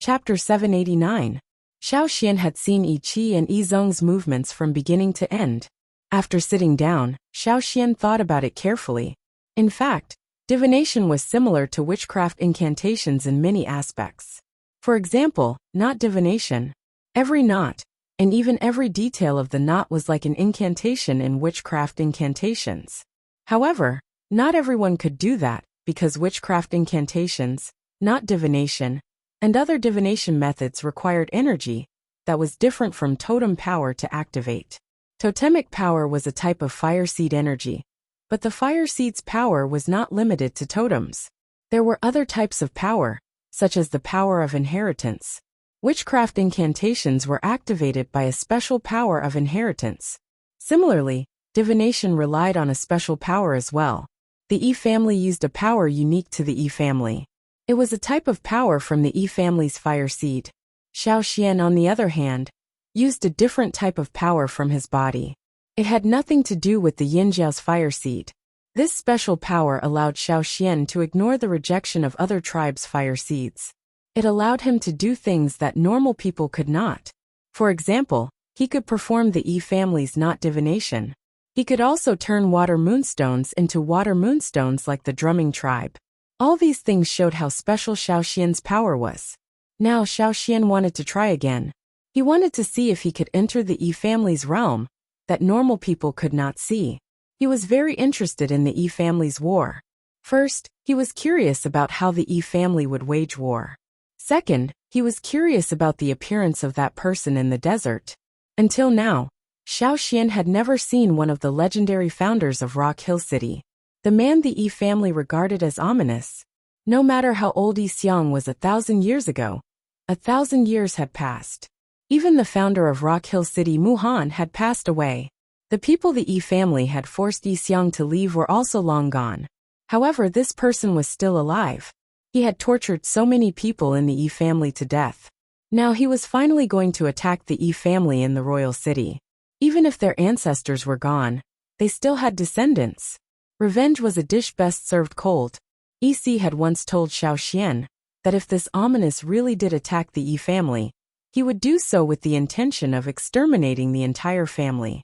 Chapter 789. Xiao Xian had seen Yi Qi and Yi Zhong's movements from beginning to end. After sitting down, Xiao Xian thought about it carefully. In fact, divination was similar to witchcraft incantations in many aspects. For example, knot divination. Every knot, and even every detail of the knot was like an incantation in witchcraft incantations. However, not everyone could do that, because witchcraft incantations, knot divination, and other divination methods required energy that was different from totem power to activate. Totemic power was a type of fire seed energy, but the fire seed's power was not limited to totems. There were other types of power, such as the power of inheritance. Witchcraft incantations were activated by a special power of inheritance. Similarly, divination relied on a special power as well. The Yi family used a power unique to the Yi family. It was a type of power from the Yi family's fire seed. Xiao Xian, on the other hand, used a different type of power from his body. It had nothing to do with the Yinjiao's fire seed. This special power allowed Xiao Xian to ignore the rejection of other tribes' fire seeds. It allowed him to do things that normal people could not. For example, he could perform the Yi family's knot divination. He could also turn water moonstones into water moonstones like the drumming tribe. All these things showed how special Xiao Xian's power was. Now Xiao Xian wanted to try again. He wanted to see if he could enter the Yi family's realm that normal people could not see. He was very interested in the Yi family's war. First, he was curious about how the Yi family would wage war. Second, he was curious about the appearance of that person in the desert. Until now, Xiao Xian had never seen one of the legendary founders of Rock Hill City. The man the Yi family regarded as ominous. No matter how old Yi Xiang was 1,000 years ago, 1,000 years had passed. Even the founder of Rock Hill City, Mu Han, had passed away. The people the Yi family had forced Yi Xiang to leave were also long gone. However, this person was still alive. He had tortured so many people in the Yi family to death. Now he was finally going to attack the Yi family in the royal city. Even if their ancestors were gone, they still had descendants. Revenge was a dish best served cold. Yi Si had once told Xiao Xian that if this ominous really did attack the Yi family, he would do so with the intention of exterminating the entire family.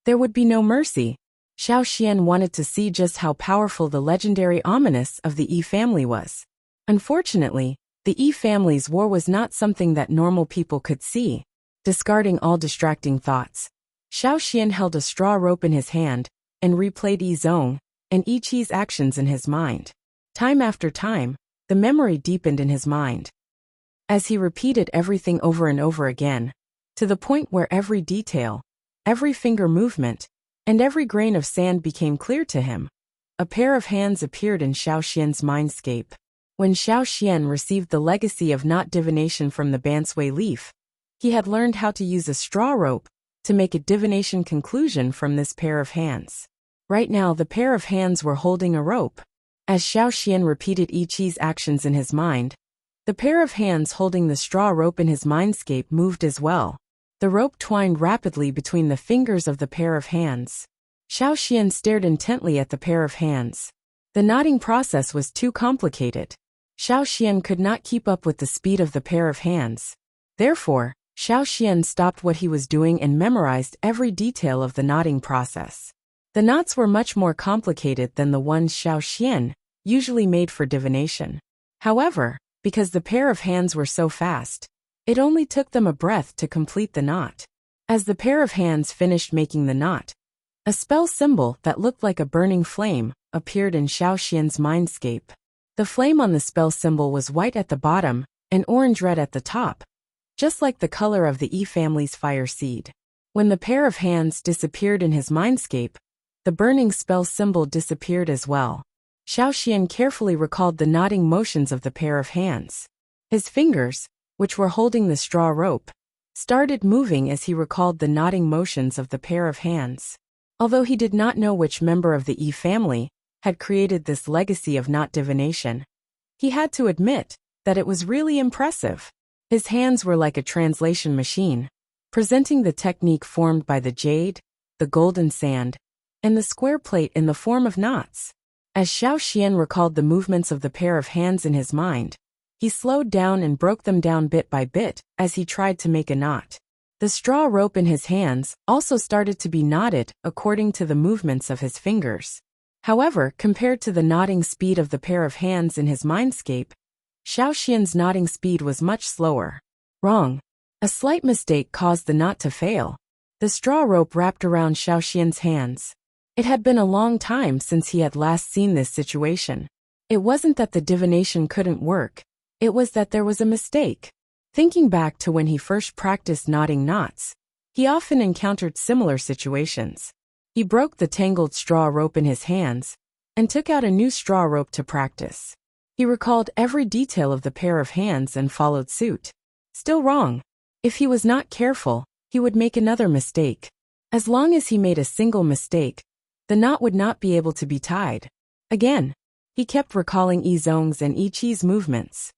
There would be no mercy. Xiao Xian wanted to see just how powerful the legendary ominous of the Yi family was. Unfortunately, the Yi family's war was not something that normal people could see. Discarding all distracting thoughts, Xiao Xian held a straw rope in his hand and replayed Yi Zhong and Yi Qi's actions in his mind. Time after time, the memory deepened in his mind. As he repeated everything over and over again, to the point where every detail, every finger movement, and every grain of sand became clear to him, a pair of hands appeared in Xiao Xian's mindscape. When Xiao Xian received the legacy of knot divination from the Bansui leaf, he had learned how to use a straw rope to make a divination conclusion from this pair of hands. Right now the pair of hands were holding a rope. As Xiao Xian repeated Yi Qi's actions in his mind, the pair of hands holding the straw rope in his mindscape moved as well. The rope twined rapidly between the fingers of the pair of hands. Xiao Xian stared intently at the pair of hands. The knotting process was too complicated. Xiao Xian could not keep up with the speed of the pair of hands. Therefore, Xiao Xian stopped what he was doing and memorized every detail of the knotting process. The knots were much more complicated than the ones Xiao Xian usually made for divination. However, because the pair of hands were so fast, it only took them a breath to complete the knot. As the pair of hands finished making the knot, a spell symbol that looked like a burning flame appeared in Xiao Xian's mindscape. The flame on the spell symbol was white at the bottom and orange-red at the top, just like the color of the Yi family's fire seed. When the pair of hands disappeared in his mindscape, the burning spell symbol disappeared as well. Xiao Xian carefully recalled the knotting motions of the pair of hands. His fingers, which were holding the straw rope, started moving as he recalled the knotting motions of the pair of hands. Although he did not know which member of the Yi family had created this legacy of knot divination, he had to admit that it was really impressive. His hands were like a translation machine, presenting the technique formed by the jade, the golden sand, and the square plate in the form of knots. As Xiao Xian recalled the movements of the pair of hands in his mind, He slowed down and broke them down bit by bit as he tried to make a knot. The straw rope in his hands also started to be knotted according to the movements of his fingers. However, compared to the knotting speed of the pair of hands in his mindscape, Xiao Xian's knotting speed was much slower. Wrong. A slight mistake caused the knot to fail. The straw rope wrapped around Xiao Xian's hands. It had been a long time since he had last seen this situation. It wasn't that the divination couldn't work, it was that there was a mistake. Thinking back to when he first practiced knotting knots, he often encountered similar situations. He broke the tangled straw rope in his hands and took out a new straw rope to practice. He recalled every detail of the pair of hands and followed suit. Still wrong. If he was not careful, he would make another mistake. As long as he made a single mistake, the knot would not be able to be tied. Again, he kept recalling Yizong's and Yiqi's movements.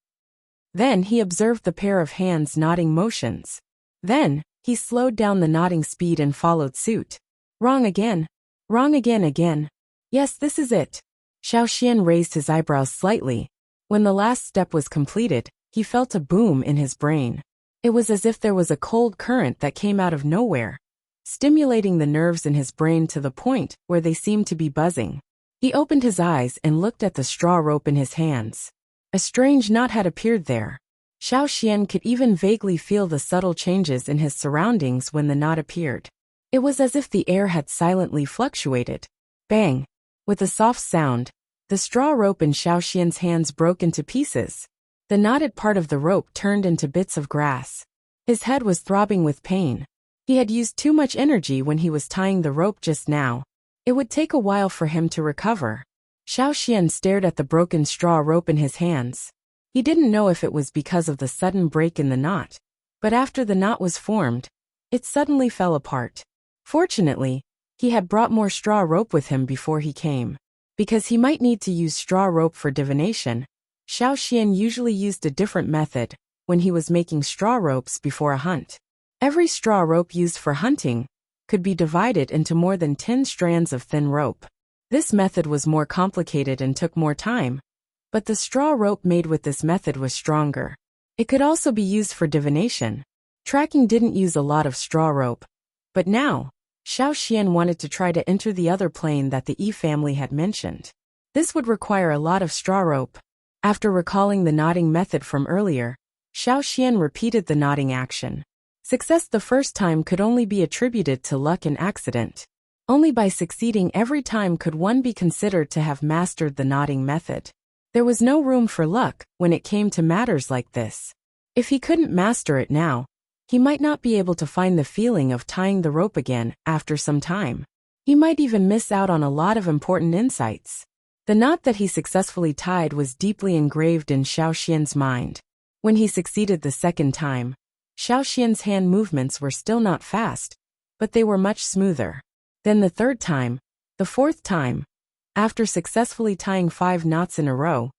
Then he observed the pair of hands knotting motions. Then, he slowed down the knotting speed and followed suit. Wrong again. Wrong again. Yes, this is it. Xiao Xian raised his eyebrows slightly. When the last step was completed, he felt a boom in his brain. It was as if there was a cold current that came out of nowhere, stimulating the nerves in his brain to the point where they seemed to be buzzing. He opened his eyes and looked at the straw rope in his hands. A strange knot had appeared there. Xiao Xian could even vaguely feel the subtle changes in his surroundings when the knot appeared. It was as if the air had silently fluctuated. Bang! With a soft sound, the straw rope in Xiao Xian's hands broke into pieces. The knotted part of the rope turned into bits of grass. His head was throbbing with pain. He had used too much energy when he was tying the rope just now. It would take a while for him to recover. Xiao Xian stared at the broken straw rope in his hands. He didn't know if it was because of the sudden break in the knot, but after the knot was formed, it suddenly fell apart. Fortunately, he had brought more straw rope with him before he came. Because he might need to use straw rope for divination, Xiao Xian usually used a different method when he was making straw ropes before a hunt. Every straw rope used for hunting could be divided into more than 10 strands of thin rope. This method was more complicated and took more time, but the straw rope made with this method was stronger. It could also be used for divination. Tracking didn't use a lot of straw rope, but now, Xiao Xian wanted to try to enter the other plane that the Yi family had mentioned. This would require a lot of straw rope. After recalling the knotting method from earlier, Xiao Xian repeated the knotting action. Success the first time could only be attributed to luck and accident. Only by succeeding every time could one be considered to have mastered the knotting method. There was no room for luck when it came to matters like this. If he couldn't master it now, he might not be able to find the feeling of tying the rope again after some time. He might even miss out on a lot of important insights. The knot that he successfully tied was deeply engraved in Xiao Xian's mind. When he succeeded the second time, Xiao Xian's hand movements were still not fast, but they were much smoother. Then the third time, the fourth time. After successfully tying 5 knots in a row,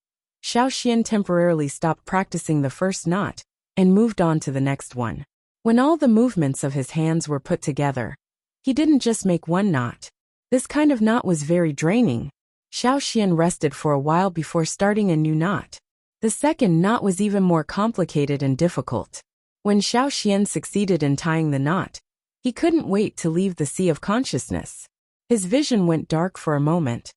Xiao Xian temporarily stopped practicing the first knot and moved on to the next one. When all the movements of his hands were put together, he didn't just make one knot. This kind of knot was very draining. Xiao Xian rested for a while before starting a new knot. The second knot was even more complicated and difficult. When Xiao Xian succeeded in tying the knot, he couldn't wait to leave the sea of consciousness. His vision went dark for a moment.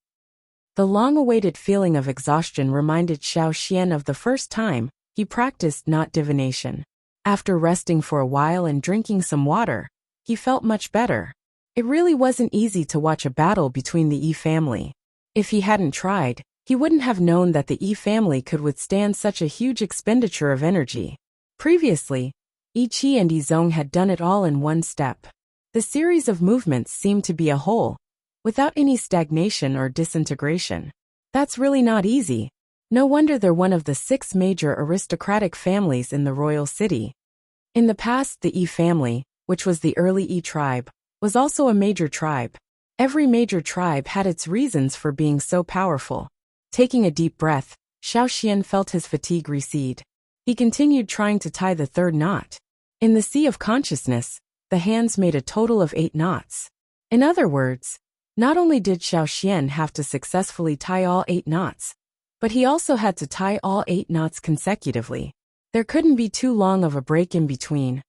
The long-awaited feeling of exhaustion reminded Xiao Xian of the first time he practiced knot divination. After resting for a while and drinking some water, he felt much better. It really wasn't easy to watch a battle between the Yi family. If he hadn't tried, he wouldn't have known that the Yi family could withstand such a huge expenditure of energy. Previously, Yiqi and Yizong had done it all in one step. The series of movements seemed to be a whole, without any stagnation or disintegration. That's really not easy. No wonder they're one of the 6 major aristocratic families in the royal city. In the past, the Yi family, which was the early Yi tribe, was also a major tribe. Every major tribe had its reasons for being so powerful. Taking a deep breath, Xiao Xian felt his fatigue recede. He continued trying to tie the third knot. In the sea of consciousness, the hands made a total of 8 knots. In other words, not only did Xiao Xian have to successfully tie all 8 knots, But he also had to tie all 8 knots consecutively. There couldn't be too long of a break in between,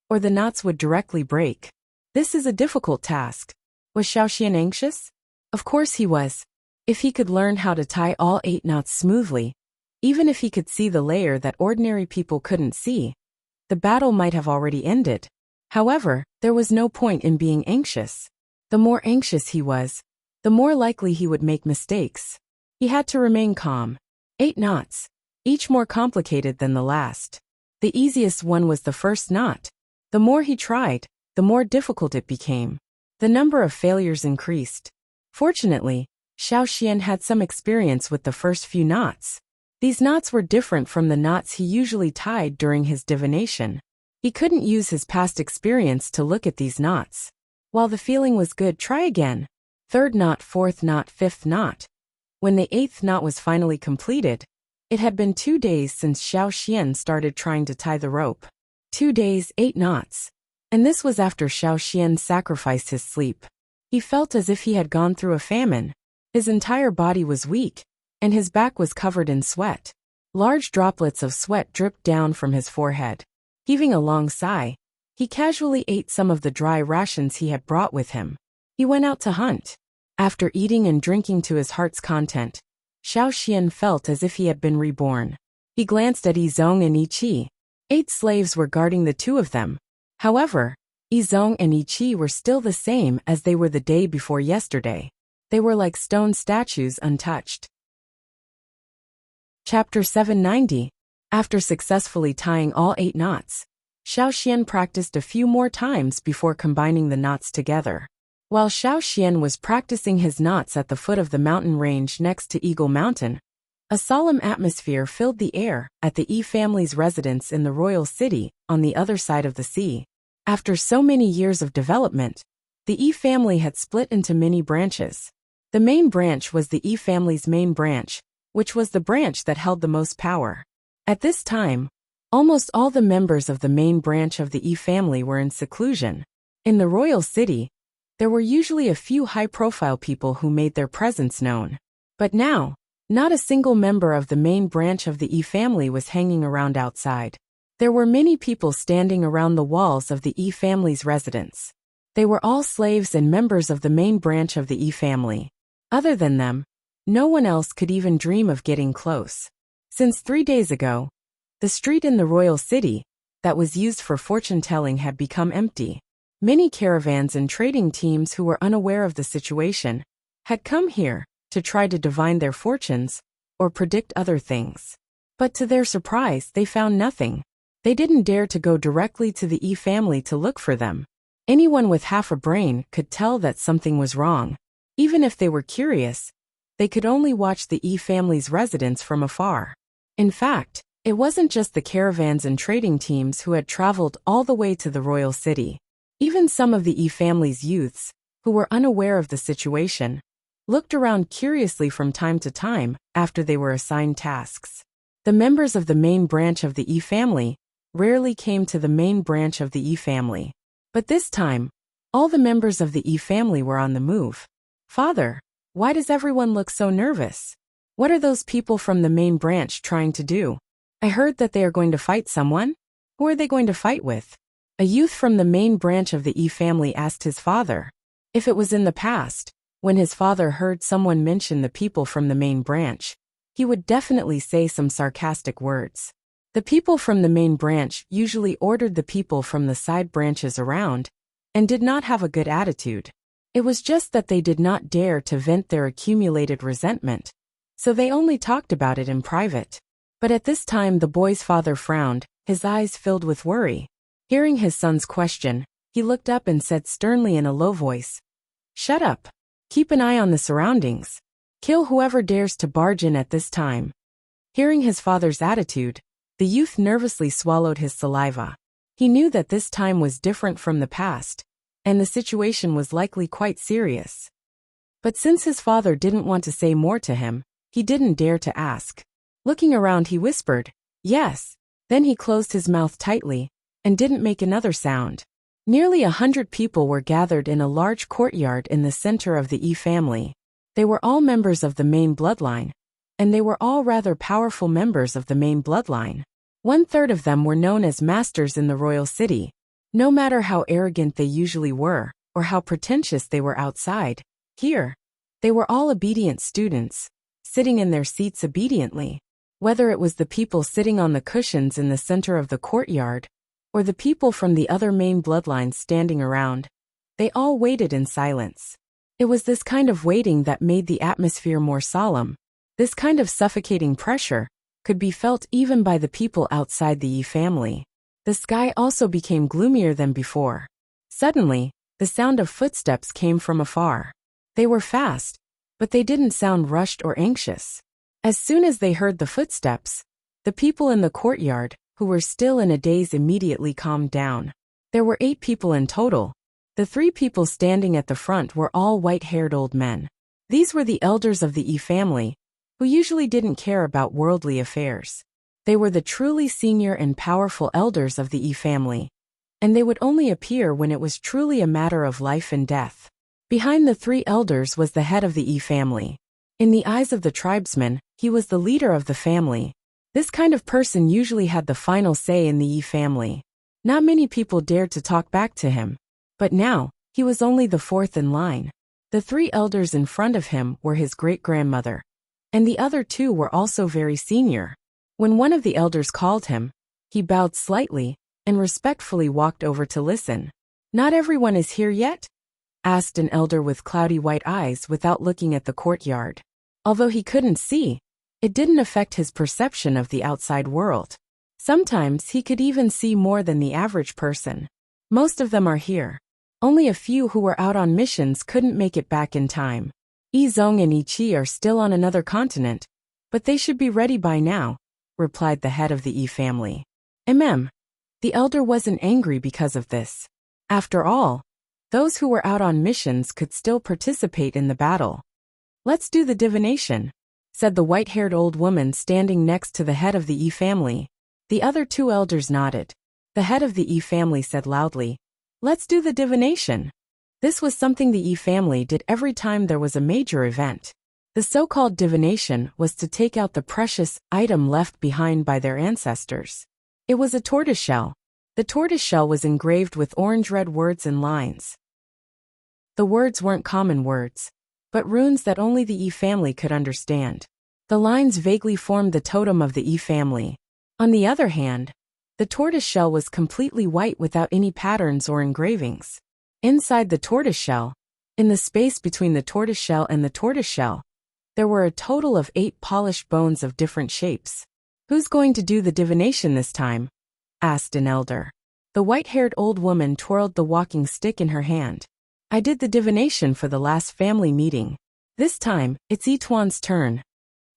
or the knots would directly break. This is a difficult task. Was Xiaoxian anxious? Of course he was. If he could learn how to tie all 8 knots smoothly, even if he could see the layer that ordinary people couldn't see, the battle might have already ended. However, there was no point in being anxious. The more anxious he was, the more likely he would make mistakes. He had to remain calm. 8 knots, each more complicated than the last. The easiest one was the first knot. The more he tried, the more difficult it became. The number of failures increased. Fortunately, Xiaoxian had some experience with the first few knots. These knots were different from the knots he usually tied during his divination. He couldn't use his past experience to look at these knots. While the feeling was good, try again. 3rd knot, 4th knot, 5th knot. When the 8th knot was finally completed, it had been 2 days since Xiaoxian started trying to tie the rope. 2 days, 8 knots. And this was after Xiaoxian sacrificed his sleep. He felt as if he had gone through a famine. His entire body was weak, and his back was covered in sweat. Large droplets of sweat dripped down from his forehead. Heaving a long sigh, he casually ate some of the dry rations he had brought with him. He went out to hunt. After eating and drinking to his heart's content, Xiaoxian felt as if he had been reborn. He glanced at Yizong and Yiqi. 8 slaves were guarding the 2 of them. However, Yizong and Yiqi were still the same as they were the day before yesterday. They were like stone statues, untouched. Chapter 790. After successfully tying all 8 knots, Xiaoxian practiced a few more times before combining the knots together. While Xiaoxian was practicing his knots at the foot of the mountain range next to Eagle Mountain, a solemn atmosphere filled the air at the Yi family's residence in the royal city on the other side of the sea. After so many years of development, the Yi family had split into many branches. The main branch was the Yi family's main branch, which was the branch that held the most power. At this time, almost all the members of the main branch of the Yi family were in seclusion. In the royal city, there were usually a few high-profile people who made their presence known. But now, not a single member of the main branch of the Yi family was hanging around outside. There were many people standing around the walls of the Yi family's residence. They were all slaves and members of the main branch of the Yi family. Other than them, no one else could even dream of getting close. Since 3 days ago, the street in the royal city that was used for fortune-telling had become empty. Many caravans and trading teams who were unaware of the situation had come here to try to divine their fortunes or predict other things. But to their surprise, they found nothing. They didn't dare to go directly to the Yi family to look for them. Anyone with half a brain could tell that something was wrong. Even if they were curious, they could only watch the Yi family's residence from afar. In fact, it wasn't just the caravans and trading teams who had traveled all the way to the royal city. Even some of the Yi family's youths, who were unaware of the situation, looked around curiously from time to time after they were assigned tasks. The members of the main branch of the Yi family rarely came to the main branch of the Yi family. But this time, all the members of the Yi family were on the move. "Father, why does everyone look so nervous? What are those people from the main branch trying to do? I heard that they are going to fight someone. Who are they going to fight with?" A youth from the main branch of the Yi family asked his father. If it was in the past, when his father heard someone mention the people from the main branch, he would definitely say some sarcastic words. The people from the main branch usually ordered the people from the side branches around and did not have a good attitude. It was just that they did not dare to vent their accumulated resentment, so they only talked about it in private. But at this time the boy's father frowned, his eyes filled with worry. Hearing his son's question, he looked up and said sternly in a low voice, "Shut up. Keep an eye on the surroundings. Kill whoever dares to barge in at this time." Hearing his father's attitude, the youth nervously swallowed his saliva. He knew that this time was different from the past, and the situation was likely quite serious. But since his father didn't want to say more to him, he didn't dare to ask. Looking around, he whispered, "Yes." Then he closed his mouth tightly and didn't make another sound. Nearly 100 people were gathered in a large courtyard in the center of the Yi family. They were all members of the main bloodline, and they were all rather powerful members of the main bloodline. 1/3 of them were known as masters in the royal city. No matter how arrogant they usually were, or how pretentious they were outside, here, they were all obedient students, sitting in their seats obediently. Whether it was the people sitting on the cushions in the center of the courtyard, or the people from the other main bloodlines standing around, they all waited in silence. It was this kind of waiting that made the atmosphere more solemn. This kind of suffocating pressure could be felt even by the people outside the Yi family. The sky also became gloomier than before. Suddenly, the sound of footsteps came from afar. They were fast, but they didn't sound rushed or anxious. As soon as they heard the footsteps, the people in the courtyard, who were still in a daze, immediately calmed down. There were 8 people in total. The 3 people standing at the front were all white-haired old men. These were the elders of the Yi family, who usually didn't care about worldly affairs. They were the truly senior and powerful elders of the Yi family, and they would only appear when it was truly a matter of life and death. Behind the 3 elders was the head of the Yi family. In the eyes of the tribesmen, he was the leader of the family. This kind of person usually had the final say in the Yi family. Not many people dared to talk back to him. But now, he was only the 4th in line. The 3 elders in front of him were his great-grandmother, and the other 2 were also very senior. When one of the elders called him, he bowed slightly and respectfully walked over to listen. "Not everyone is here yet?" asked an elder with cloudy white eyes without looking at the courtyard. Although he couldn't see, it didn't affect his perception of the outside world. Sometimes he could even see more than the average person. "Most of them are here. Only a few who were out on missions couldn't make it back in time. Yi Zong and Yi Qi are still on another continent, but they should be ready by now," replied the head of the Yi family. The elder wasn't angry because of this. After all, those who were out on missions could still participate in the battle. "Let's do the divination," said the white-haired old woman standing next to the head of the Yi family. The other 2 elders nodded. The head of the Yi family said loudly, "Let's do the divination." This was something the Yi family did every time there was a major event. The so-called divination was to take out the precious item left behind by their ancestors. It was a tortoiseshell. The tortoiseshell was engraved with orange-red words and lines. The words weren't common words, but runes that only the Yi family could understand. The lines vaguely formed the totem of the Yi family. On the other hand, the tortoiseshell was completely white without any patterns or engravings. Inside the tortoiseshell, in the space between the tortoiseshell and the tortoiseshell, there were a total of 8 polished bones of different shapes. "Who's going to do the divination this time?" asked an elder. The white-haired old woman twirled the walking stick in her hand. "I did the divination for the last family meeting. This time, it's Yituan's turn."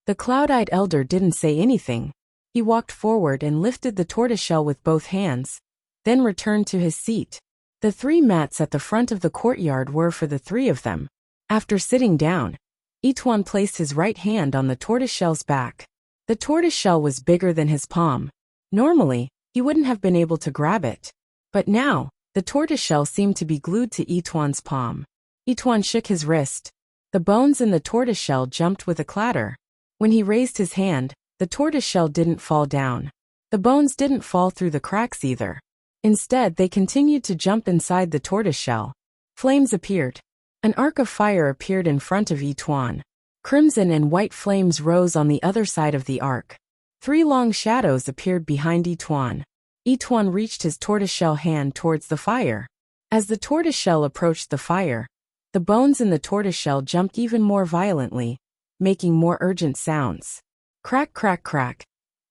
The cloud-eyed elder didn't say anything. He walked forward and lifted the tortoiseshell with both hands, then returned to his seat. The 3 mats at the front of the courtyard were for the 3 of them. After sitting down, Yituan placed his right hand on the tortoiseshell's back. The tortoiseshell was bigger than his palm. Normally, he wouldn't have been able to grab it. But now, the tortoiseshell seemed to be glued to Yituan's palm. Yituan shook his wrist. The bones in the tortoiseshell jumped with a clatter. When he raised his hand, the tortoiseshell didn't fall down. The bones didn't fall through the cracks either. Instead, they continued to jump inside the tortoiseshell. Flames appeared. An arc of fire appeared in front of Yituan. Crimson and white flames rose on the other side of the arc. 3 long shadows appeared behind Yituan. Yituan reached his tortoiseshell hand towards the fire. As the tortoiseshell approached the fire, the bones in the tortoiseshell jumped even more violently, making more urgent sounds. Crack, crack, crack.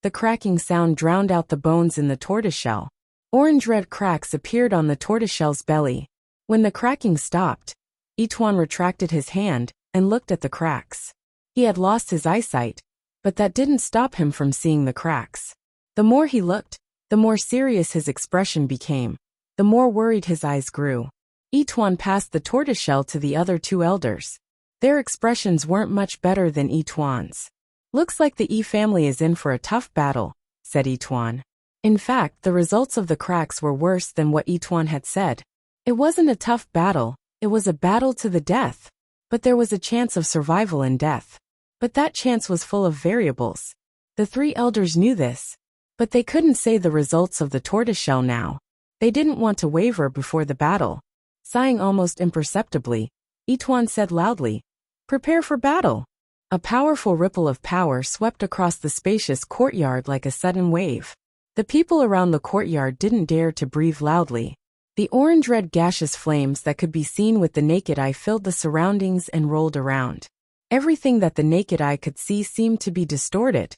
The cracking sound drowned out the bones in the tortoiseshell. Orange-red cracks appeared on the tortoiseshell's belly. When the cracking stopped, Yituan retracted his hand and looked at the cracks. He had lost his eyesight, but that didn't stop him from seeing the cracks. The more he looked, the more serious his expression became. The more worried his eyes grew. Yituan passed the tortoiseshell to the other 2 elders. Their expressions weren't much better than Yituan's. "Looks like the Yi family is in for a tough battle," said Yituan. In fact, the results of the cracks were worse than what Yituan had said. It wasn't a tough battle, it was a battle to the death. But there was a chance of survival in death. But that chance was full of variables. The three elders knew this. But they couldn't say the results of the tortoiseshell now. They didn't want to waver before the battle. Sighing almost imperceptibly, Ituan said loudly, "Prepare for battle." A powerful ripple of power swept across the spacious courtyard like a sudden wave. The people around the courtyard didn't dare to breathe loudly. The orange-red gaseous flames that could be seen with the naked eye filled the surroundings and rolled around. Everything that the naked eye could see seemed to be distorted.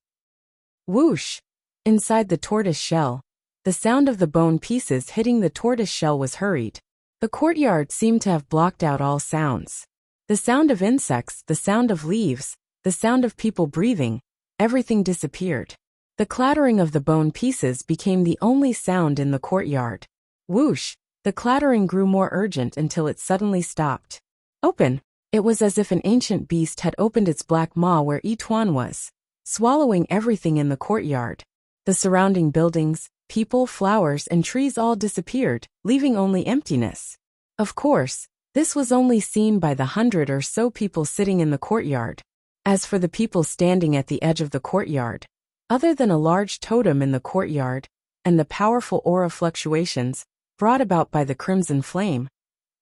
Whoosh! Inside the tortoise shell, the sound of the bone pieces hitting the tortoise shell was hurried. The courtyard seemed to have blocked out all sounds. The sound of insects, the sound of leaves, the sound of people breathing, everything disappeared. The clattering of the bone pieces became the only sound in the courtyard. Whoosh! The clattering grew more urgent until it suddenly stopped. Open! It was as if an ancient beast had opened its black maw where Ituan was, swallowing everything in the courtyard. The surrounding buildings, people, flowers, and trees all disappeared, leaving only emptiness. Of course, this was only seen by the 100 or so people sitting in the courtyard. As for the people standing at the edge of the courtyard, other than a large totem in the courtyard, and the powerful aura fluctuations brought about by the crimson flame,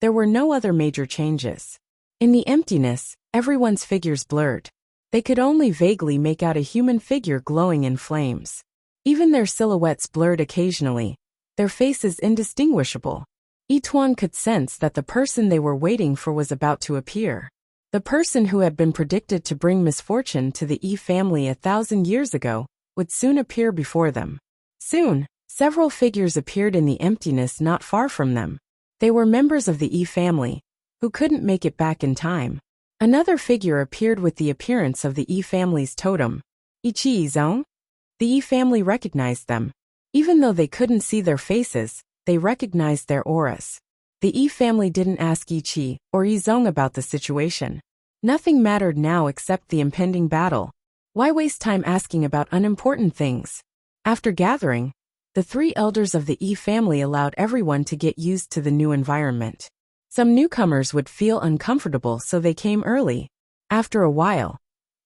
there were no other major changes. In the emptiness, everyone's figures blurred. They could only vaguely make out a human figure glowing in flames. Even their silhouettes blurred occasionally, their faces indistinguishable. Ituan could sense that the person they were waiting for was about to appear. The person who had been predicted to bring misfortune to the Yi family 1,000 years ago would soon appear before them. Soon, several figures appeared in the emptiness not far from them. They were members of the Yi family, who couldn't make it back in time. Another figure appeared with the appearance of the Yi family's totem. Ichi Izong? The Yi family recognized them. Even though they couldn't see their faces, they recognized their auras. The Yi family didn't ask Ichi or Izong about the situation. Nothing mattered now except the impending battle. Why waste time asking about unimportant things? After gathering, the three elders of the Yi family allowed everyone to get used to the new environment. Some newcomers would feel uncomfortable, so they came early. After a while,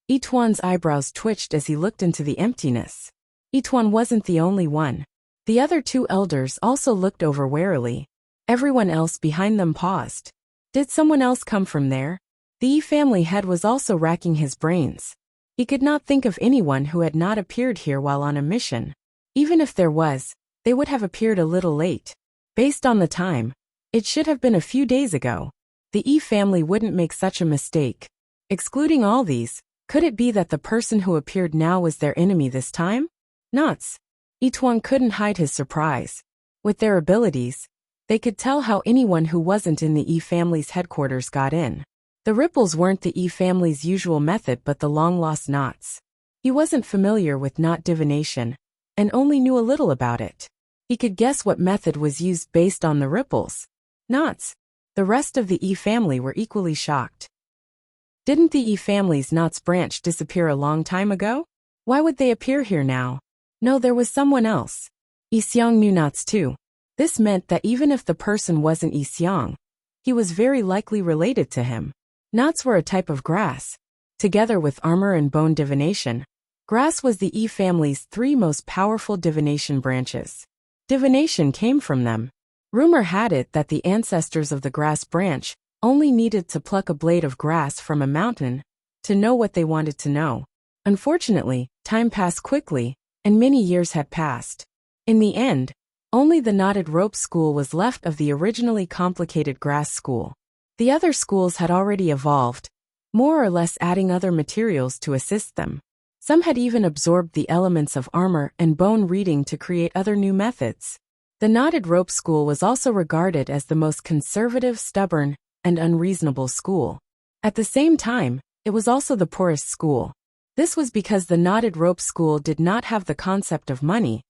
Ituan's eyebrows twitched as he looked into the emptiness. Ituan wasn't the only one. The other two elders also looked over warily. Everyone else behind them paused. Did someone else come from there? The Yi family head was also racking his brains. He could not think of anyone who had not appeared here while on a mission. Even if there was, they would have appeared a little late. Based on the time, it should have been a few days ago. The Yi family wouldn't make such a mistake. Excluding all these, could it be that the person who appeared now was their enemy this time? Nuts. Ituan couldn't hide his surprise. With their abilities, they could tell how anyone who wasn't in the Yi family's headquarters got in. The ripples weren't the Yi family's usual method but the long-lost knots. He wasn't familiar with knot divination, and only knew a little about it. He could guess what method was used based on the ripples. Knots. The rest of the Yi family were equally shocked. Didn't the Yi family's knots branch disappear a long time ago? Why would they appear here now? No, there was someone else. Yi Xiang knew knots too. This meant that even if the person wasn't Yi Xiang, he was very likely related to him. Knots were a type of grass. Together with armor and bone divination, grass was the Yi family's three most powerful divination branches. Divination came from them. Rumor had it that the ancestors of the grass branch only needed to pluck a blade of grass from a mountain to know what they wanted to know. Unfortunately, time passed quickly, and many years had passed. In the end, only the knotted rope school was left of the originally complicated grass school. The other schools had already evolved, more or less adding other materials to assist them. Some had even absorbed the elements of armor and bone reading to create other new methods. The knotted rope school was also regarded as the most conservative, stubborn, and unreasonable school. At the same time, it was also the poorest school. This was because the knotted rope school did not have the concept of money,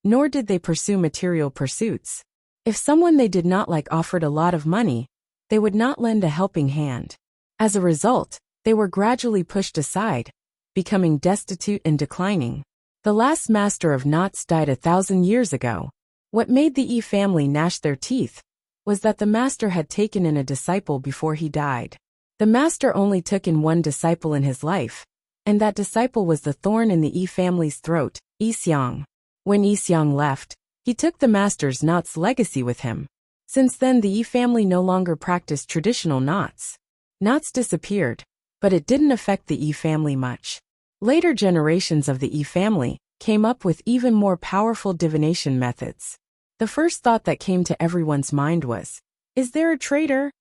nor did they pursue material pursuits. If someone they did not like offered a lot of money, they would not lend a helping hand. As a result, they were gradually pushed aside, becoming destitute and declining. The last master of knots died 1,000 years ago. What made the Yi family gnash their teeth was that the master had taken in a disciple before he died. The master only took in one disciple in his life, And that disciple was the thorn in the Yi family's throat, Yi Xiang. When Yi Xiang left, he took the master's knots legacy with him. Since then the Yi family no longer practiced traditional knots. Knots disappeared, but it didn't affect the Yi family much. Later generations of the Yi family came up with even more powerful divination methods. The first thought that came to everyone's mind was, is there a traitor?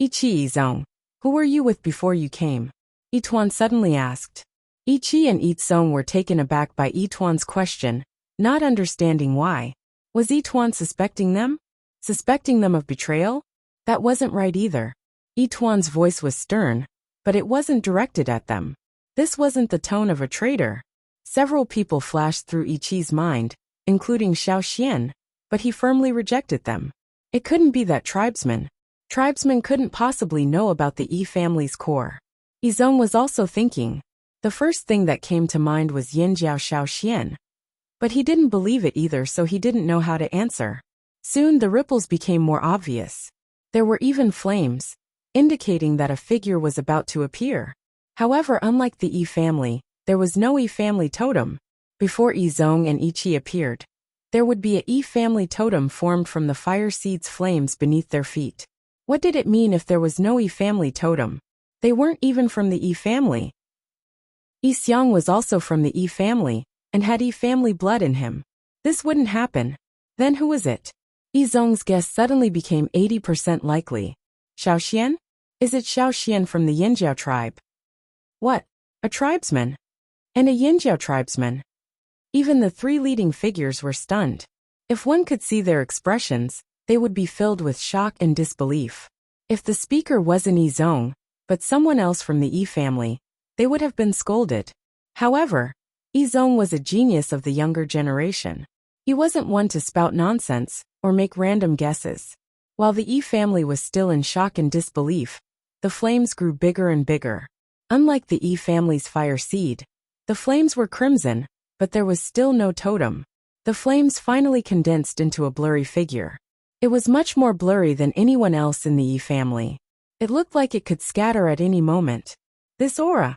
Yiqi Yizong, who were you with before you came? Yituan suddenly asked. Yiqi and Yizong were taken aback by Yituan's question, not understanding why. Was Yituan suspecting them? Suspecting them of betrayal? That wasn't right either. Yituan's voice was stern, but it wasn't directed at them. This wasn't the tone of a traitor. Several people flashed through Yiqi's mind, including Xiao Xian, but he firmly rejected them. It couldn't be that tribesmen. Tribesmen couldn't possibly know about the Yi family's core. Yizong was also thinking. The first thing that came to mind was Yanjiao Xiao Xian. But he didn't believe it either, so he didn't know how to answer. Soon the ripples became more obvious. There were even flames, indicating that a figure was about to appear. However, unlike the Yi family, there was no Yi family totem. Before Yizong and Yiqi appeared, there would be a Yi family totem formed from the fire seed's flames beneath their feet. What did it mean if there was no Yi family totem? They weren't even from the Yi family. Yi Xiang was also from the Yi family, and had Yi family blood in him. This wouldn't happen. Then who was it? Yizong's guess suddenly became 80% likely. Xiao Xian? Is it Xiao Xian from the Yanjiao tribe? What? A tribesman? And a Yanjiao tribesman? Even the three leading figures were stunned. If one could see their expressions, they would be filled with shock and disbelief. If the speaker wasn't Yizong, but someone else from the Yi family, they would have been scolded. However, Yizong was a genius of the younger generation. He wasn't one to spout nonsense or make random guesses. While the Yi family was still in shock and disbelief, the flames grew bigger and bigger. Unlike the Yi family's fire seed, the flames were crimson, but there was still no totem. The flames finally condensed into a blurry figure. It was much more blurry than anyone else in the Yi family. It looked like it could scatter at any moment. This aura.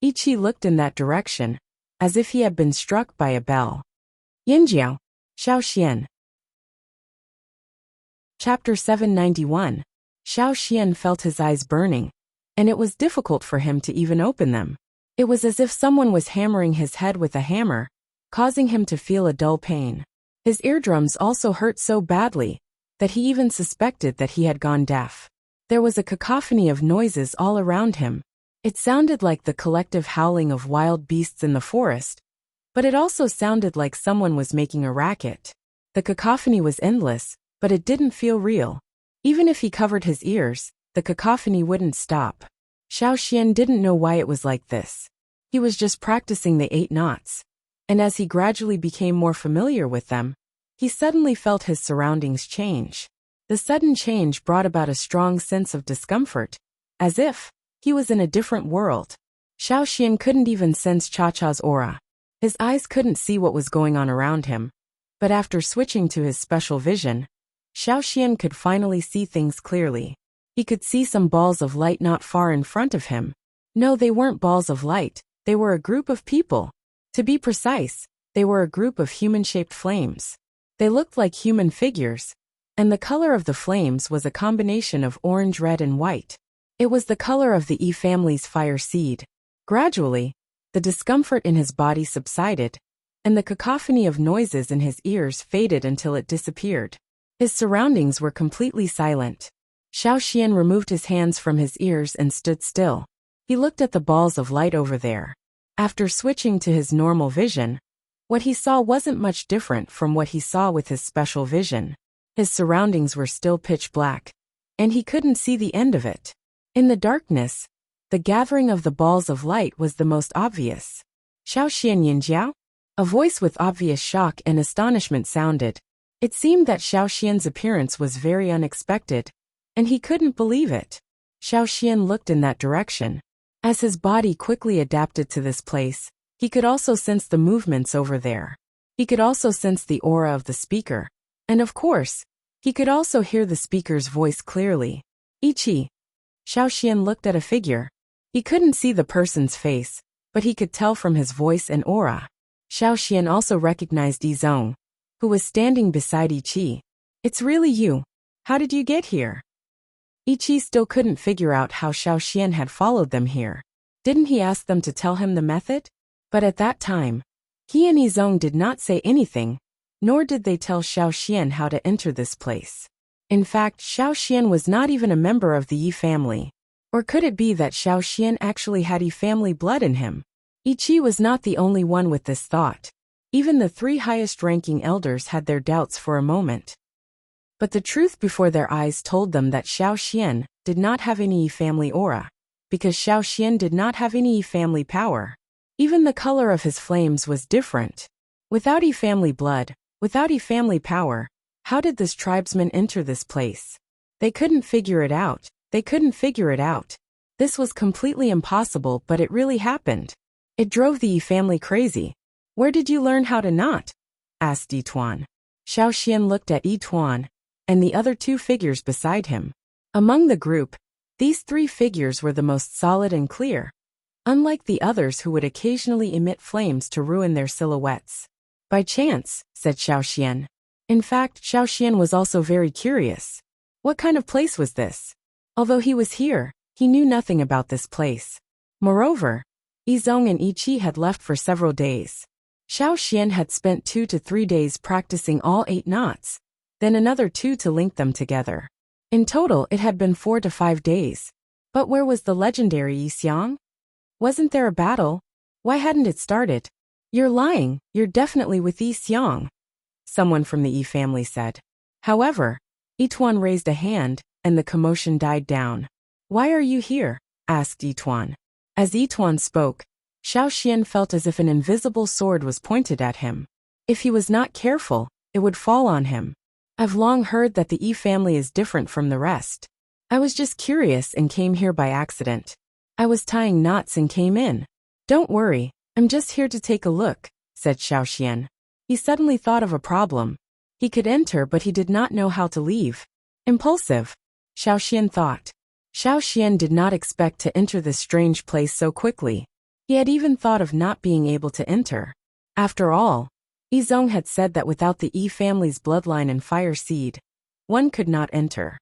Yiqi looked in that direction, as if he had been struck by a bell. Yanjiao, Xiao Xian. Chapter 791. Xiao Xian felt his eyes burning, and it was difficult for him to even open them. It was as if someone was hammering his head with a hammer, causing him to feel a dull pain. His eardrums also hurt so badly that he even suspected that he had gone deaf. There was a cacophony of noises all around him. It sounded like the collective howling of wild beasts in the forest, but it also sounded like someone was making a racket. The cacophony was endless, but it didn't feel real. Even if he covered his ears, the cacophony wouldn't stop. Xiao Xian didn't know why it was like this. He was just practicing the 8 knots, and as he gradually became more familiar with them, he suddenly felt his surroundings change. The sudden change brought about a strong sense of discomfort, as if he was in a different world. Xiao Xian couldn't even sense Cha-Cha's aura. His eyes couldn't see what was going on around him, but after switching to his special vision, Xiao Xian could finally see things clearly. He could see some balls of light not far in front of him. No, they weren't balls of light, they were a group of people. To be precise, they were a group of human-shaped flames. They looked like human figures, and the color of the flames was a combination of orange, red, and white. It was the color of the Yi family's fire seed. Gradually, the discomfort in his body subsided, and the cacophony of noises in his ears faded until it disappeared. His surroundings were completely silent. Xiao Xian removed his hands from his ears and stood still. He looked at the balls of light over there. After switching to his normal vision, what he saw wasn't much different from what he saw with his special vision. His surroundings were still pitch black, and he couldn't see the end of it. In the darkness, the gathering of the balls of light was the most obvious. Xiao Xian Yanjiao? A voice with obvious shock and astonishment sounded. It seemed that Xiao Xian's appearance was very unexpected, and he couldn't believe it. Xiao Xian looked in that direction. As his body quickly adapted to this place, he could also sense the movements over there. He could also sense the aura of the speaker. And of course, he could also hear the speaker's voice clearly. Ichi. Xiao Xian looked at a figure. He couldn't see the person's face, but he could tell from his voice and aura. Xiao Xian also recognized Yi Zong, who was standing beside Yi Qi. "It's really you. How did you get here?" Yi Qi still couldn't figure out how Xiao Xian had followed them here. Didn't he ask them to tell him the method? But at that time, he and Yi Zong did not say anything, nor did they tell Xiao Xian how to enter this place. In fact, Xiao Xian was not even a member of the Yi family. Or could it be that Xiao Xian actually had Yi family blood in him? Yi Qi was not the only one with this thought. Even the 3 highest-ranking elders had their doubts for a moment. But the truth before their eyes told them that Xiao Xian did not have any Yi family aura, because Xiao Xian did not have any Yi family power. Even the color of his flames was different. Without Yi family blood, without Yi family power, how did this tribesman enter this place? They couldn't figure it out. They couldn't figure it out. This was completely impossible, but it really happened. It drove the Yi family crazy. "Where did you learn how to knot?" asked Yi Tuan. Xiao Xian looked at Yi Tuan and the other 2 figures beside him. Among the group, these 3 figures were the most solid and clear, unlike the others who would occasionally emit flames to ruin their silhouettes. "By chance," said Xiao Xian. In fact, Xiao Xian was also very curious. What kind of place was this? Although he was here, he knew nothing about this place. Moreover, Yi Zong and Yi Qi had left for several days. Xiao Xian had spent 2 to 3 days practicing all 8 knots, then another 2 to link them together. In total, it had been 4 to 5 days. But where was the legendary Yi Xiang? Wasn't there a battle? Why hadn't it started? "You're lying, you're definitely with Yi Xiang," someone from the Yi family said. However, Yi Tuan raised a hand, and the commotion died down. "Why are you here?" asked Yi Tuan. As Yi Tuan spoke, Xiao Xian felt as if an invisible sword was pointed at him. If he was not careful, it would fall on him. "I've long heard that the Yi family is different from the rest. I was just curious and came here by accident. I was tying knots and came in. Don't worry, I'm just here to take a look," said Xiao Xian. He suddenly thought of a problem. He could enter, but he did not know how to leave. Impulsive, Xiao Xian thought. Xiao Xian did not expect to enter this strange place so quickly. He had even thought of not being able to enter. After all, Yi Zong had said that without the Yi family's bloodline and fire seed, one could not enter.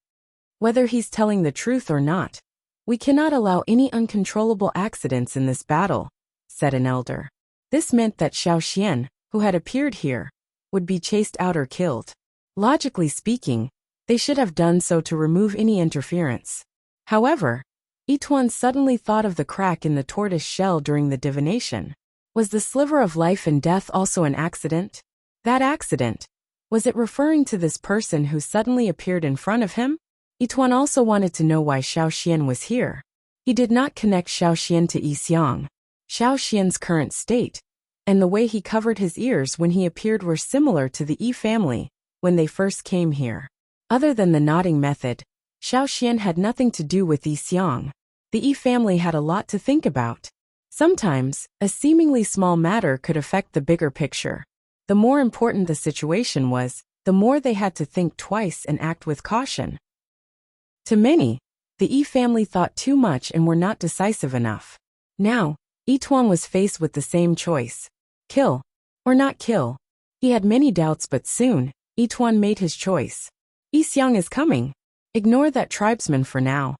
Whether he's telling the truth or not, we cannot allow any uncontrollable accidents in this battle, said an elder. This meant that Xiao Xian, who had appeared here, would be chased out or killed. Logically speaking, they should have done so to remove any interference. However, Yi Tuan suddenly thought of the crack in the tortoise shell during the divination. Was the sliver of life and death also an accident? That accident, was it referring to this person who suddenly appeared in front of him? Yi Tuan also wanted to know why Xiao Xian was here. He did not connect Xiao Xian to Yi Xiang. Xiao Xian's current state, and the way he covered his ears when he appeared were similar to the Yi family when they first came here. Other than the knotting method, Xiao Xian had nothing to do with Yi Xiang. The Yi family had a lot to think about. Sometimes, a seemingly small matter could affect the bigger picture. The more important the situation was, the more they had to think twice and act with caution. To many, the Yi family thought too much and were not decisive enough. Now, Yi Tuan was faced with the same choice. Kill, or not kill. He had many doubts, but soon, Yi Tuan made his choice. Yi Xiang is coming. Ignore that tribesman for now.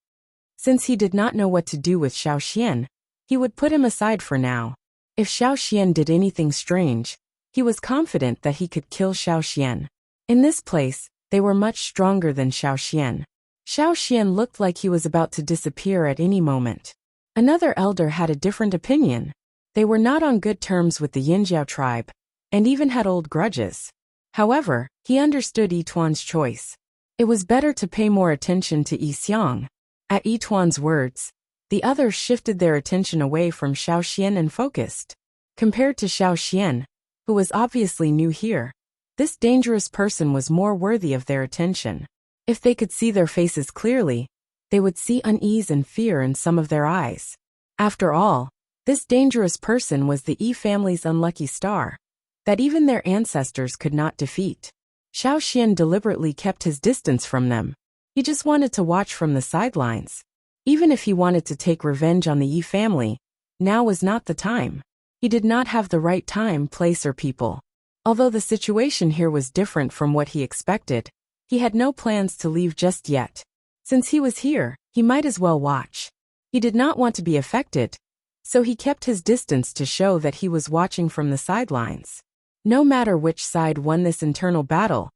Since he did not know what to do with Xiao Xian, he would put him aside for now. If Xiao Xian did anything strange, he was confident that he could kill Xiao Xian. In this place, they were much stronger than Xiao Xian. Xiao Xian looked like he was about to disappear at any moment. Another elder had a different opinion. They were not on good terms with the Yinjiao tribe, and even had old grudges. However, he understood Yi Tuan's choice. It was better to pay more attention to Yi Xiang. At Yi Tuan's words, the others shifted their attention away from Xiao Xian and focused. Compared to Xiao Xian, who was obviously new here, this dangerous person was more worthy of their attention. If they could see their faces clearly, they would see unease and fear in some of their eyes. After all, this dangerous person was the Yi family's unlucky star, that even their ancestors could not defeat. Xiao Xian deliberately kept his distance from them. He just wanted to watch from the sidelines. Even if he wanted to take revenge on the Yi family, Now was not the time. He did not have the right time, place, or people. Although the situation here was different from what he expected, he had no plans to leave just yet. Since he was here, he might as well watch. He did not want to be affected, so he kept his distance to show that he was watching from the sidelines. No matter which side won this internal battle,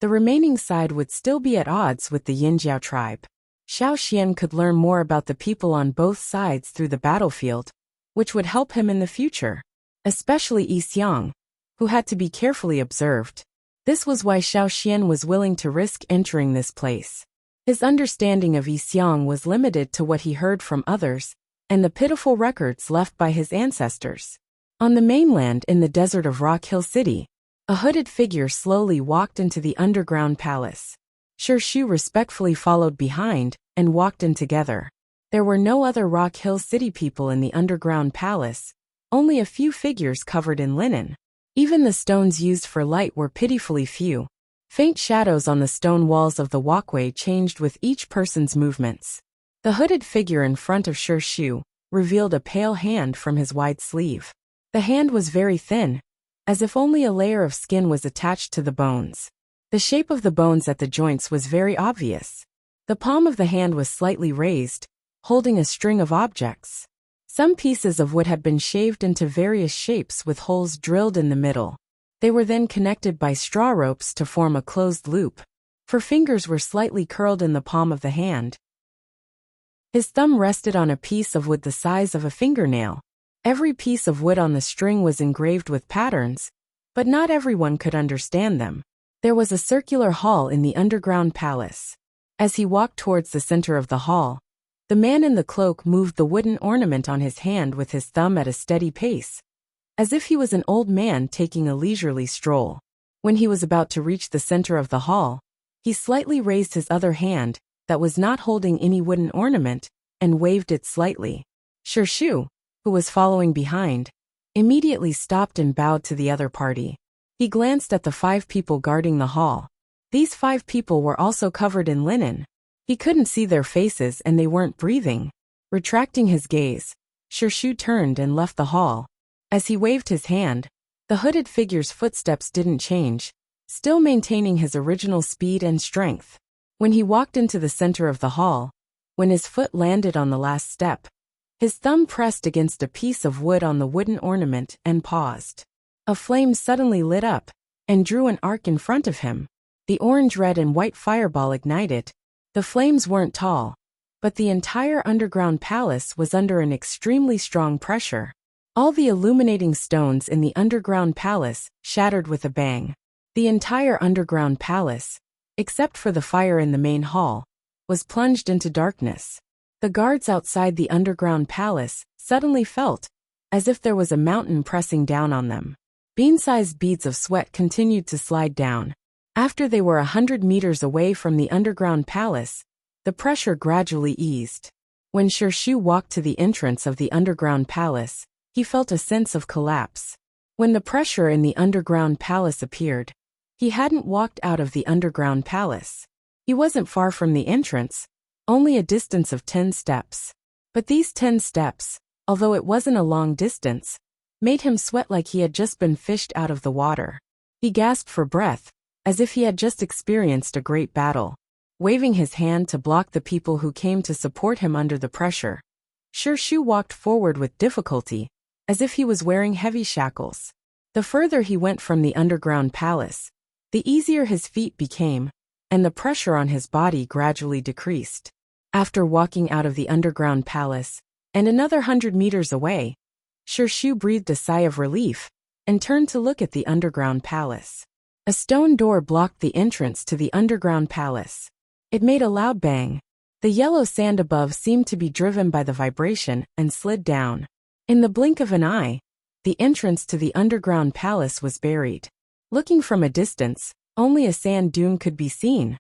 the remaining side would still be at odds with the Yinjiao tribe. Xiao Xian could learn more about the people on both sides through the battlefield, which would help him in the future, especially Yi Xiang, who had to be carefully observed. This was why Xiao Xian was willing to risk entering this place. His understanding of Yi Xiang was limited to what he heard from others, and the pitiful records left by his ancestors. On the mainland in the desert of Rock Hill City, a hooded figure slowly walked into the underground palace. Shu respectfully followed behind and walked in together. There were no other Rock Hill City people in the underground palace, only a few figures covered in linen. Even the stones used for light were pitifully few. Faint shadows on the stone walls of the walkway changed with each person's movements. The hooded figure in front of Shu revealed a pale hand from his wide sleeve. The hand was very thin, as if only a layer of skin was attached to the bones. The shape of the bones at the joints was very obvious. The palm of the hand was slightly raised, holding a string of objects. Some pieces of wood had been shaved into various shapes with holes drilled in the middle. They were then connected by straw ropes to form a closed loop. Her fingers were slightly curled in the palm of the hand. His thumb rested on a piece of wood the size of a fingernail. Every piece of wood on the string was engraved with patterns, but not everyone could understand them. There was a circular hall in the underground palace. As he walked towards the center of the hall, the man in the cloak moved the wooden ornament on his hand with his thumb at a steady pace, as if he was an old man taking a leisurely stroll. When he was about to reach the center of the hall, he slightly raised his other hand, that was not holding any wooden ornament, and waved it slightly. Shu, who was following behind, immediately stopped and bowed to the other party. He glanced at the 5 people guarding the hall. These 5 people were also covered in linen. He couldn't see their faces and they weren't breathing. Retracting his gaze, Shu turned and left the hall. As he waved his hand, the hooded figure's footsteps didn't change, still maintaining his original speed and strength. When he walked into the center of the hall, when his foot landed on the last step, his thumb pressed against a piece of wood on the wooden ornament and paused. A flame suddenly lit up and drew an arc in front of him. The orange, red, and white fireball ignited. The flames weren't tall, but the entire underground palace was under an extremely strong pressure. All the illuminating stones in the underground palace shattered with a bang. The entire underground palace, except for the fire in the main hall, was plunged into darkness. The guards outside the underground palace suddenly felt as if there was a mountain pressing down on them. Bean-sized beads of sweat continued to slide down. After they were 100 meters away from the underground palace, the pressure gradually eased. When Shu walked to the entrance of the underground palace, he felt a sense of collapse. When the pressure in the underground palace appeared, he hadn't walked out of the underground palace. He wasn't far from the entrance, only a distance of 10 steps. But these 10 steps, although it wasn't a long distance, made him sweat like he had just been fished out of the water. He gasped for breath, as if he had just experienced a great battle. Waving his hand to block the people who came to support him under the pressure, Shu walked forward with difficulty, as if he was wearing heavy shackles. The further he went from the underground palace, the easier his feet became, and the pressure on his body gradually decreased. After walking out of the underground palace, and another 100 meters away, Shu breathed a sigh of relief, and turned to look at the underground palace. A stone door blocked the entrance to the underground palace. It made a loud bang. The yellow sand above seemed to be driven by the vibration and slid down. In the blink of an eye, the entrance to the underground palace was buried. Looking from a distance, only a sand dune could be seen.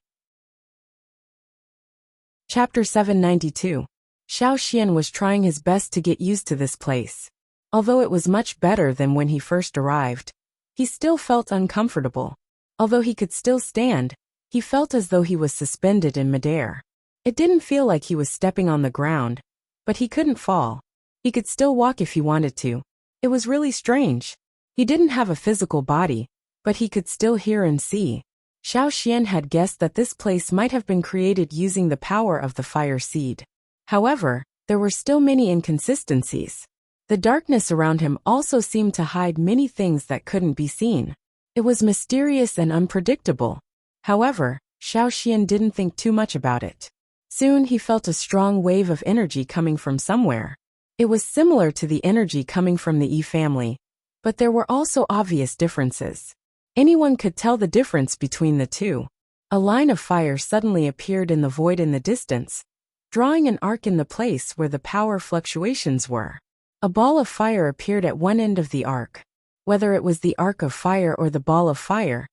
Chapter 792. Xiao Xian was trying his best to get used to this place. Although it was much better than when he first arrived, he still felt uncomfortable. Although he could still stand, he felt as though he was suspended in midair. It didn't feel like he was stepping on the ground, but he couldn't fall. He could still walk if he wanted to. It was really strange. He didn't have a physical body, but he could still hear and see. Xiao Xian had guessed that this place might have been created using the power of the fire seed. However, there were still many inconsistencies. The darkness around him also seemed to hide many things that couldn't be seen. It was mysterious and unpredictable. However, Xiao Xian didn't think too much about it. Soon he felt a strong wave of energy coming from somewhere. It was similar to the energy coming from the Yi family, but there were also obvious differences. Anyone could tell the difference between the two. A line of fire suddenly appeared in the void in the distance, drawing an arc in the place where the power fluctuations were. A ball of fire appeared at one end of the arc. Whether it was the arc of fire or the ball of fire,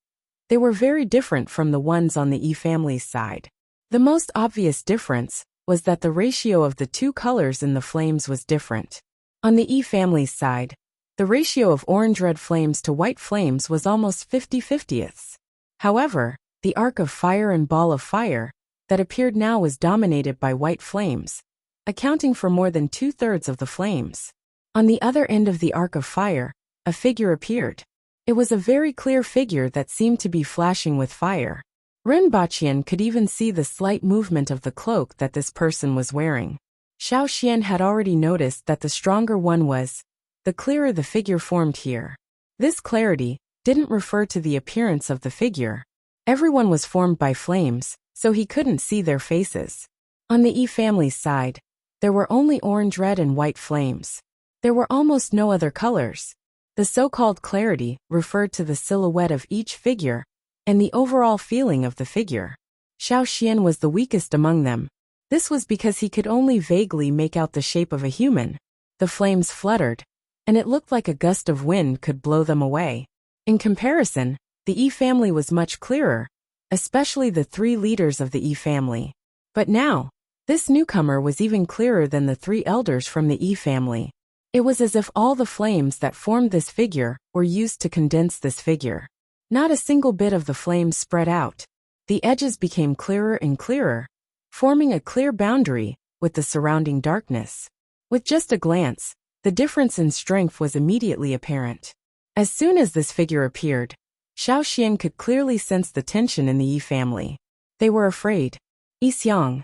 they were very different from the ones on the Yi family's side. The most obvious difference was that the ratio of the two colors in the flames was different. On the Yi family's side, the ratio of orange-red flames to white flames was almost 50-50ths. However, the arc of fire and ball of fire that appeared now was dominated by white flames, accounting for more than 2/3 of the flames. On the other end of the arc of fire, a figure appeared. It was a very clear figure that seemed to be flashing with fire. Rinpochian could even see the slight movement of the cloak that this person was wearing. Xiao Xian had already noticed that the stronger one was, the clearer the figure formed here. This clarity didn't refer to the appearance of the figure. Everyone was formed by flames, so he couldn't see their faces. On the Yi family's side, there were only orange-red and white flames. There were almost no other colors. The so-called clarity referred to the silhouette of each figure and the overall feeling of the figure. Xiao Xian was the weakest among them. This was because he could only vaguely make out the shape of a human. The flames fluttered, and it looked like a gust of wind could blow them away. In comparison, the Yi family was much clearer, especially the three leaders of the Yi family. But now, this newcomer was even clearer than the three elders from the Yi family. It was as if all the flames that formed this figure were used to condense this figure. Not a single bit of the flames spread out. The edges became clearer and clearer, forming a clear boundary with the surrounding darkness. With just a glance, the difference in strength was immediately apparent. As soon as this figure appeared, Xiao Xian could clearly sense the tension in the Yi family. They were afraid. Yi Xiang?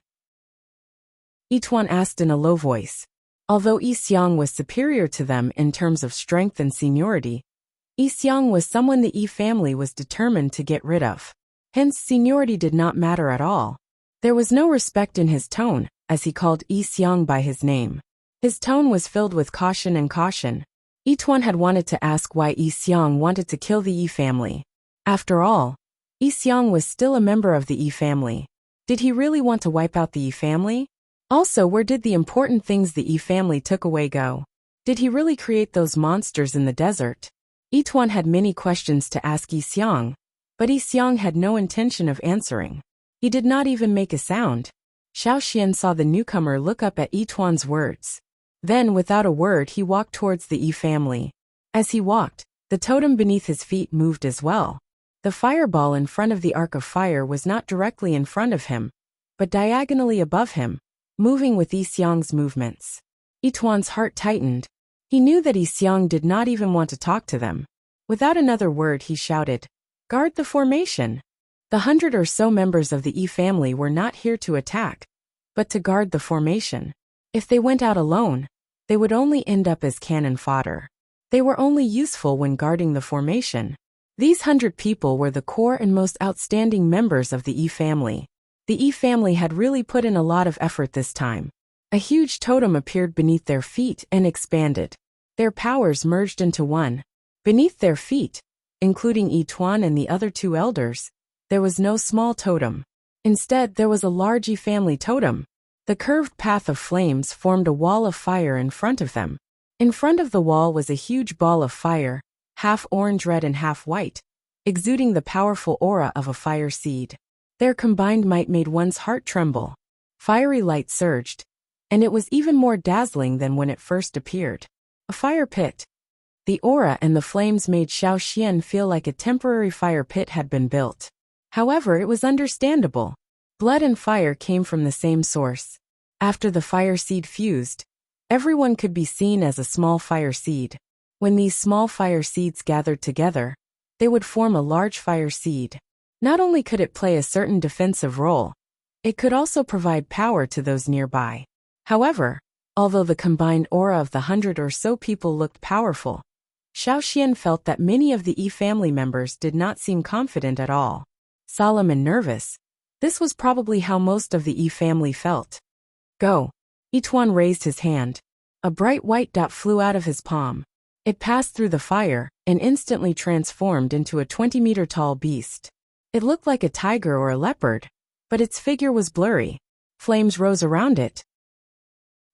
Yi Tuan asked in a low voice. Although Yi Xiang was superior to them in terms of strength and seniority, Yi Xiang was someone the Yi family was determined to get rid of. Hence, seniority did not matter at all. There was no respect in his tone, as he called Yi Xiang by his name. His tone was filled with caution and caution. Yi Tuan had wanted to ask why Yi Xiang wanted to kill the Yi family. After all, Yi Xiang was still a member of the Yi family. Did he really want to wipe out the Yi family? Also, where did the important things the Yi family took away go? Did he really create those monsters in the desert? Yi Tuan had many questions to ask Yi Xiang, but Yi Xiang had no intention of answering. He did not even make a sound. Xiao Xian saw the newcomer look up at Yi Tuan's words. Then, without a word, he walked towards the Yi family. As he walked, the totem beneath his feet moved as well. The fireball in front of the arc of fire was not directly in front of him, but diagonally above him, moving with Yi Xiang's movements. Yi Tuan's heart tightened. He knew that Yi Xiang did not even want to talk to them. Without another word, he shouted, "Guard the formation!" The 100 or so members of the Yi family were not here to attack, but to guard the formation. If they went out alone, they would only end up as cannon fodder. They were only useful when guarding the formation. These 100 people were the core and most outstanding members of the Yi family. The Yi family had really put in a lot of effort this time. A huge totem appeared beneath their feet and expanded. Their powers merged into one. Beneath their feet, including Yi Tuan and the other two elders, there was no small totem. Instead, there was a large Yi family totem. The curved path of flames formed a wall of fire in front of them. In front of the wall was a huge ball of fire, half orange-red and half white, exuding the powerful aura of a fire seed. Their combined might made one's heart tremble. Fiery light surged, and it was even more dazzling than when it first appeared. A fire pit. The aura and the flames made Xiao Xian feel like a temporary fire pit had been built. However, it was understandable. Blood and fire came from the same source. After the fire seed fused, Everyone could be seen as a small fire seed. When these small fire seeds gathered together, they would form a large fire seed. Not only could it play a certain defensive role, it could also provide power to those nearby. However, although the combined aura of the 100 or so people looked powerful, Xiaoxian felt that many of the Yi family members did not seem confident at all. Solemn and nervous. This was probably how most of the Yi family felt. Go. Yituan raised his hand. A bright white dot flew out of his palm. It passed through the fire and instantly transformed into a 20-meter-tall beast. It looked like a tiger or a leopard, but its figure was blurry. Flames rose around it.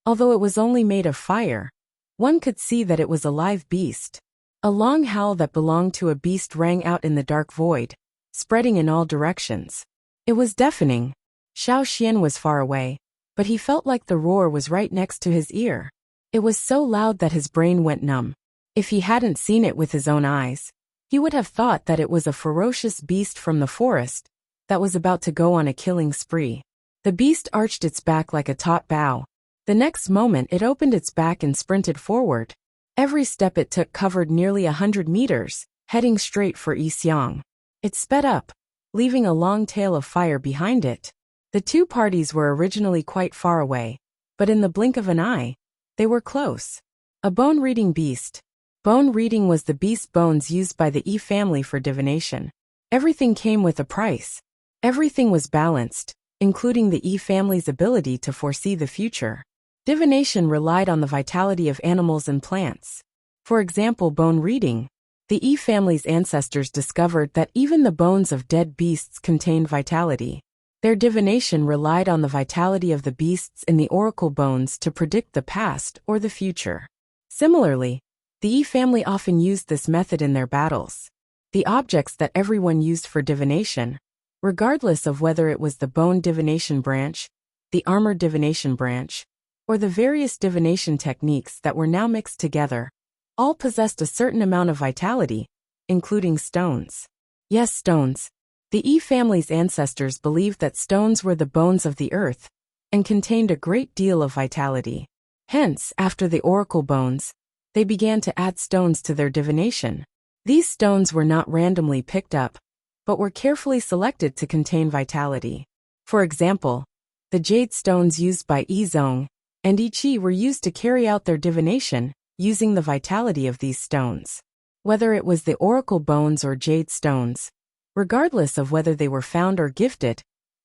Although it was only made of fire, one could see that it was a live beast. A long howl that belonged to a beast rang out in the dark void, spreading in all directions. It was deafening. Xiaoxian was far away, but he felt like the roar was right next to his ear. It was so loud that his brain went numb. If he hadn't seen it with his own eyes, he would have thought that it was a ferocious beast from the forest that was about to go on a killing spree. The beast arched its back like a taut bow. The next moment it opened its back and sprinted forward. Every step it took covered nearly 100 meters, heading straight for Yixiang. It sped up, leaving a long tail of fire behind it. The two parties were originally quite far away, but in the blink of an eye, they were close. A bone-reading beast. Bone reading was the beast's bones used by the Yi family for divination. Everything came with a price. Everything was balanced, including the Yi family's ability to foresee the future. Divination relied on the vitality of animals and plants. For example, bone reading. The Yi family's ancestors discovered that even the bones of dead beasts contained vitality. Their divination relied on the vitality of the beasts in the oracle bones to predict the past or the future. Similarly, the Yi family often used this method in their battles. The objects that everyone used for divination, regardless of whether it was the bone divination branch, the armor divination branch, or the various divination techniques that were now mixed together, all possessed a certain amount of vitality, including stones. Yes, stones. The Yi family's ancestors believed that stones were the bones of the earth and contained a great deal of vitality. Hence, after the oracle bones, they began to add stones to their divination. These stones were not randomly picked up, but were carefully selected to contain vitality. For example, the jade stones used by Yizong and Yiqi were used to carry out their divination using the vitality of these stones. Whether it was the oracle bones or jade stones, regardless of whether they were found or gifted,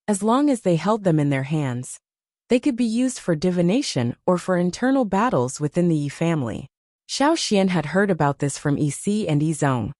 as long as they held them in their hands, they could be used for divination or for internal battles within the Yi family. Xiaoxian had heard about this from Yixi and Yizong,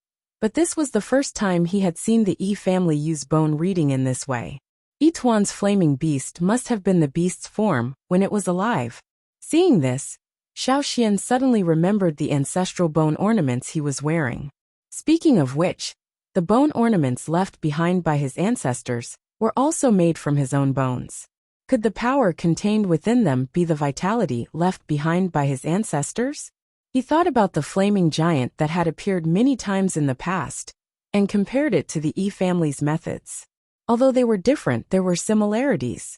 but this was the first time he had seen the Yi family use bone reading in this way. Yituan's flaming beast must have been the beast's form when it was alive. Seeing this, Xiaoxian suddenly remembered the ancestral bone ornaments he was wearing. Speaking of which, the bone ornaments left behind by his ancestors were also made from his own bones. Could the power contained within them be the vitality left behind by his ancestors? He thought about the flaming giant that had appeared many times in the past, and compared it to the Yi family's methods. Although they were different, there were similarities.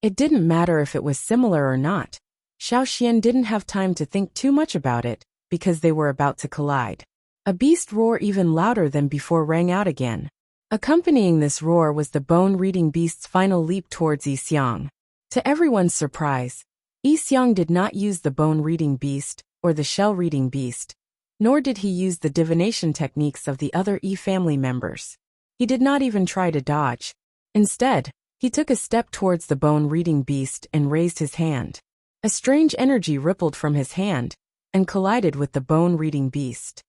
It didn't matter if it was similar or not. Xiaoxian didn't have time to think too much about it, because they were about to collide. A beast roar even louder than before rang out again. Accompanying this roar was the bone-reading beast's final leap towards Yixiang. To everyone's surprise, Yixiang did not use the bone-reading beast or the shell-reading beast, nor did he use the divination techniques of the other Yi family members. He did not even try to dodge. Instead, he took a step towards the bone-reading beast and raised his hand. A strange energy rippled from his hand and collided with the bone-reading beast.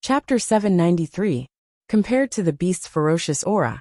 Chapter 793. Compared to the beast's ferocious aura,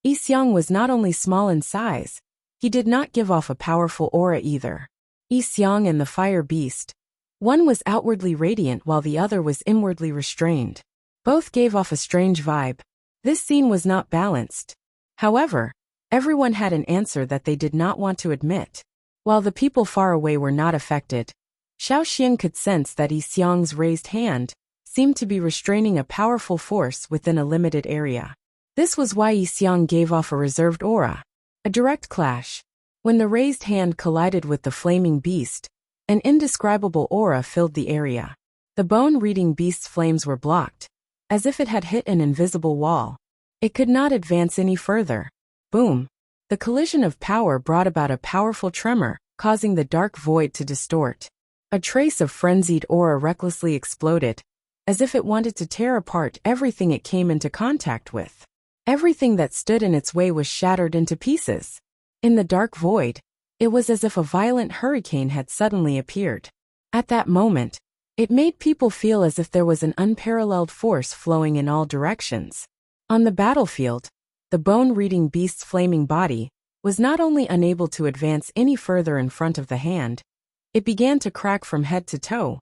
Yixiang was not only small in size, he did not give off a powerful aura either. Yixiang and the fire beast. One was outwardly radiant while the other was inwardly restrained. Both gave off a strange vibe. This scene was not balanced. However, everyone had an answer that they did not want to admit. While the people far away were not affected, Xiaoxian could sense that Yixiang's raised hand seemed to be restraining a powerful force within a limited area. This was why Yixiang gave off a reserved aura. A direct clash. When the raised hand collided with the flaming beast, an indescribable aura filled the area. The bone-reading beast's flames were blocked, as if it had hit an invisible wall. It could not advance any further. Boom! The collision of power brought about a powerful tremor, causing the dark void to distort. A trace of frenzied aura recklessly exploded, as if it wanted to tear apart everything it came into contact with. Everything that stood in its way was shattered into pieces. In the dark void, it was as if a violent hurricane had suddenly appeared. At that moment, it made people feel as if there was an unparalleled force flowing in all directions. On the battlefield, the bone-reading beast's flaming body was not only unable to advance any further in front of the hand, it began to crack from head to toe,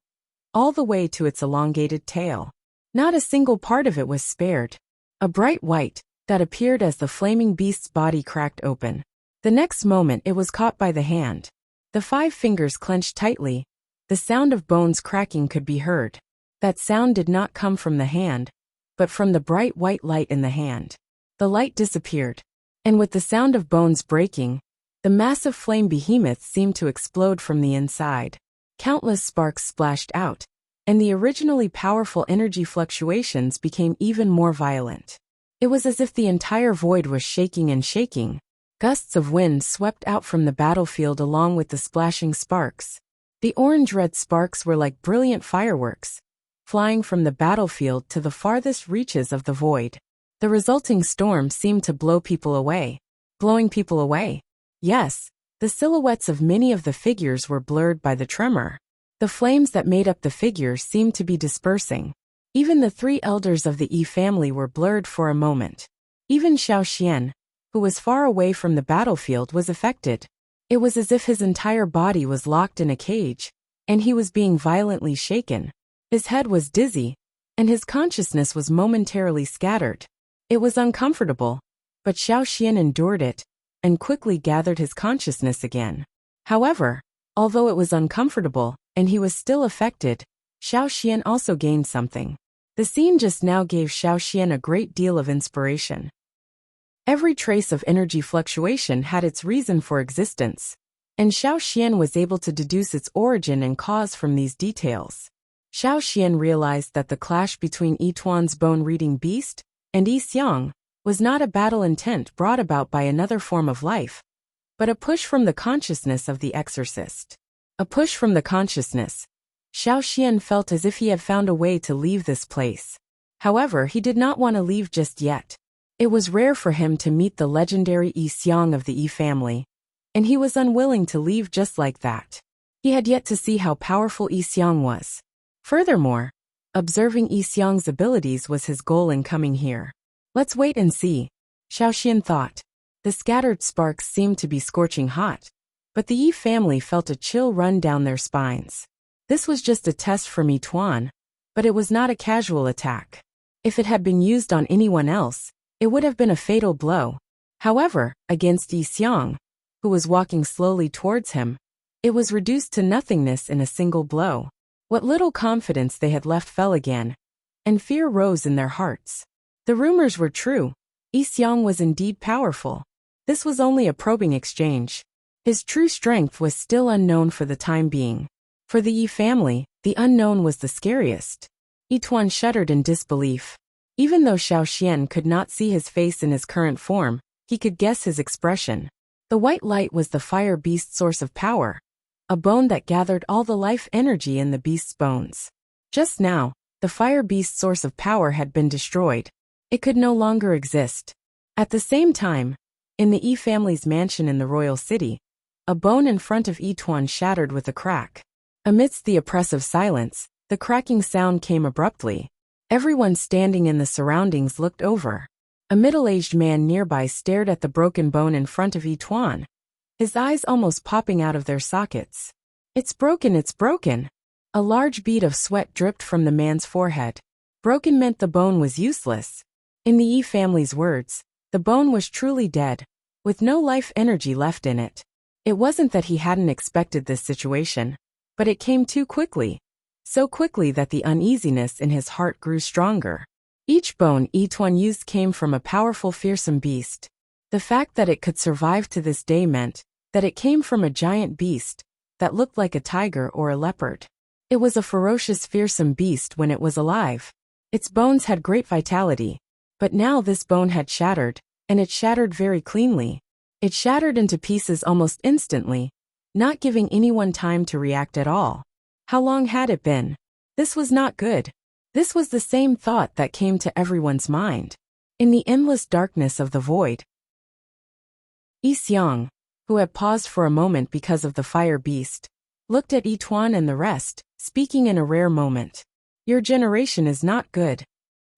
all the way to its elongated tail. Not a single part of it was spared. A bright white that appeared as the flaming beast's body cracked open. The next moment it was caught by the hand. The 5 fingers clenched tightly. The sound of bones cracking could be heard. That sound did not come from the hand, but from the bright white light in the hand. The light disappeared, and with the sound of bones breaking, the massive flame behemoth seemed to explode from the inside. Countless sparks splashed out, and the originally powerful energy fluctuations became even more violent. It was as if the entire void was shaking and shaking. Gusts of wind swept out from the battlefield along with the splashing sparks. The orange-red sparks were like brilliant fireworks, flying from the battlefield to the farthest reaches of the void. The resulting storm seemed to blow people away. Blowing people away? Yes, the silhouettes of many of the figures were blurred by the tremor. The flames that made up the figures seemed to be dispersing. Even the 3 elders of the Yi family were blurred for a moment. Even Xiao Xian, who was far away from the battlefield, was affected. It was as if his entire body was locked in a cage, and he was being violently shaken. His head was dizzy, and his consciousness was momentarily scattered. It was uncomfortable, but Xiao Xian endured it, and quickly gathered his consciousness again. However, although it was uncomfortable, and he was still affected, Xiao Xian also gained something. The scene just now gave Xiao Xian a great deal of inspiration. Every trace of energy fluctuation had its reason for existence, and Xiao Xian was able to deduce its origin and cause from these details. Xiao Xian realized that the clash between Yi Tuan's bone-reading beast and Yi Xiang was not a battle intent brought about by another form of life, but a push from the consciousness of the exorcist. A push from the consciousness. Xiao Xian felt as if he had found a way to leave this place. However, he did not want to leave just yet. It was rare for him to meet the legendary Yi Xiang of the Yi family, and he was unwilling to leave just like that. He had yet to see how powerful Yi Xiang was. Furthermore, observing Yi Xiang's abilities was his goal in coming here. Let's wait and see, Xiao Xian thought. The scattered sparks seemed to be scorching hot, but the Yi family felt a chill run down their spines. This was just a test from Yi Tuan, but it was not a casual attack. If it had been used on anyone else, it would have been a fatal blow. However, against Yi Xiang, who was walking slowly towards him, it was reduced to nothingness in a single blow. What little confidence they had left fell again, and fear rose in their hearts. The rumors were true. Yi Xiang was indeed powerful. This was only a probing exchange. His true strength was still unknown for the time being. For the Yi family, the unknown was the scariest. Yi Tuan shuddered in disbelief. Even though Xiao Xian could not see his face in his current form, he could guess his expression. The white light was the fire beast's source of power, a bone that gathered all the life energy in the beast's bones. Just now, the fire beast's source of power had been destroyed. It could no longer exist. At the same time, in the Yi family's mansion in the royal city, a bone in front of Yi Tuan shattered with a crack. Amidst the oppressive silence, the cracking sound came abruptly. Everyone standing in the surroundings looked over. A middle-aged man nearby stared at the broken bone in front of Yi Tuan, his eyes almost popping out of their sockets. It's broken, it's broken. A large bead of sweat dripped from the man's forehead. Broken meant the bone was useless. In the Yi family's words, the bone was truly dead, with no life energy left in it. It wasn't that he hadn't expected this situation, but it came too quickly. So quickly that the uneasiness in his heart grew stronger. Each bone Yi Tuan used came from a powerful, fearsome beast. The fact that it could survive to this day meant that it came from a giant beast that looked like a tiger or a leopard. It was a ferocious, fearsome beast when it was alive. Its bones had great vitality, but now this bone had shattered, and it shattered very cleanly. It shattered into pieces almost instantly, not giving anyone time to react at all. How long had it been? This was not good. This was the same thought that came to everyone's mind. In the endless darkness of the void, Yi Xiang, who had paused for a moment because of the fire beast, looked at Yi Tuan and the rest, speaking in a rare moment. Your generation is not good.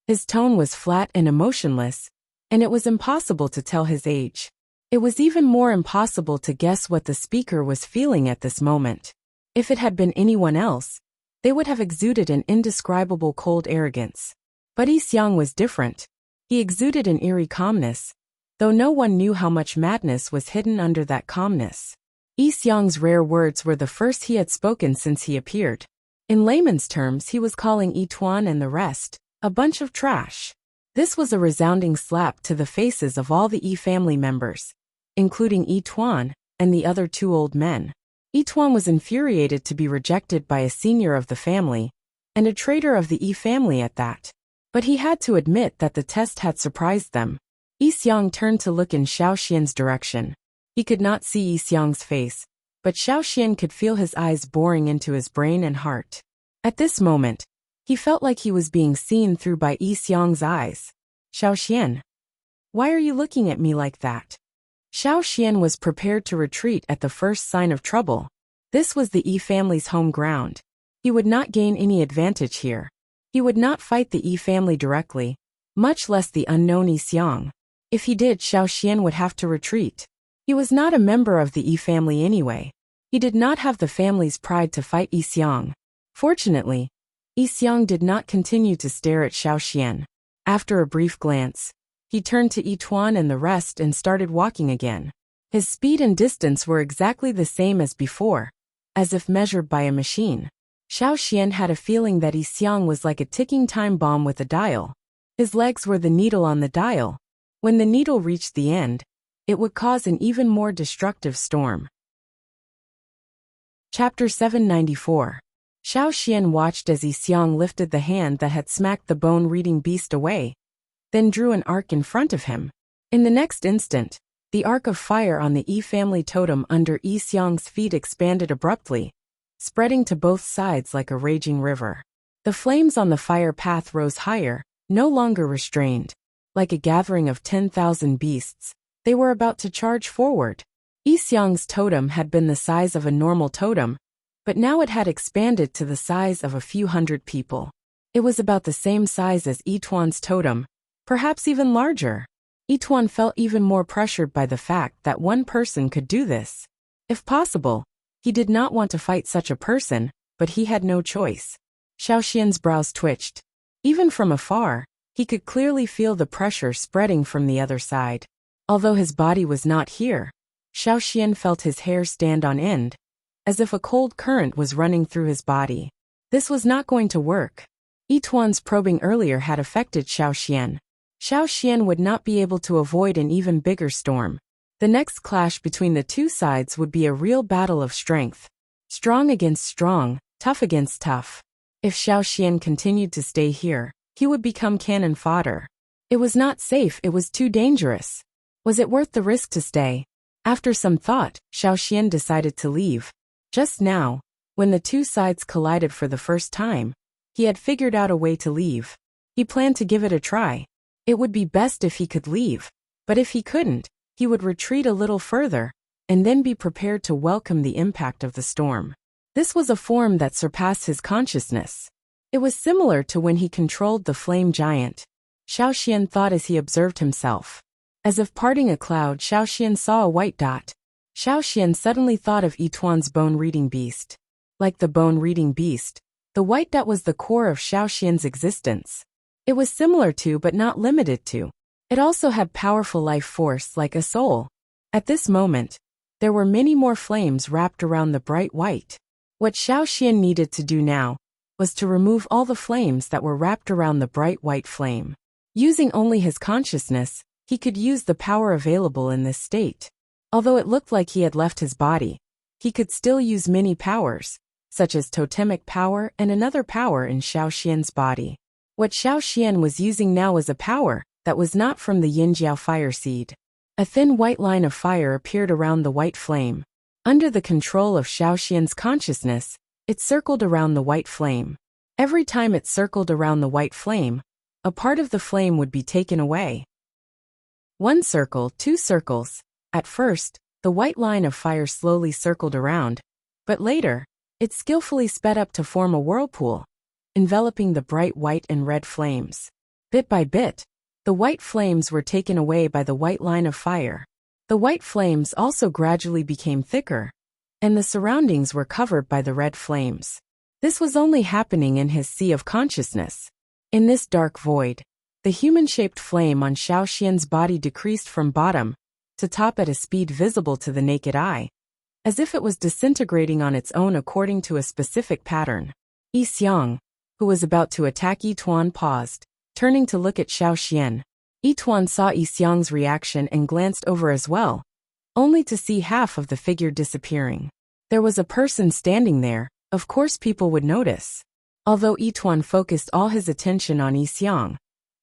His tone was flat and emotionless, and it was impossible to tell his age. It was even more impossible to guess what the speaker was feeling at this moment. If it had been anyone else, they would have exuded an indescribable cold arrogance. But Yi Xiang was different. He exuded an eerie calmness, though no one knew how much madness was hidden under that calmness. Yi Xiang's rare words were the first he had spoken since he appeared. In layman's terms, he was calling Yi Tuan and the rest a bunch of trash. This was a resounding slap to the faces of all the Yi family members, including Yi Tuan and the other two old men. Yi Tuan was infuriated to be rejected by a senior of the family, and a traitor of the Yi family at that. But he had to admit that the test had surprised them. Yi Xiang turned to look in Xiao Xian's direction. He could not see Yi Xiang's face, but Xiao Xian could feel his eyes boring into his brain and heart. At this moment, he felt like he was being seen through by Yi Xiang's eyes. Xiao Xian, why are you looking at me like that? Xiao Xian was prepared to retreat at the first sign of trouble. This was the Yi family's home ground. He would not gain any advantage here. He would not fight the Yi family directly, much less the unknown Yi Xiang. If he did, Xiao Xian would have to retreat. He was not a member of the Yi family anyway. He did not have the family's pride to fight Yi Xiang. Fortunately, Yi Xiang did not continue to stare at Xiao Xian. After a brief glance, he turned to Yi Tuan and the rest and started walking again. His speed and distance were exactly the same as before, as if measured by a machine. Xiao Xian had a feeling that Yi Xiang was like a ticking time bomb with a dial. His legs were the needle on the dial. When the needle reached the end, it would cause an even more destructive storm. Chapter 794. Xiao Xian watched as Yi Xiang lifted the hand that had smacked the bone-reading beast away, then drew an arc in front of him. In the next instant, the arc of fire on the Yi family totem under Yi Xiang's feet expanded abruptly, spreading to both sides like a raging river. The flames on the fire path rose higher, no longer restrained. Like a gathering of 10,000 beasts, they were about to charge forward. Yi Xiang's totem had been the size of a normal totem, but now it had expanded to the size of a few hundred people. It was about the same size as Yi Tuan's totem, perhaps even larger. Yi Tuan felt even more pressured by the fact that one person could do this. If possible, he did not want to fight such a person, but he had no choice. Xiao Xian's brows twitched. Even from afar, he could clearly feel the pressure spreading from the other side. Although his body was not here, Xiao Xian felt his hair stand on end, as if a cold current was running through his body. This was not going to work. Yi Tuan's probing earlier had affected Xiao Xian. Xiao Xian would not be able to avoid an even bigger storm. The next clash between the two sides would be a real battle of strength. Strong against strong, tough against tough. If Xiao Xian continued to stay here, he would become cannon fodder. It was not safe, it was too dangerous. Was it worth the risk to stay? After some thought, Xiao Xian decided to leave. Just now, when the two sides collided for the first time, he had figured out a way to leave. He planned to give it a try. It would be best if he could leave, but if he couldn't, he would retreat a little further, and then be prepared to welcome the impact of the storm. This was a form that surpassed his consciousness. It was similar to when he controlled the flame giant. Xiao Xian thought as he observed himself. As if parting a cloud, Xiao Xian saw a white dot. Xiao Xian suddenly thought of Yi Tuan's bone-reading beast. Like the bone-reading beast, the white dot was the core of Xiao Xian's existence. It was similar to but not limited to. It also had powerful life force like a soul. At this moment, there were many more flames wrapped around the bright white. What Xiao Xian needed to do now was to remove all the flames that were wrapped around the bright white flame. Using only his consciousness, he could use the power available in this state. Although it looked like he had left his body, he could still use many powers, such as totemic power and another power in Xiao Xian's body. What Xiao Xian was using now was a power that was not from the Yinjiao fire seed. A thin white line of fire appeared around the white flame. Under the control of Xiao Xian's consciousness, it circled around the white flame. Every time it circled around the white flame, a part of the flame would be taken away. 1 circle, 2 circles. At first, the white line of fire slowly circled around, but later, it skillfully sped up to form a whirlpool, enveloping the bright white and red flames. Bit by bit, the white flames were taken away by the white line of fire. The white flames also gradually became thicker, and the surroundings were covered by the red flames. This was only happening in his sea of consciousness. In this dark void, the human-shaped flame on Xiao Xian's body decreased from bottom to top at a speed visible to the naked eye, as if it was disintegrating on its own according to a specific pattern. Yi Xiang, who was about to attack Yi Tuan, paused, turning to look at Xiao Xian. Yi Tuan saw Yi Xiang's reaction and glanced over as well, only to see half of the figure disappearing. There was a person standing there, of course people would notice. Although Yi Tuan focused all his attention on Yi Xiang,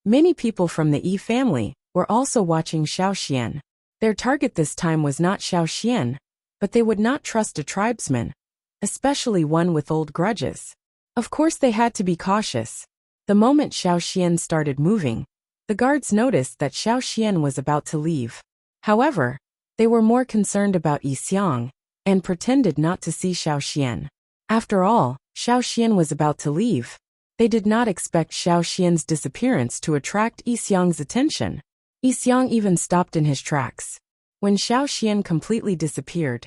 many people from the Yi family were also watching Xiao Xian. Their target this time was not Xiao Xian, but they would not trust a tribesman, especially one with old grudges. Of course they had to be cautious. The moment Xiao Xian started moving, the guards noticed that Xiao Xian was about to leave. However, they were more concerned about Yi Xiang and pretended not to see Xiao Xian. After all, Xiao Xian was about to leave. They did not expect Xiao Xian's disappearance to attract Yi Xiang's attention. Yi Xiang even stopped in his tracks. When Xiao Xian completely disappeared,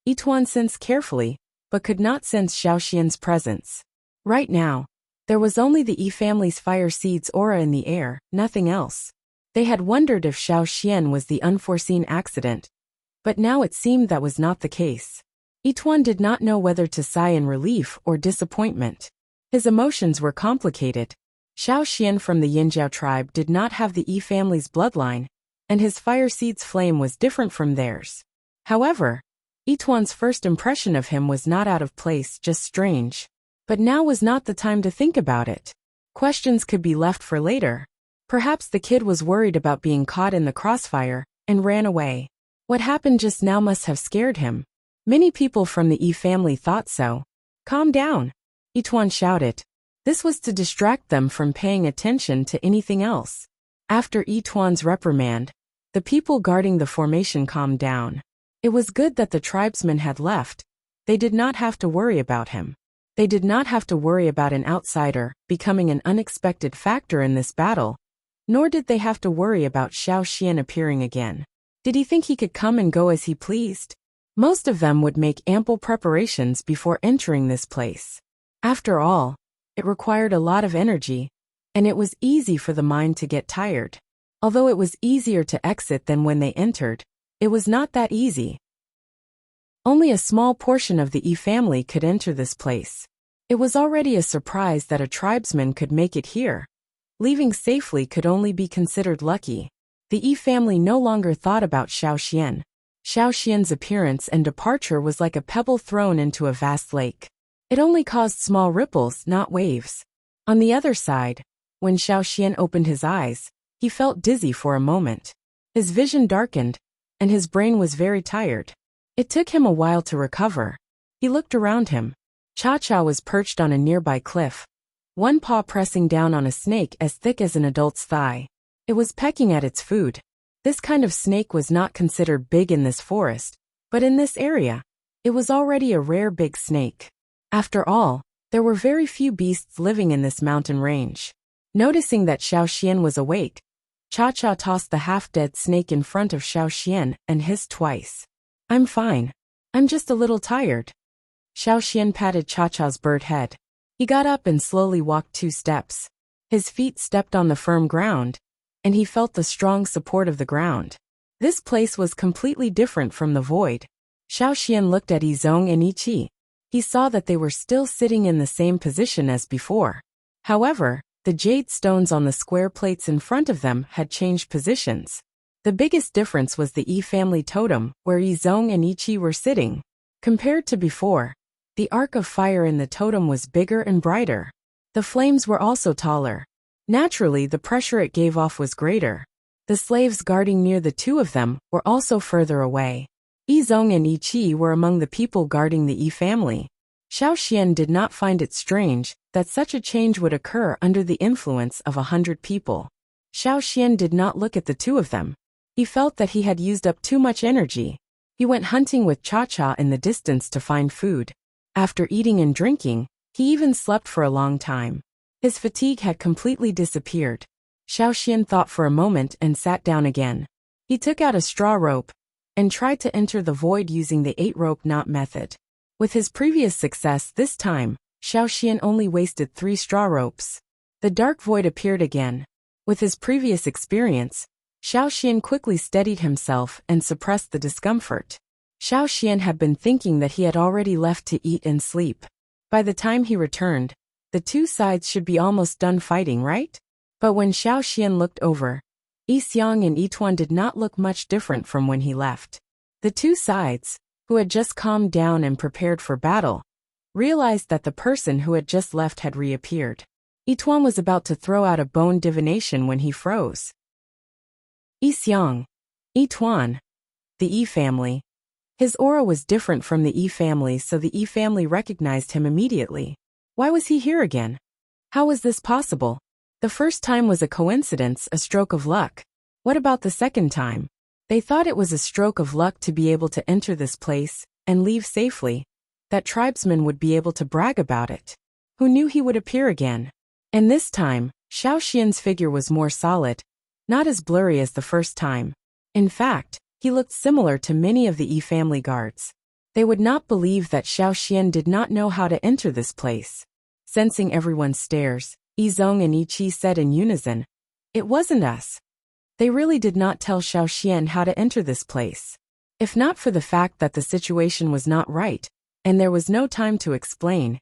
Yi Tuan sensed carefully, but could not sense Xiao Xian's presence. Right now, there was only the Yi family's fire seed's aura in the air, nothing else. They had wondered if Xiao Xian was the unforeseen accident, but now it seemed that was not the case. Yi Tuan did not know whether to sigh in relief or disappointment. His emotions were complicated. Xiao Xian from the Yinjiao tribe did not have the Yi family's bloodline, and his fire seed's flame was different from theirs. However, Yi Tuan's first impression of him was not out of place, just strange. But now was not the time to think about it. Questions could be left for later. Perhaps the kid was worried about being caught in the crossfire and ran away. What happened just now must have scared him. Many people from the Yi family thought so. Calm down, Yi Tuan shouted. This was to distract them from paying attention to anything else. After Yi Tuan's reprimand, the people guarding the formation calmed down. It was good that the tribesmen had left. They did not have to worry about him. They did not have to worry about an outsider becoming an unexpected factor in this battle, nor did they have to worry about Xiao Xian appearing again. Did he think he could come and go as he pleased? Most of them would make ample preparations before entering this place. After all, it required a lot of energy, and it was easy for the mind to get tired. Although it was easier to exit than when they entered, it was not that easy. Only a small portion of the Yi family could enter this place. It was already a surprise that a tribesman could make it here. Leaving safely could only be considered lucky. The Yi family no longer thought about Xiao Xian. Xiao Xian's appearance and departure was like a pebble thrown into a vast lake. It only caused small ripples, not waves. On the other side, when Xiao Xian opened his eyes, he felt dizzy for a moment. His vision darkened, and his brain was very tired. It took him a while to recover. He looked around him. Cha-Cha was perched on a nearby cliff, one paw pressing down on a snake as thick as an adult's thigh. It was pecking at its food. This kind of snake was not considered big in this forest, but in this area, it was already a rare big snake. After all, there were very few beasts living in this mountain range. Noticing that Xiao Xian was awake, Cha-Cha tossed the half-dead snake in front of Xiao Xian and hissed twice. I'm fine. I'm just a little tired. Xiao Xian patted Cha-Cha's bird head. He got up and slowly walked 2 steps. His feet stepped on the firm ground, and he felt the strong support of the ground. This place was completely different from the void. Xiao Xian looked at Yizong and Ichi. He saw that they were still sitting in the same position as before. However, the jade stones on the square plates in front of them had changed positions. The biggest difference was the Yi family totem, where Yizong and Ichi were sitting. Compared to before, the arc of fire in the totem was bigger and brighter. The flames were also taller. Naturally, the pressure it gave off was greater. The slaves guarding near the two of them were also further away. Yizong and Ichi were among the people guarding the Yi family. Xiao Xian did not find it strange that such a change would occur under the influence of 100 people. Xiao Xian did not look at the two of them. He felt that he had used up too much energy. He went hunting with Cha-Cha in the distance to find food. After eating and drinking, he even slept for a long time. His fatigue had completely disappeared. Xiao Xian thought for a moment and sat down again. He took out a straw rope and tried to enter the void using the 8-rope knot method. With his previous success this time, Xiao Xian only wasted 3 straw ropes. The dark void appeared again. With his previous experience, Xiao Xian quickly steadied himself and suppressed the discomfort. Xiao Xian had been thinking that he had already left to eat and sleep. By the time he returned, the two sides should be almost done fighting, right? But when Xiao Xian looked over, Yi Xiang and Yituan did not look much different from when he left. The two sides, who had just calmed down and prepared for battle, realized that the person who had just left had reappeared. Yituan was about to throw out a bone divination when he froze. Yi Xiang, Yituan, the Yi family. His aura was different from the Yi family, so the Yi family recognized him immediately. Why was he here again? How was this possible? The first time was a coincidence, a stroke of luck. What about the second time? They thought it was a stroke of luck to be able to enter this place and leave safely, that tribesmen would be able to brag about it. Who knew he would appear again? And this time, Xiao Xian's figure was more solid, not as blurry as the first time. In fact, he looked similar to many of the Yi family guards. They would not believe that Xiao Xian did not know how to enter this place. Sensing everyone's stares, Yizong and Ichi said in unison, "It wasn't us." They really did not tell Xiao Xian how to enter this place. If not for the fact that the situation was not right, and there was no time to explain,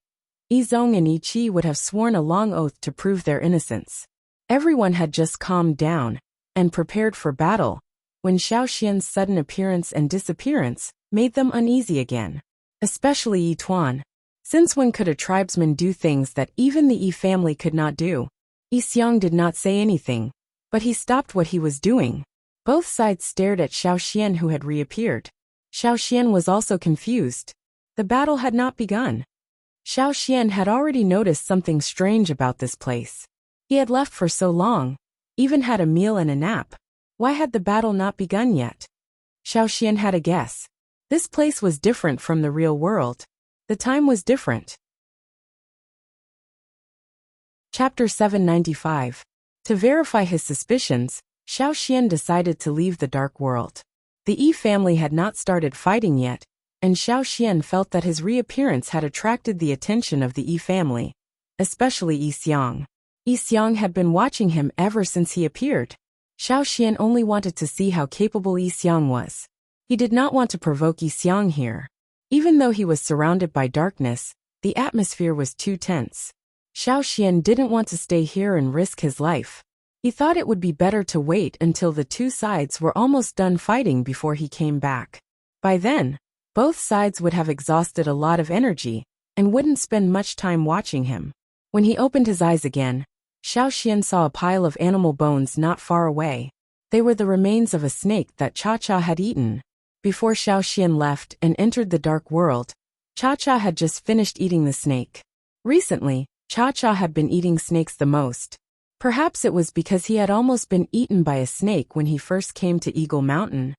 Yizong and Ichi would have sworn a long oath to prove their innocence. Everyone had just calmed down and prepared for battle when Xiao Xian's sudden appearance and disappearance made them uneasy again. Especially Yituan. Since when could a tribesman do things that even the Yi family could not do? Yi Xiang did not say anything, but he stopped what he was doing. Both sides stared at Xiao Xian, who had reappeared. Xiao Xian was also confused. The battle had not begun. Xiao Xian had already noticed something strange about this place. He had left for so long, even had a meal and a nap. Why had the battle not begun yet? Xiao Xian had a guess. This place was different from the real world. The time was different. Chapter 795. To verify his suspicions, Xiao Xian decided to leave the dark world. The Yi family had not started fighting yet, and Xiao Xian felt that his reappearance had attracted the attention of the Yi family, especially Yi Xiang. Yi Xiang had been watching him ever since he appeared. Xiao Xian only wanted to see how capable Yi Xiang was. He did not want to provoke Yi Xiang here. Even though he was surrounded by darkness, the atmosphere was too tense. Xiao Xian didn't want to stay here and risk his life. He thought it would be better to wait until the two sides were almost done fighting before he came back. By then, both sides would have exhausted a lot of energy and wouldn't spend much time watching him. When he opened his eyes again, Xiao Xian saw a pile of animal bones not far away. They were the remains of a snake that Cha-Cha had eaten. Before Xiao Xian left and entered the dark world, Cha-Cha had just finished eating the snake. Recently, Cha-Cha had been eating snakes the most. Perhaps it was because he had almost been eaten by a snake when he first came to Eagle Mountain.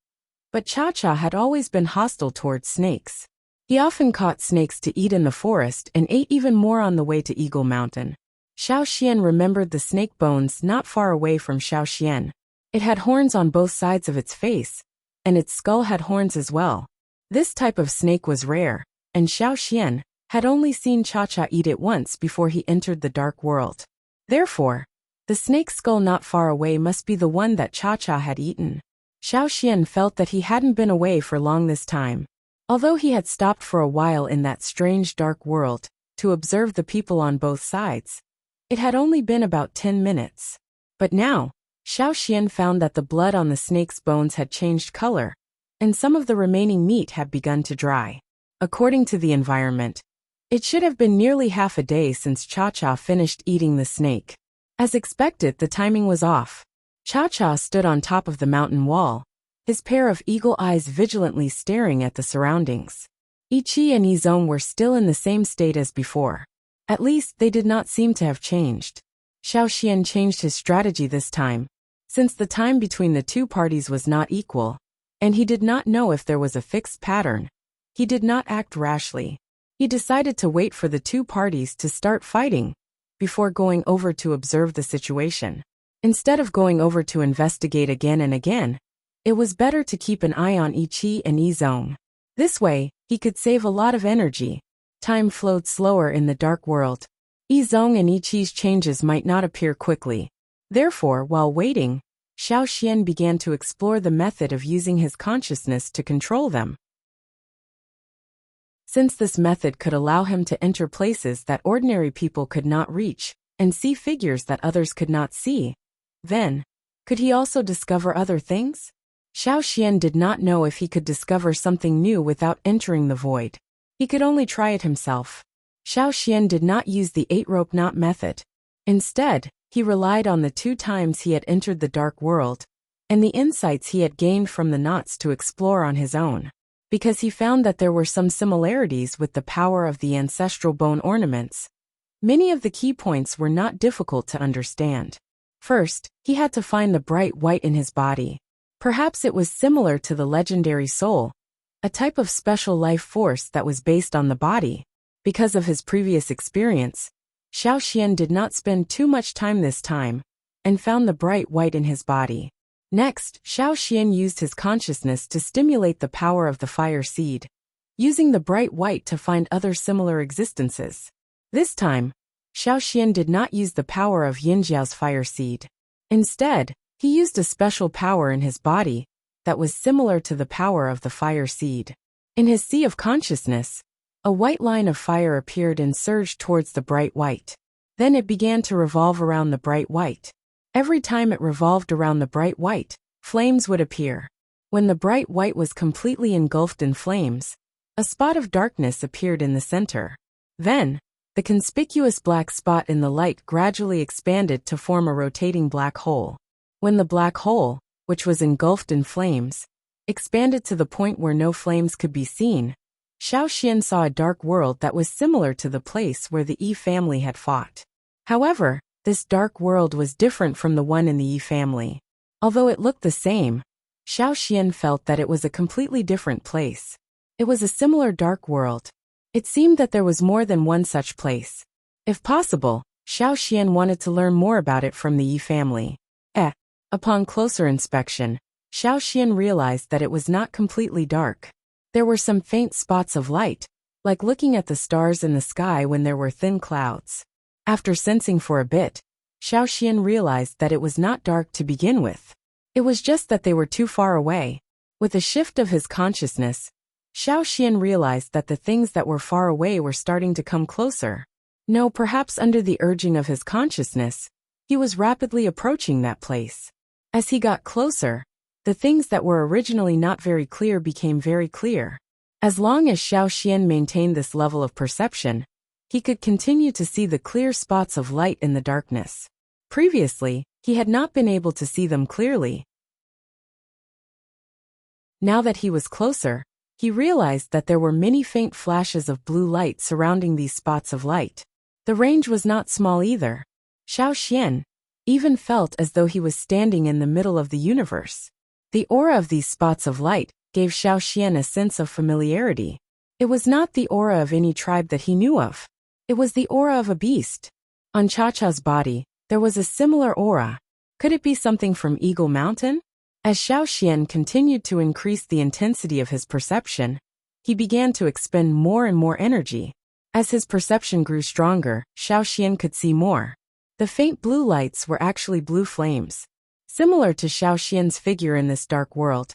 But Cha-Cha had always been hostile towards snakes. He often caught snakes to eat in the forest and ate even more on the way to Eagle Mountain. Xiao Xian remembered the snake bones not far away from Xiao Xian. It had horns on both sides of its face, and its skull had horns as well. This type of snake was rare, and Xiao Xian had only seen Cha-Cha eat it once before he entered the dark world. Therefore, the snake skull not far away must be the one that Cha-Cha had eaten. Xiao Xian felt that he hadn't been away for long this time. Although he had stopped for a while in that strange dark world to observe the people on both sides, it had only been about 10 minutes. But now, Xiao Xian found that the blood on the snake's bones had changed color, and some of the remaining meat had begun to dry. According to the environment, it should have been nearly half a day since Cha-Cha finished eating the snake. As expected, the timing was off. Cha-Cha stood on top of the mountain wall, his pair of eagle eyes vigilantly staring at the surroundings. Ichi and Izong were still in the same state as before. At least, they did not seem to have changed. Xiao Xian changed his strategy this time, since the time between the two parties was not equal, and he did not know if there was a fixed pattern. He did not act rashly. He decided to wait for the two parties to start fighting before going over to observe the situation. Instead of going over to investigate again and again, it was better to keep an eye on Ichi and Izong. This way, he could save a lot of energy. Time flowed slower in the dark world. Izong and Ichi's changes might not appear quickly. Therefore, while waiting, Xiao Xian began to explore the method of using his consciousness to control them. Since this method could allow him to enter places that ordinary people could not reach, and see figures that others could not see, then, could he also discover other things? Xiao Xian did not know if he could discover something new without entering the void. He could only try it himself. Xiao Xian did not use the 8-rope knot method. Instead, he relied on the 2 times he had entered the dark world, and the insights he had gained from the knots to explore on his own. Because he found that there were some similarities with the power of the ancestral bone ornaments. Many of the key points were not difficult to understand. First, he had to find the bright white in his body. Perhaps it was similar to the legendary soul, a type of special life force that was based on the body. Because of his previous experience, Xiao Xian did not spend too much time this time, and found the bright white in his body. Next, Xiao Xian used his consciousness to stimulate the power of the fire seed, using the bright white to find other similar existences. This time, Xiao Xian did not use the power of Yinjiao's fire seed. Instead, he used a special power in his body that was similar to the power of the fire seed. In his sea of consciousness, a white line of fire appeared and surged towards the bright white. Then it began to revolve around the bright white. Every time it revolved around the bright white, flames would appear. When the bright white was completely engulfed in flames, a spot of darkness appeared in the center. Then, the conspicuous black spot in the light gradually expanded to form a rotating black hole. When the black hole, which was engulfed in flames, expanded to the point where no flames could be seen, Xiao Xian saw a dark world that was similar to the place where the Yi family had fought. However, this dark world was different from the one in the Yi family. Although it looked the same, Xiao Xian felt that it was a completely different place. It was a similar dark world. It seemed that there was more than one such place. If possible, Xiao Xian wanted to learn more about it from the Yi family. Upon closer inspection, Xiao Xian realized that it was not completely dark. There were some faint spots of light, like looking at the stars in the sky when there were thin clouds. After sensing for a bit, Xiao Xian realized that it was not dark to begin with. It was just that they were too far away. With a shift of his consciousness, Xiao Xian realized that the things that were far away were starting to come closer. No, perhaps under the urging of his consciousness, he was rapidly approaching that place. As he got closer, the things that were originally not very clear became very clear. As long as Xiao Xian maintained this level of perception, he could continue to see the clear spots of light in the darkness. Previously, he had not been able to see them clearly. Now that he was closer, he realized that there were many faint flashes of blue light surrounding these spots of light. The range was not small either. Xiao Xian even felt as though he was standing in the middle of the universe. The aura of these spots of light gave Xiao Xian a sense of familiarity. It was not the aura of any tribe that he knew of. It was the aura of a beast. On Cha-Cha's body, there was a similar aura. Could it be something from Eagle Mountain? As Xiao Xian continued to increase the intensity of his perception, he began to expend more and more energy. As his perception grew stronger, Xiao Xian could see more. The faint blue lights were actually blue flames. Similar to Xiao Xian's figure in this dark world,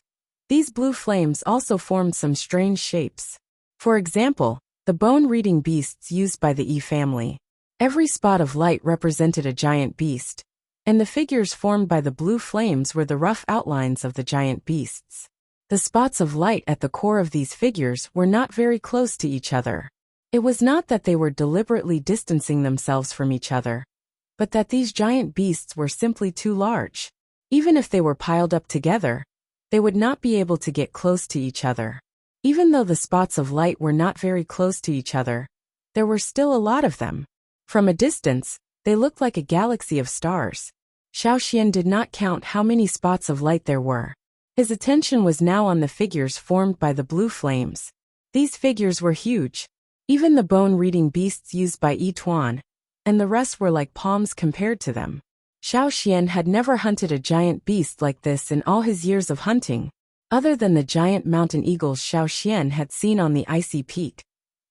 these blue flames also formed some strange shapes. For example, the bone-reading beasts used by the Yi family. Every spot of light represented a giant beast. and the figures formed by the blue flames were the rough outlines of the giant beasts. The spots of light at the core of these figures were not very close to each other. It was not that they were deliberately distancing themselves from each other, but that these giant beasts were simply too large. Even if they were piled up together, they would not be able to get close to each other. Even though the spots of light were not very close to each other, there were still a lot of them. From a distance, they looked like a galaxy of stars. Xiaoxian did not count how many spots of light there were. His attention was now on the figures formed by the blue flames. These figures were huge. Even the bone-reading beasts used by Yi Tuan, and the rest were like palms compared to them. Xiaoxian had never hunted a giant beast like this in all his years of hunting. Other than the giant mountain eagles Xiaoxian had seen on the icy peak,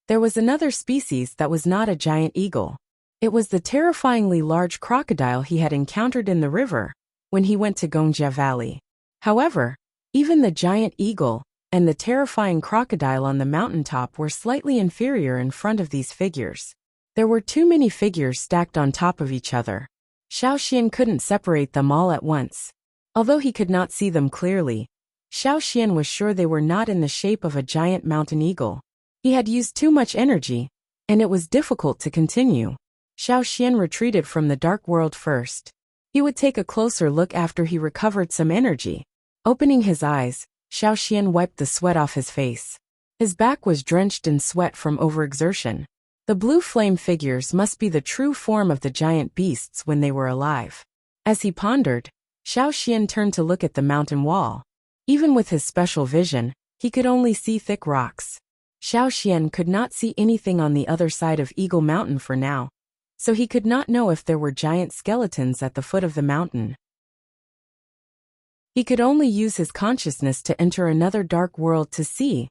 there was another species that was not a giant eagle. It was the terrifyingly large crocodile he had encountered in the river when he went to Gongjia Valley. However, even the giant eagle and the terrifying crocodile on the mountaintop were slightly inferior in front of these figures. There were too many figures stacked on top of each other. Xiaoxian couldn't separate them all at once. Although he could not see them clearly, Xiaoxian was sure they were not in the shape of a giant mountain eagle. He had used too much energy, and it was difficult to continue. Xiaoxian retreated from the dark world first. He would take a closer look after he recovered some energy. Opening his eyes, Xiaoxian wiped the sweat off his face. His back was drenched in sweat from overexertion. The blue flame figures must be the true form of the giant beasts when they were alive. As he pondered, Xiaoxian turned to look at the mountain wall. Even with his special vision, he could only see thick rocks. Xiaoxian could not see anything on the other side of Eagle Mountain for now, so he could not know if there were giant skeletons at the foot of the mountain. He could only use his consciousness to enter another dark world to see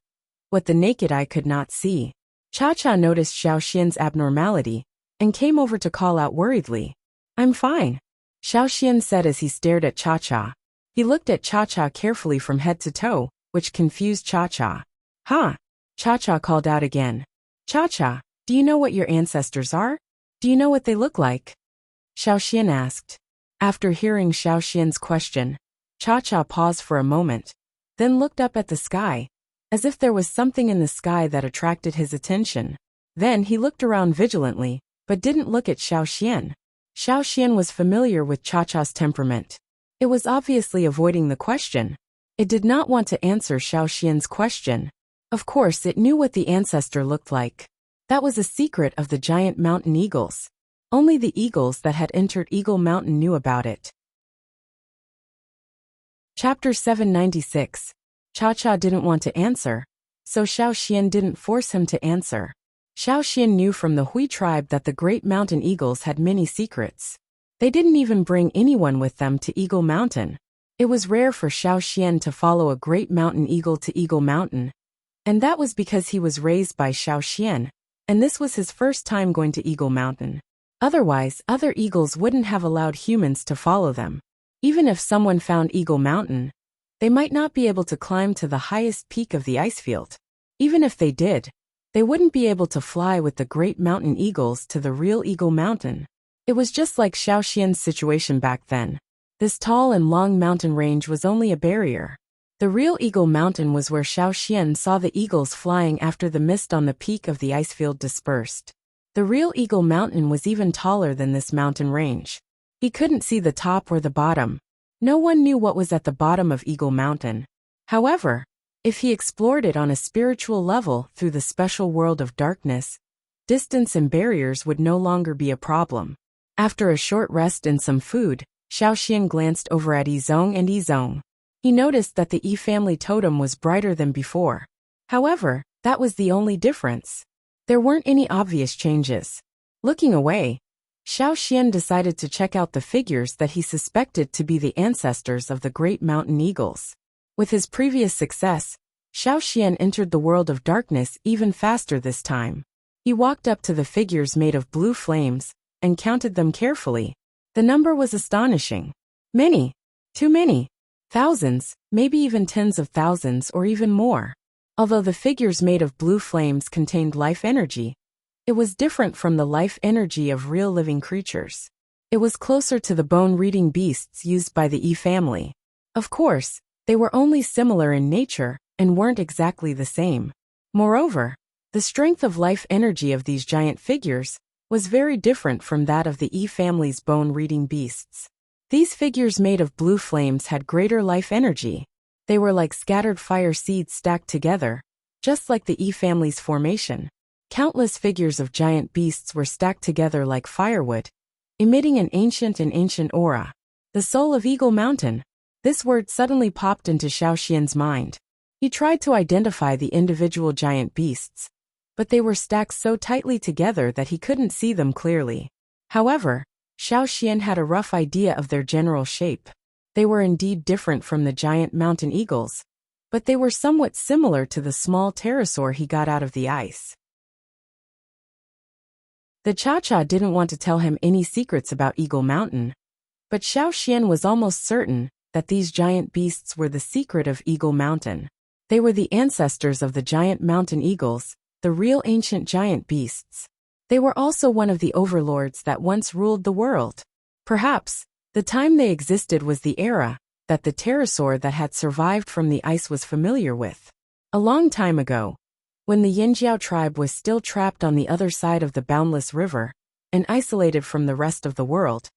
what the naked eye could not see. Cha-Cha noticed Xiaoxian's abnormality and came over to call out worriedly. "I'm fine," Xiaoxian said as he stared at Cha-Cha. He looked at Cha-Cha carefully from head to toe, which confused Cha-Cha. "Ha!" Cha-Cha called out again. "Cha-Cha, do you know what your ancestors are? Do you know what they look like?" Xiaoxian asked. After hearing Xiaoxian's question, Cha-Cha paused for a moment, then looked up at the sky, as if there was something in the sky that attracted his attention. Then he looked around vigilantly, but didn't look at Xiaoxian. Xiaoxian was familiar with Cha-Cha's temperament. It was obviously avoiding the question. It did not want to answer Xiaoxian's question. Of course, it knew what the ancestor looked like. That was a secret of the giant mountain eagles. Only the eagles that had entered Eagle Mountain knew about it. Chapter 796. Cha-Cha didn't want to answer, so Xiaoxian didn't force him to answer. Xiaoxian knew from the Hui tribe that the great mountain eagles had many secrets. They didn't even bring anyone with them to Eagle Mountain. It was rare for Xiaoxian to follow a great mountain eagle to Eagle Mountain, and that was because he was raised by Xiaoxian, and this was his first time going to Eagle Mountain. Otherwise, other eagles wouldn't have allowed humans to follow them. Even if someone found Eagle Mountain, they might not be able to climb to the highest peak of the icefield. Even if they did, they wouldn't be able to fly with the great mountain eagles to the real Eagle Mountain. It was just like Xiaoxian's situation back then. This tall and long mountain range was only a barrier. The real Eagle Mountain was where Xiaoxian saw the eagles flying after the mist on the peak of the icefield dispersed. The real Eagle Mountain was even taller than this mountain range. He couldn't see the top or the bottom. No one knew what was at the bottom of Eagle Mountain. However, if he explored it on a spiritual level through the special world of darkness, distance and barriers would no longer be a problem. After a short rest and some food, Xiaoxian glanced over at Yizong and Yizong. He noticed that the Yi family totem was brighter than before. However, that was the only difference. There weren't any obvious changes. Looking away, Xiaoxian decided to check out the figures that he suspected to be the ancestors of the great mountain eagles. With his previous success, Xiaoxian entered the world of darkness even faster this time. He walked up to the figures made of blue flames and counted them carefully. The number was astonishing. Many. Too many. Thousands, maybe even tens of thousands or even more. Although the figures made of blue flames contained life energy, it was different from the life energy of real living creatures. It was closer to the bone-reading beasts used by the E family. Of course, they were only similar in nature and weren't exactly the same. Moreover, the strength of life energy of these giant figures was very different from that of the E family's bone-reading beasts. These figures made of blue flames had greater life energy. They were like scattered fire seeds stacked together, just like the E family's formation. Countless figures of giant beasts were stacked together like firewood, emitting an ancient aura. The soul of Eagle Mountain. This word suddenly popped into Xiaoxian's mind. He tried to identify the individual giant beasts, but they were stacked so tightly together that he couldn't see them clearly. However, Xiaoxian had a rough idea of their general shape. They were indeed different from the giant mountain eagles, but they were somewhat similar to the small pterosaur he got out of the ice. The Cha-Cha didn't want to tell him any secrets about Eagle Mountain, but Xiaoxian was almost certain that these giant beasts were the secret of Eagle Mountain. They were the ancestors of the giant mountain eagles, the real ancient giant beasts. They were also one of the overlords that once ruled the world. Perhaps, the time they existed was the era that the pterosaur that had survived from the ice was familiar with. A long time ago, when the Yinjiao tribe was still trapped on the other side of the boundless river and isolated from the rest of the world,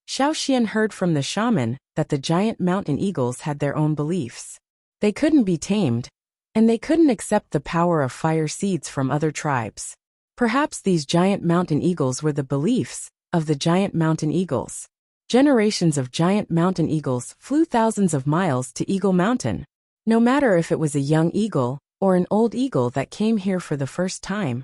Xiaoxian heard from the shaman that the giant mountain eagles had their own beliefs. They couldn't be tamed, and they couldn't accept the power of fire seeds from other tribes. Perhaps these giant mountain eagles were the beliefs of the giant mountain eagles. Generations of giant mountain eagles flew thousands of miles to Eagle Mountain. No matter if it was a young eagle or an old eagle that came here for the first time,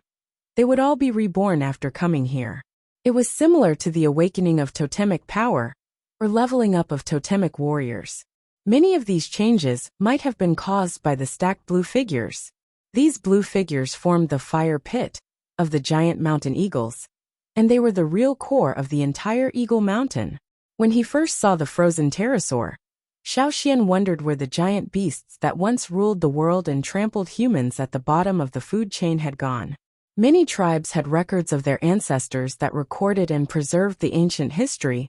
they would all be reborn after coming here. It was similar to the awakening of totemic power or leveling up of totemic warriors. Many of these changes might have been caused by the stacked blue figures. These blue figures formed the fire pit of the giant mountain eagles, and they were the real core of the entire Eagle Mountain. When he first saw the frozen pterosaur, Xiaoxian wondered where the giant beasts that once ruled the world and trampled humans at the bottom of the food chain had gone. Many tribes had records of their ancestors that recorded and preserved the ancient history,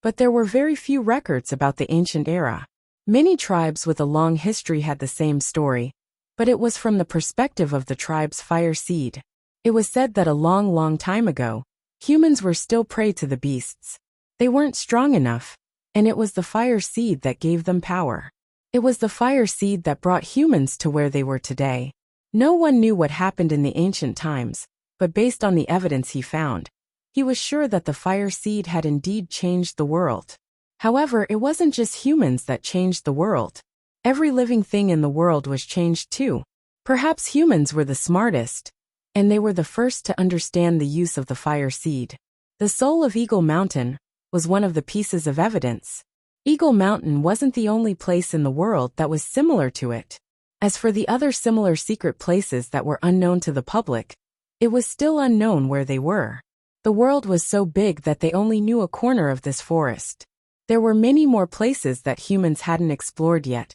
but there were very few records about the ancient era. Many tribes with a long history had the same story, but it was from the perspective of the tribe's fire seed. It was said that a long time ago, humans were still prey to the beasts. They weren't strong enough, and it was the fire seed that gave them power. It was the fire seed that brought humans to where they were today. No one knew what happened in the ancient times, but based on the evidence he found, he was sure that the fire seed had indeed changed the world. However, it wasn't just humans that changed the world. Every living thing in the world was changed too. Perhaps humans were the smartest, and they were the first to understand the use of the fire seed. The soul of Eagle Mountain was one of the pieces of evidence. Eagle Mountain wasn't the only place in the world that was similar to it. As for the other similar secret places that were unknown to the public, it was still unknown where they were. The world was so big that they only knew a corner of this forest. There were many more places that humans hadn't explored yet,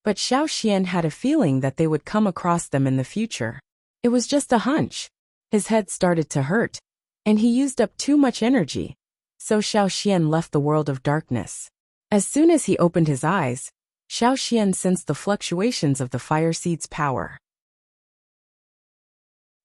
but Xiaoxian had a feeling that they would come across them in the future. It was just a hunch. His head started to hurt, and he used up too much energy, so Xiaoxian left the world of darkness. As soon as he opened his eyes, Xiaoxian sensed the fluctuations of the fire seed's power.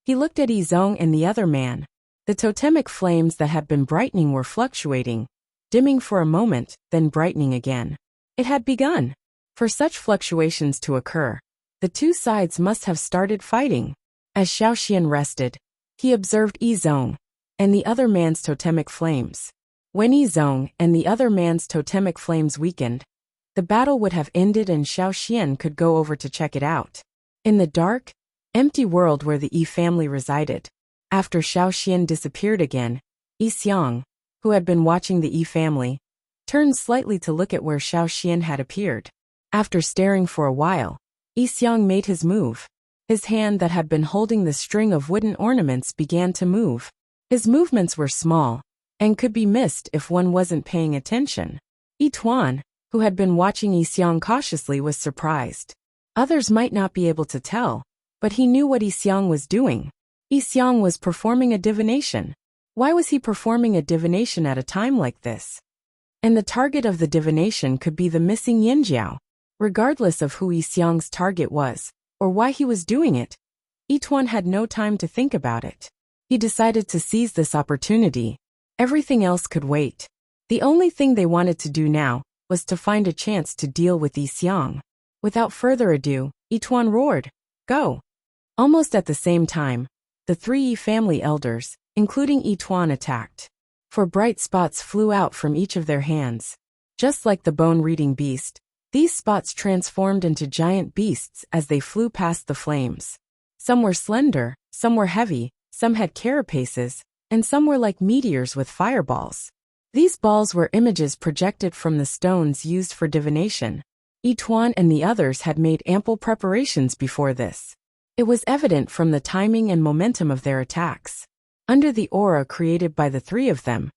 He looked at Yizong and the other man. The totemic flames that had been brightening were fluctuating, dimming for a moment, then brightening again. It had begun. For such fluctuations to occur, the two sides must have started fighting. As Xiaoxian rested, he observed Yizong and the other man's totemic flames. When Yizong and the other man's totemic flames weakened, the battle would have ended and Xiaoxian could go over to check it out. In the dark, empty world where the Yi family resided, after Xiaoxian disappeared again, Yixiang, who had been watching the Yi family, turned slightly to look at where Xiaoxian had appeared. After staring for a while, Yixiang made his move. His hand that had been holding the string of wooden ornaments began to move. His movements were small, and could be missed if one wasn't paying attention. Yi Tuan, who had been watching Yixiang cautiously, was surprised. Others might not be able to tell, but he knew what Yixiang was doing. Yixiang was performing a divination. Why was he performing a divination at a time like this? And the target of the divination could be the missing Yinjiao. Regardless of who Yi Xiang's target was, or why he was doing it, Yituan had no time to think about it. He decided to seize this opportunity. Everything else could wait. The only thing they wanted to do now was to find a chance to deal with Yi Xiang. Without further ado, Yituan roared, "Go!" Almost at the same time, the three Yi family elders, including Yituan, attacked. For bright spots flew out from each of their hands. Just like the bone-reading beast, these spots transformed into giant beasts as they flew past the flames. Some were slender, some were heavy, some had carapaces, and some were like meteors with fireballs. These balls were images projected from the stones used for divination. Yituan and the others had made ample preparations before this. It was evident from the timing and momentum of their attacks. Under the aura created by the three of them,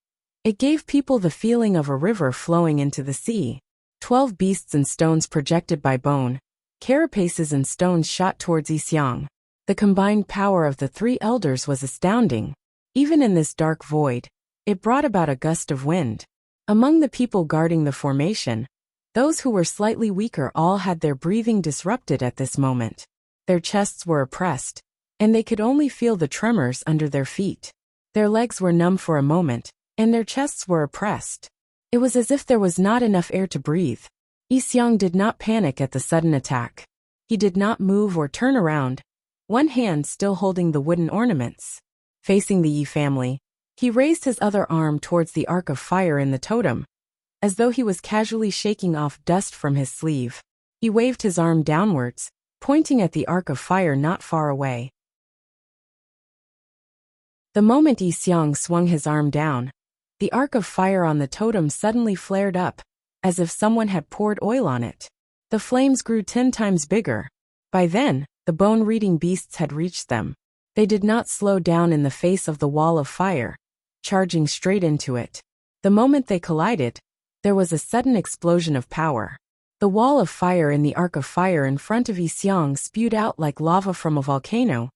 it gave people the feeling of a river flowing into the sea. 12 beasts and stones projected by bone, carapaces and stones shot towards Yi Xiang. The combined power of the three elders was astounding. Even in this dark void, it brought about a gust of wind. Among the people guarding the formation, those who were slightly weaker all had their breathing disrupted at this moment. Their chests were oppressed, and they could only feel the tremors under their feet. Their legs were numb for a moment, and their chests were oppressed. It was as if there was not enough air to breathe. Yi Xiang did not panic at the sudden attack. He did not move or turn around, one hand still holding the wooden ornaments. Facing the Yi family, he raised his other arm towards the arc of fire in the totem, as though he was casually shaking off dust from his sleeve. He waved his arm downwards, pointing at the arc of fire not far away. The moment Yi Xiang swung his arm down, the arc of fire on the totem suddenly flared up, as if someone had poured oil on it. The flames grew 10 times bigger. By then, the bone-reading beasts had reached them. They did not slow down in the face of the wall of fire, charging straight into it. The moment they collided, there was a sudden explosion of power. The wall of fire in the arc of fire in front of Yi Xiang spewed out like lava from a volcano,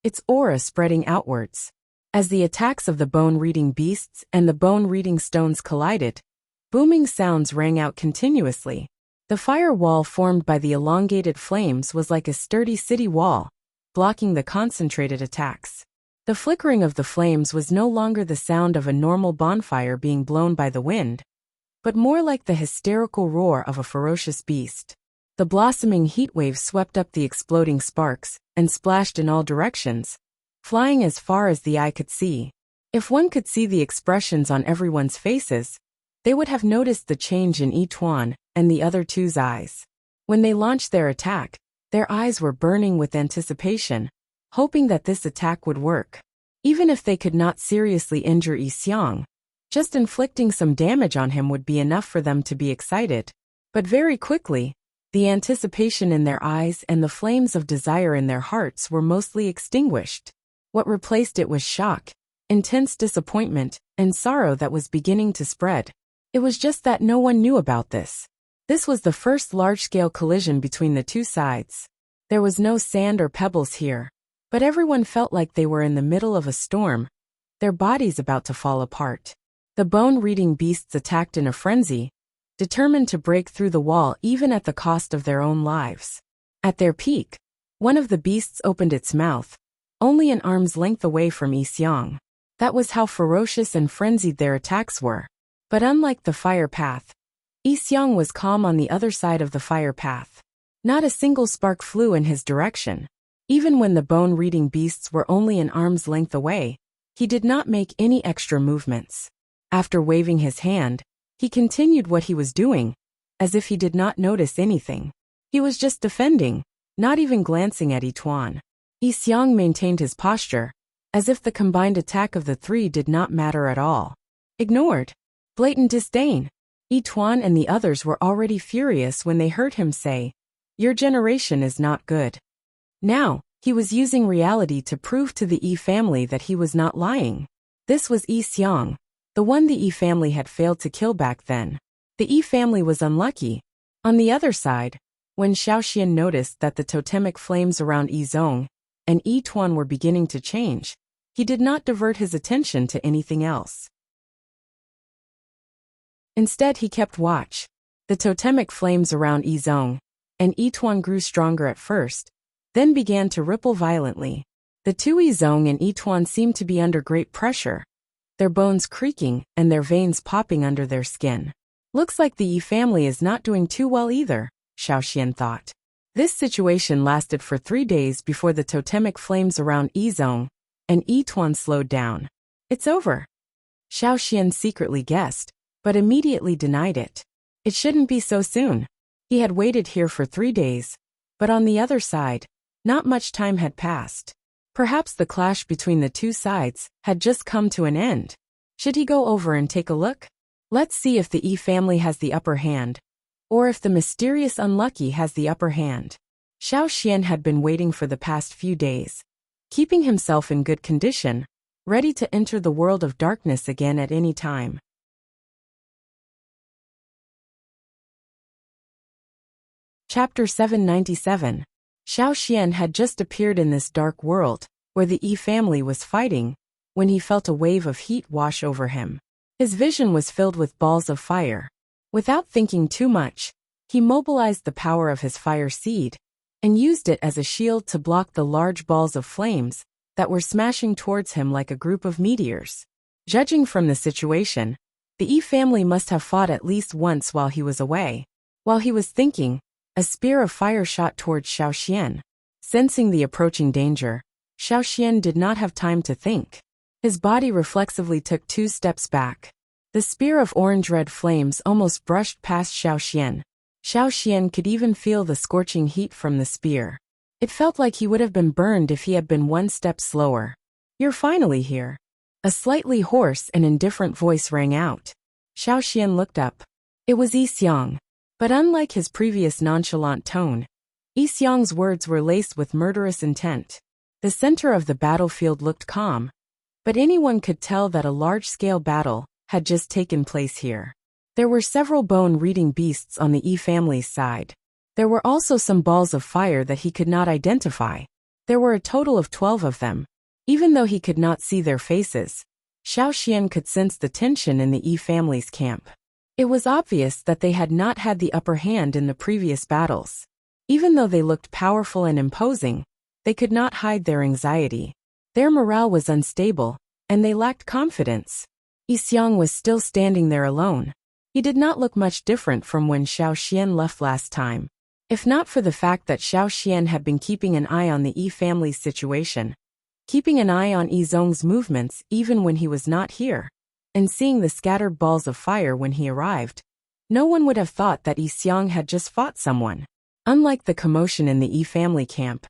its aura spreading outwards. As the attacks of the bone-reading beasts and the bone-reading stones collided, booming sounds rang out continuously. The fire wall formed by the elongated flames was like a sturdy city wall, blocking the concentrated attacks. The flickering of the flames was no longer the sound of a normal bonfire being blown by the wind, but more like the hysterical roar of a ferocious beast. The blossoming heatwave swept up the exploding sparks and splashed in all directions, flying as far as the eye could see. If one could see the expressions on everyone's faces, they would have noticed the change in Yituan and the other two's eyes. When they launched their attack, their eyes were burning with anticipation, hoping that this attack would work. Even if they could not seriously injure Yi Xiang, just inflicting some damage on him would be enough for them to be excited. But very quickly, the anticipation in their eyes and the flames of desire in their hearts were mostly extinguished. What replaced it was shock, intense disappointment, and sorrow that was beginning to spread. It was just that no one knew about this. This was the first large-scale collision between the two sides. There was no sand or pebbles here, but everyone felt like they were in the middle of a storm, their bodies about to fall apart. The bone-reading beasts attacked in a frenzy, determined to break through the wall even at the cost of their own lives. At their peak, one of the beasts opened its mouth, only an arm's length away from Yi Xiang. That was how ferocious and frenzied their attacks were. But unlike the fire path, Yi Xiang was calm on the other side of the fire path. Not a single spark flew in his direction. Even when the bone-reading beasts were only an arm's length away, he did not make any extra movements. After waving his hand, he continued what he was doing, as if he did not notice anything. He was just defending, not even glancing at Yituan. Yi Xiang maintained his posture, as if the combined attack of the three did not matter at all. Ignored. Blatant disdain. Yituan and the others were already furious when they heard him say, "Your generation is not good." Now, he was using reality to prove to the Yi family that he was not lying. This was Yi Xiang, the one the Yi family had failed to kill back then. The Yi family was unlucky. On the other side, when Xiaoxian noticed that the totemic flames around Yi Zong and Yituan were beginning to change, he did not divert his attention to anything else. Instead, he kept watch. The totemic flames around Yizong and Yituan grew stronger at first, then began to ripple violently. The two Yizong and Yituan seemed to be under great pressure, their bones creaking and their veins popping under their skin. Looks like the Yi family is not doing too well either, Xiaoxian thought. This situation lasted for 3 days before the totemic flames around Yizong and Yituan slowed down. It's over, Xiaoxian secretly guessed, but immediately denied it. It shouldn't be so soon. He had waited here for 3 days, but on the other side, not much time had passed. Perhaps the clash between the two sides had just come to an end. Should he go over and take a look? Let's see if the Yi family has the upper hand, or if the mysterious unlucky has the upper hand. Xiaoxian had been waiting for the past few days, keeping himself in good condition, ready to enter the world of darkness again at any time. Chapter 797. Xiaoxian had just appeared in this dark world, where the Yi family was fighting, when he felt a wave of heat wash over him. His vision was filled with balls of fire. Without thinking too much, he mobilized the power of his fire seed, and used it as a shield to block the large balls of flames that were smashing towards him like a group of meteors. Judging from the situation, the Yi family must have fought at least once while he was away. While he was thinking, a spear of fire shot towards Xiaoxian. Sensing the approaching danger, Xiaoxian did not have time to think. His body reflexively took 2 steps back. The spear of orange-red flames almost brushed past Xiaoxian. Xiaoxian could even feel the scorching heat from the spear. It felt like he would have been burned if he had been 1 step slower. You're finally here. A slightly hoarse and indifferent voice rang out. Xiaoxian looked up. It was Yixiang. But unlike his previous nonchalant tone, Yixiang's words were laced with murderous intent. The center of the battlefield looked calm, but anyone could tell that a large-scale battle had just taken place here. There were several bone-reading beasts on the Yi family's side. There were also some balls of fire that he could not identify. There were a total of 12 of them. Even though he could not see their faces, Xiaoxian could sense the tension in the Yi family's camp. It was obvious that they had not had the upper hand in the previous battles. Even though they looked powerful and imposing, they could not hide their anxiety. Their morale was unstable, and they lacked confidence. Yixiang was still standing there alone. He did not look much different from when Xiaoxian left last time. If not for the fact that Xiaoxian had been keeping an eye on the Yi family's situation, keeping an eye on Yizong's movements even when he was not here, and seeing the scattered balls of fire when he arrived, no one would have thought that Yixiang had just fought someone. Unlike the commotion in the Yi family camp,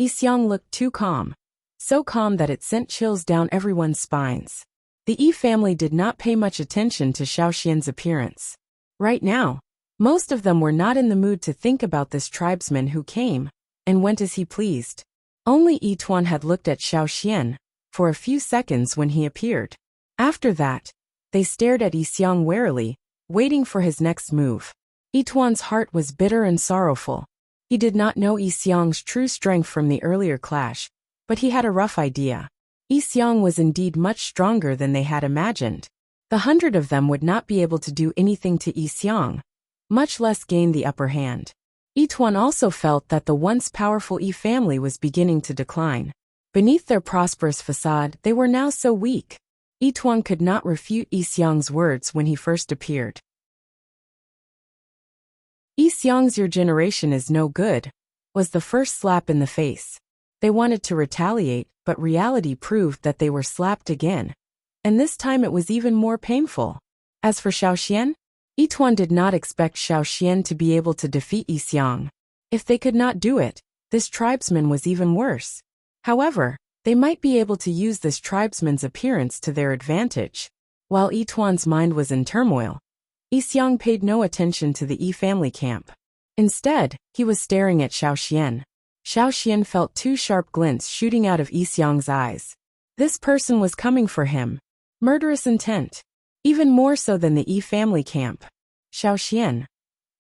Yixiang looked too calm, so calm that it sent chills down everyone's spines. The Yi family did not pay much attention to Xiaoxian's appearance. Right now, most of them were not in the mood to think about this tribesman who came and went as he pleased. Only Yituan had looked at Xiaoxian for a few seconds when he appeared. After that, they stared at Yixiang warily, waiting for his next move. Yituan's heart was bitter and sorrowful. He did not know Yixiang's true strength from the earlier clash, but he had a rough idea. Yixiang was indeed much stronger than they had imagined. The 100 of them would not be able to do anything to Yixiang, much less gain the upper hand. Yituan also felt that the once powerful Yi family was beginning to decline. Beneath their prosperous facade, they were now so weak. Yituan could not refute Yixiang's words when he first appeared. Yixiang's "your generation is no good," was the first slap in the face. They wanted to retaliate, but reality proved that they were slapped again, and this time it was even more painful. As for Xiaoxian, Yituan did not expect Xiaoxian to be able to defeat Yixiang. If they could not do it, this tribesman was even worse. However, they might be able to use this tribesman's appearance to their advantage. While Yituan's mind was in turmoil, Yixiang paid no attention to the Yi family camp. Instead, he was staring at Xiaoxian. Xiaoxian felt 2 sharp glints shooting out of Yixiang's eyes. This person was coming for him. Murderous intent. Even more so than the Yi family camp. Xiaoxian.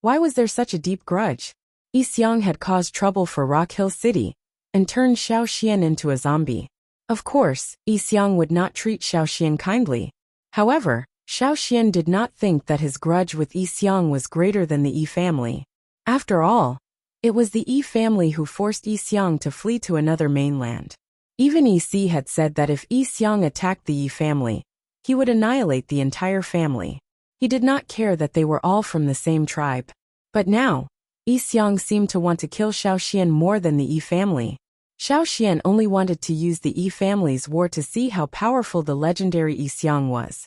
Why was there such a deep grudge? Yixiang had caused trouble for Rock Hill City, and turned Xiaoxian into a zombie. Of course, Yi Xiang would not treat Xiao Xian kindly. However, Xiao Xian did not think that his grudge with Yi Xiang was greater than the Yi family. After all, it was the Yi family who forced Yi Xiang to flee to another mainland. Even Yi Si had said that if Yi Xiang attacked the Yi family, he would annihilate the entire family. He did not care that they were all from the same tribe. But now, Yi Xiang seemed to want to kill Xiao Xian more than the Yi family. Xiao Xian only wanted to use the Yi family's war to see how powerful the legendary Yi Xiang was,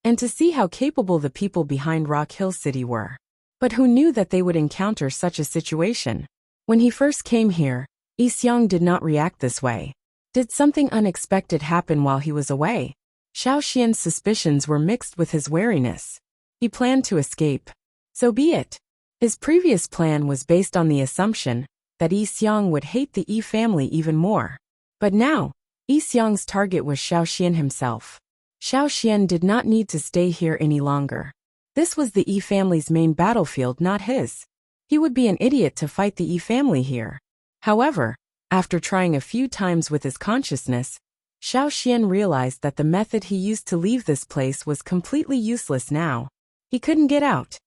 and to see how capable the people behind Rock Hill City were. But who knew that they would encounter such a situation? When he first came here, Yi Xiang did not react this way. Did something unexpected happen while he was away? Xiao Xian's suspicions were mixed with his wariness. He planned to escape. So be it. His previous plan was based on the assumption that Yi Xiang would hate the Yi family even more. But now, Yi Xiang's target was Xiao Xian himself. Xiao Xian did not need to stay here any longer. This was the Yi family's main battlefield, not his. He would be an idiot to fight the Yi family here. However, after trying a few times with his consciousness, Xiao Xian realized that the method he used to leave this place was completely useless now. He couldn't get out.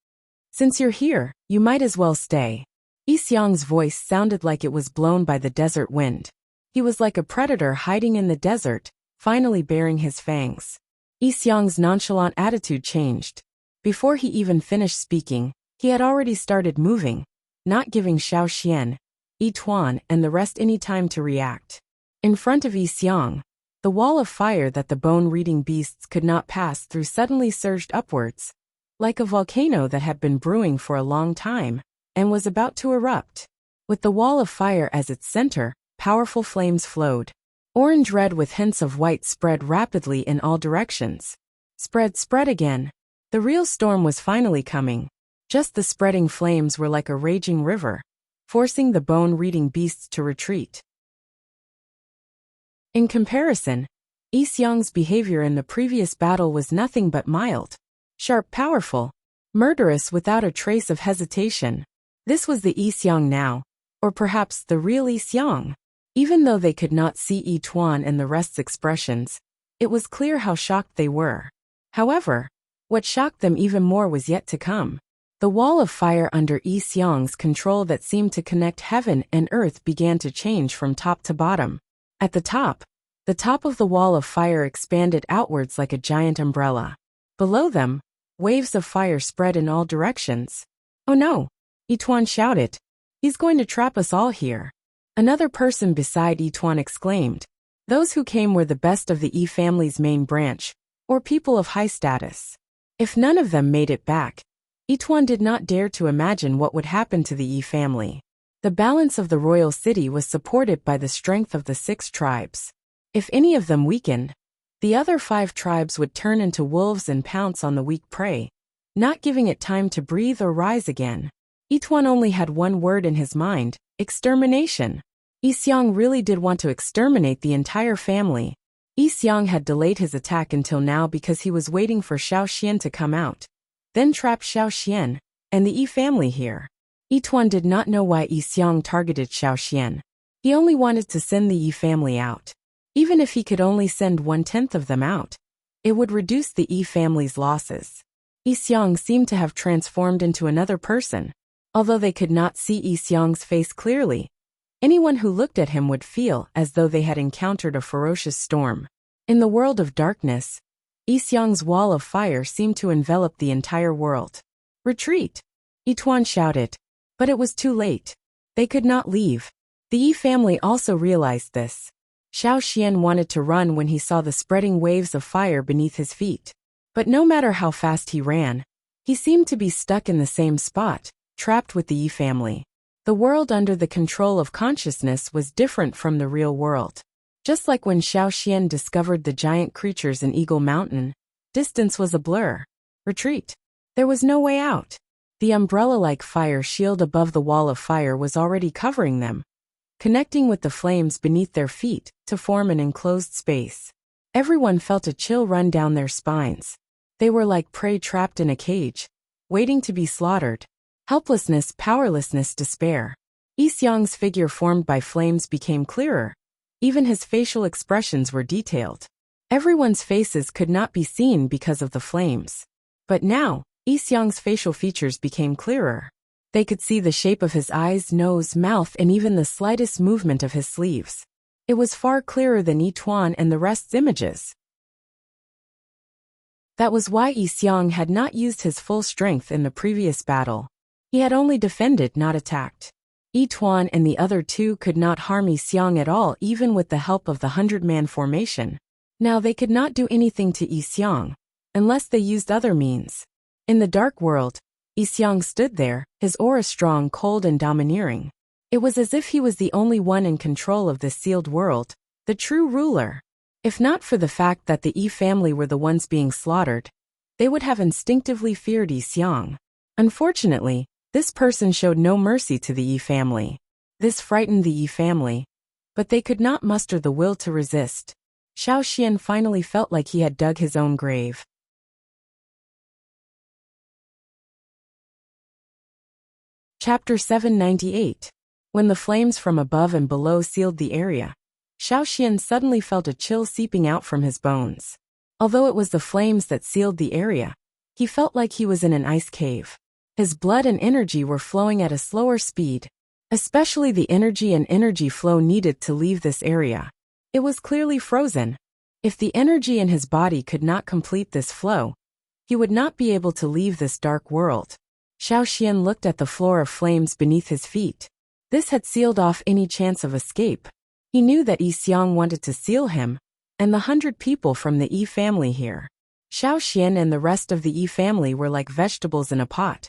Since you're here, you might as well stay. Yi Xiang's voice sounded like it was blown by the desert wind. He was like a predator hiding in the desert, finally baring his fangs. Yi Xiang's nonchalant attitude changed. Before he even finished speaking, he had already started moving, not giving Xiao Xian, Yi Tuan, and the rest any time to react. In front of Yi Xiang, the wall of fire that the bone-reading beasts could not pass through suddenly surged upwards, like a volcano that had been brewing for a long time, and was about to erupt. With the wall of fire as its center, powerful flames flowed. Orange-red with hints of white spread rapidly in all directions. Spread again. The real storm was finally coming. Just the spreading flames were like a raging river, forcing the bone-reading beasts to retreat. In comparison, Yi Xiang's behavior in the previous battle was nothing but mild. Sharp, powerful, murderous without a trace of hesitation. This was the Yi Xiang now, or perhaps the real Yi Xiang. Even though they could not see Yi Tuan and the rest's expressions, it was clear how shocked they were. However, what shocked them even more was yet to come. The wall of fire under Yi Xiang's control that seemed to connect heaven and earth began to change from top to bottom. At the top of the wall of fire expanded outwards like a giant umbrella. Below them, waves of fire spread in all directions. "Oh no!" Yi Tuan shouted. "He's going to trap us all here." Another person beside Yi Tuan exclaimed. Those who came were the best of the Yi family's main branch, or people of high status. If none of them made it back, Yi Tuan did not dare to imagine what would happen to the Yi family. The balance of the royal city was supported by the strength of the 6 tribes. If any of them weakened, the other 5 tribes would turn into wolves and pounce on the weak prey, not giving it time to breathe or rise again. Yi Tuan only had one word in his mind: extermination. Yi Xiang really did want to exterminate the entire family. Yi Xiang had delayed his attack until now because he was waiting for Xiao Xian to come out, then trap Xiao Xian and the Yi family here. Yi Tuan did not know why Yi Xiang targeted Xiao Xian. He only wanted to send the Yi family out. Even if he could only send 1/10 of them out, it would reduce the Yi family's losses. Yi Xiang seemed to have transformed into another person. Although they could not see Yi Xiang's face clearly, anyone who looked at him would feel as though they had encountered a ferocious storm. In the world of darkness, Yi Xiang's wall of fire seemed to envelop the entire world. "Retreat!" Yi Tuan shouted. But it was too late. They could not leave. The Yi family also realized this. Xiao Xian wanted to run when he saw the spreading waves of fire beneath his feet. But no matter how fast he ran, he seemed to be stuck in the same spot, trapped with the Yi family. The world under the control of consciousness was different from the real world. Just like when Xiao Xian discovered the giant creatures in Eagle Mountain, distance was a blur. Retreat. There was no way out. The umbrella-like fire shield above the wall of fire was already covering them, connecting with the flames beneath their feet to form an enclosed space. Everyone felt a chill run down their spines. They were like prey trapped in a cage, waiting to be slaughtered. Helplessness, powerlessness, despair. Yi Xiang's figure formed by flames became clearer. Even his facial expressions were detailed. Everyone's faces could not be seen because of the flames. But now, Yixiang's facial features became clearer. They could see the shape of his eyes, nose, mouth, and even the slightest movement of his sleeves. It was far clearer than Yituan and the rest's images. That was why Yixiang had not used his full strength in the previous battle. He had only defended, not attacked. Yituan and the other two could not harm Yixiang at all, even with the help of the 100-man formation. Now they could not do anything to Yixiang, unless they used other means. In the dark world, Yixiang stood there, his aura strong, cold, and domineering. It was as if he was the only one in control of this sealed world, the true ruler. If not for the fact that the Yi family were the ones being slaughtered, they would have instinctively feared Yixiang. Unfortunately, this person showed no mercy to the Yi family. This frightened the Yi family, but they could not muster the will to resist. Xiao Xian finally felt like he had dug his own grave. Chapter 798. When the flames from above and below sealed the area, Xiao Xian suddenly felt a chill seeping out from his bones. Although it was the flames that sealed the area, he felt like he was in an ice cave. His blood and energy were flowing at a slower speed, especially the energy flow needed to leave this area. It was clearly frozen. If the energy in his body could not complete this flow, he would not be able to leave this dark world. Xiao Xian looked at the floor of flames beneath his feet. This had sealed off any chance of escape. He knew that Yixiang wanted to seal him, and the 100 people from the Yi family here. Xiao Xian and the rest of the Yi family were like vegetables in a pot,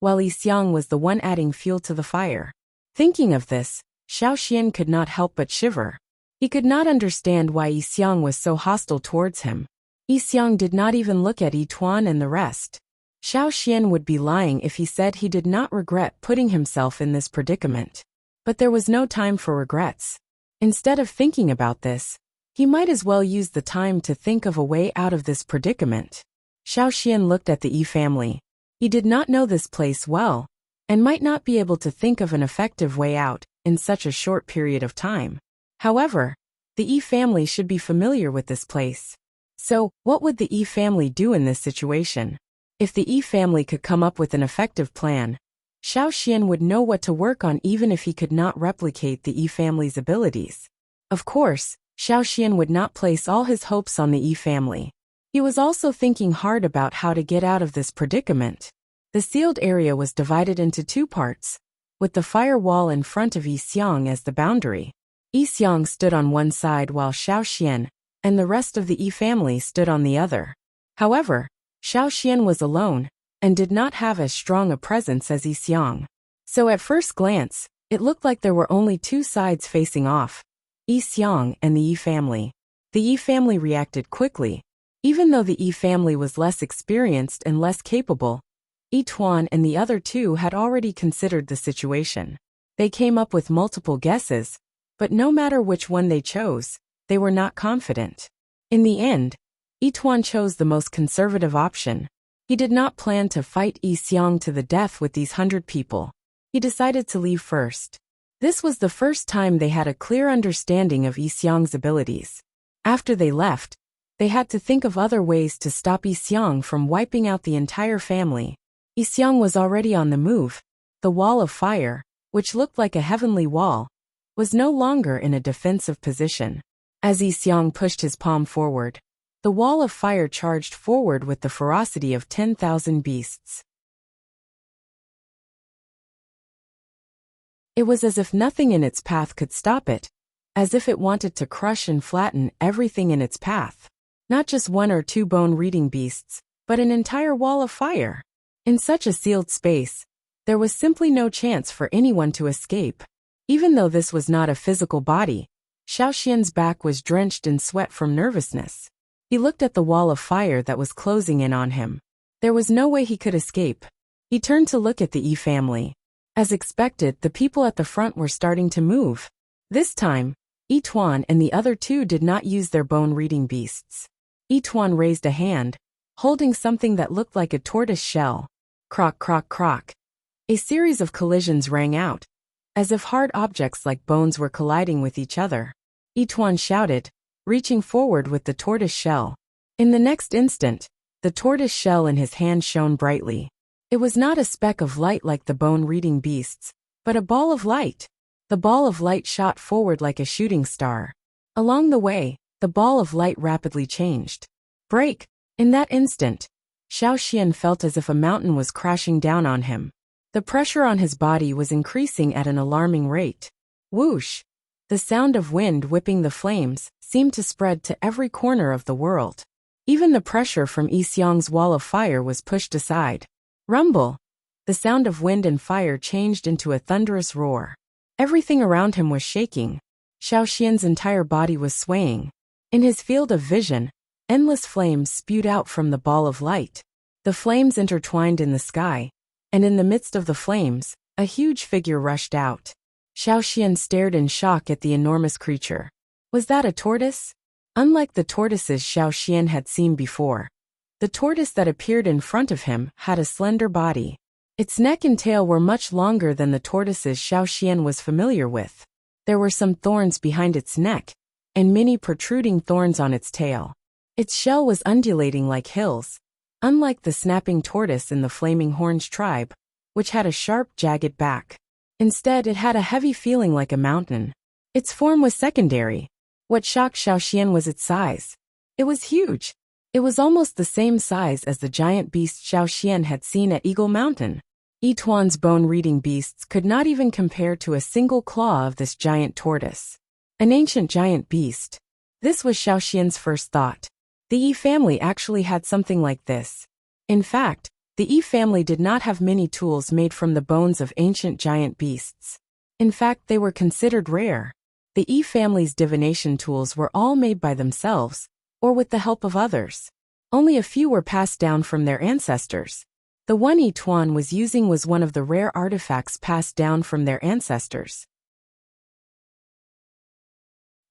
while Yixiang was the one adding fuel to the fire. Thinking of this, Xiao Xian could not help but shiver. He could not understand why Yixiang was so hostile towards him. Yixiang did not even look at Yituan and the rest. Xiao Xian would be lying if he said he did not regret putting himself in this predicament. But there was no time for regrets. Instead of thinking about this, he might as well use the time to think of a way out of this predicament. Xiao Xian looked at the Yi family. He did not know this place well, and might not be able to think of an effective way out in such a short period of time. However, the Yi family should be familiar with this place. So, what would the Yi family do in this situation? If the Yi family could come up with an effective plan, Xiao Xian would know what to work on even if he could not replicate the Yi family's abilities. Of course, Xiao Xian would not place all his hopes on the Yi family. He was also thinking hard about how to get out of this predicament. The sealed area was divided into two parts, with the fire wall in front of Yixiang as the boundary. Yixiang stood on one side while Xiao Xian and the rest of the Yi family stood on the other. However, Xiao Xian was alone, and did not have as strong a presence as Yixiang. So at first glance, it looked like there were only two sides facing off, Yixiang and the Yi family. The Yi family reacted quickly. Even though the Yi family was less experienced and less capable, Yituan and the other two had already considered the situation. They came up with multiple guesses, but no matter which one they chose, they were not confident. In the end, Yituan chose the most conservative option. He did not plan to fight Yixiang to the death with these 100 people. He decided to leave first. This was the first time they had a clear understanding of Yixiang's abilities. After they left, they had to think of other ways to stop Yixiang from wiping out the entire family. Yixiang was already on the move. The wall of fire, which looked like a heavenly wall, was no longer in a defensive position. As Yixiang pushed his palm forward, the wall of fire charged forward with the ferocity of 10,000 beasts. It was as if nothing in its path could stop it, as if it wanted to crush and flatten everything in its path. Not just one or two bone-reading beasts, but an entire wall of fire. In such a sealed space, there was simply no chance for anyone to escape. Even though this was not a physical body, Xiao Xian's back was drenched in sweat from nervousness. He looked at the wall of fire that was closing in on him. There was no way he could escape. He turned to look at the Yi family. As expected, the people at the front were starting to move. This time, Yituan and the other two did not use their bone-reading beasts. Yituan raised a hand, holding something that looked like a tortoise shell. Croc, croc, croc. A series of collisions rang out, as if hard objects like bones were colliding with each other. Yituan shouted, reaching forward with the tortoise shell. In the next instant, the tortoise shell in his hand shone brightly. It was not a speck of light like the bone-reading beasts, but a ball of light. The ball of light shot forward like a shooting star. Along the way, the ball of light rapidly changed. Break! In that instant, Xiaoxian felt as if a mountain was crashing down on him. The pressure on his body was increasing at an alarming rate. Whoosh! The sound of wind whipping the flames seemed to spread to every corner of the world. Even the pressure from Yixiang's wall of fire was pushed aside. Rumble! The sound of wind and fire changed into a thunderous roar. Everything around him was shaking. Xiaoxian's entire body was swaying. In his field of vision, endless flames spewed out from the ball of light. The flames intertwined in the sky, and in the midst of the flames, a huge figure rushed out. Xiaoxian stared in shock at the enormous creature. Was that a tortoise? Unlike the tortoises Xiaoxian had seen before, the tortoise that appeared in front of him had a slender body. Its neck and tail were much longer than the tortoises Xiaoxian was familiar with. There were some thorns behind its neck, and many protruding thorns on its tail. Its shell was undulating like hills, unlike the snapping tortoise in the Flaming Horns tribe, which had a sharp, jagged back. Instead, it had a heavy feeling like a mountain. Its form was secondary. What shocked Xiaoxian was its size. It was huge. It was almost the same size as the giant beast Xiaoxian had seen at Eagle Mountain. Yituan's bone-reading beasts could not even compare to a single claw of this giant tortoise. An ancient giant beast. This was Xiaoxian's first thought. The Yi family actually had something like this. In fact, the Yi family did not have many tools made from the bones of ancient giant beasts. In fact, they were considered rare. The Yi family's divination tools were all made by themselves, or with the help of others. Only a few were passed down from their ancestors. The one Yituan was using was one of the rare artifacts passed down from their ancestors.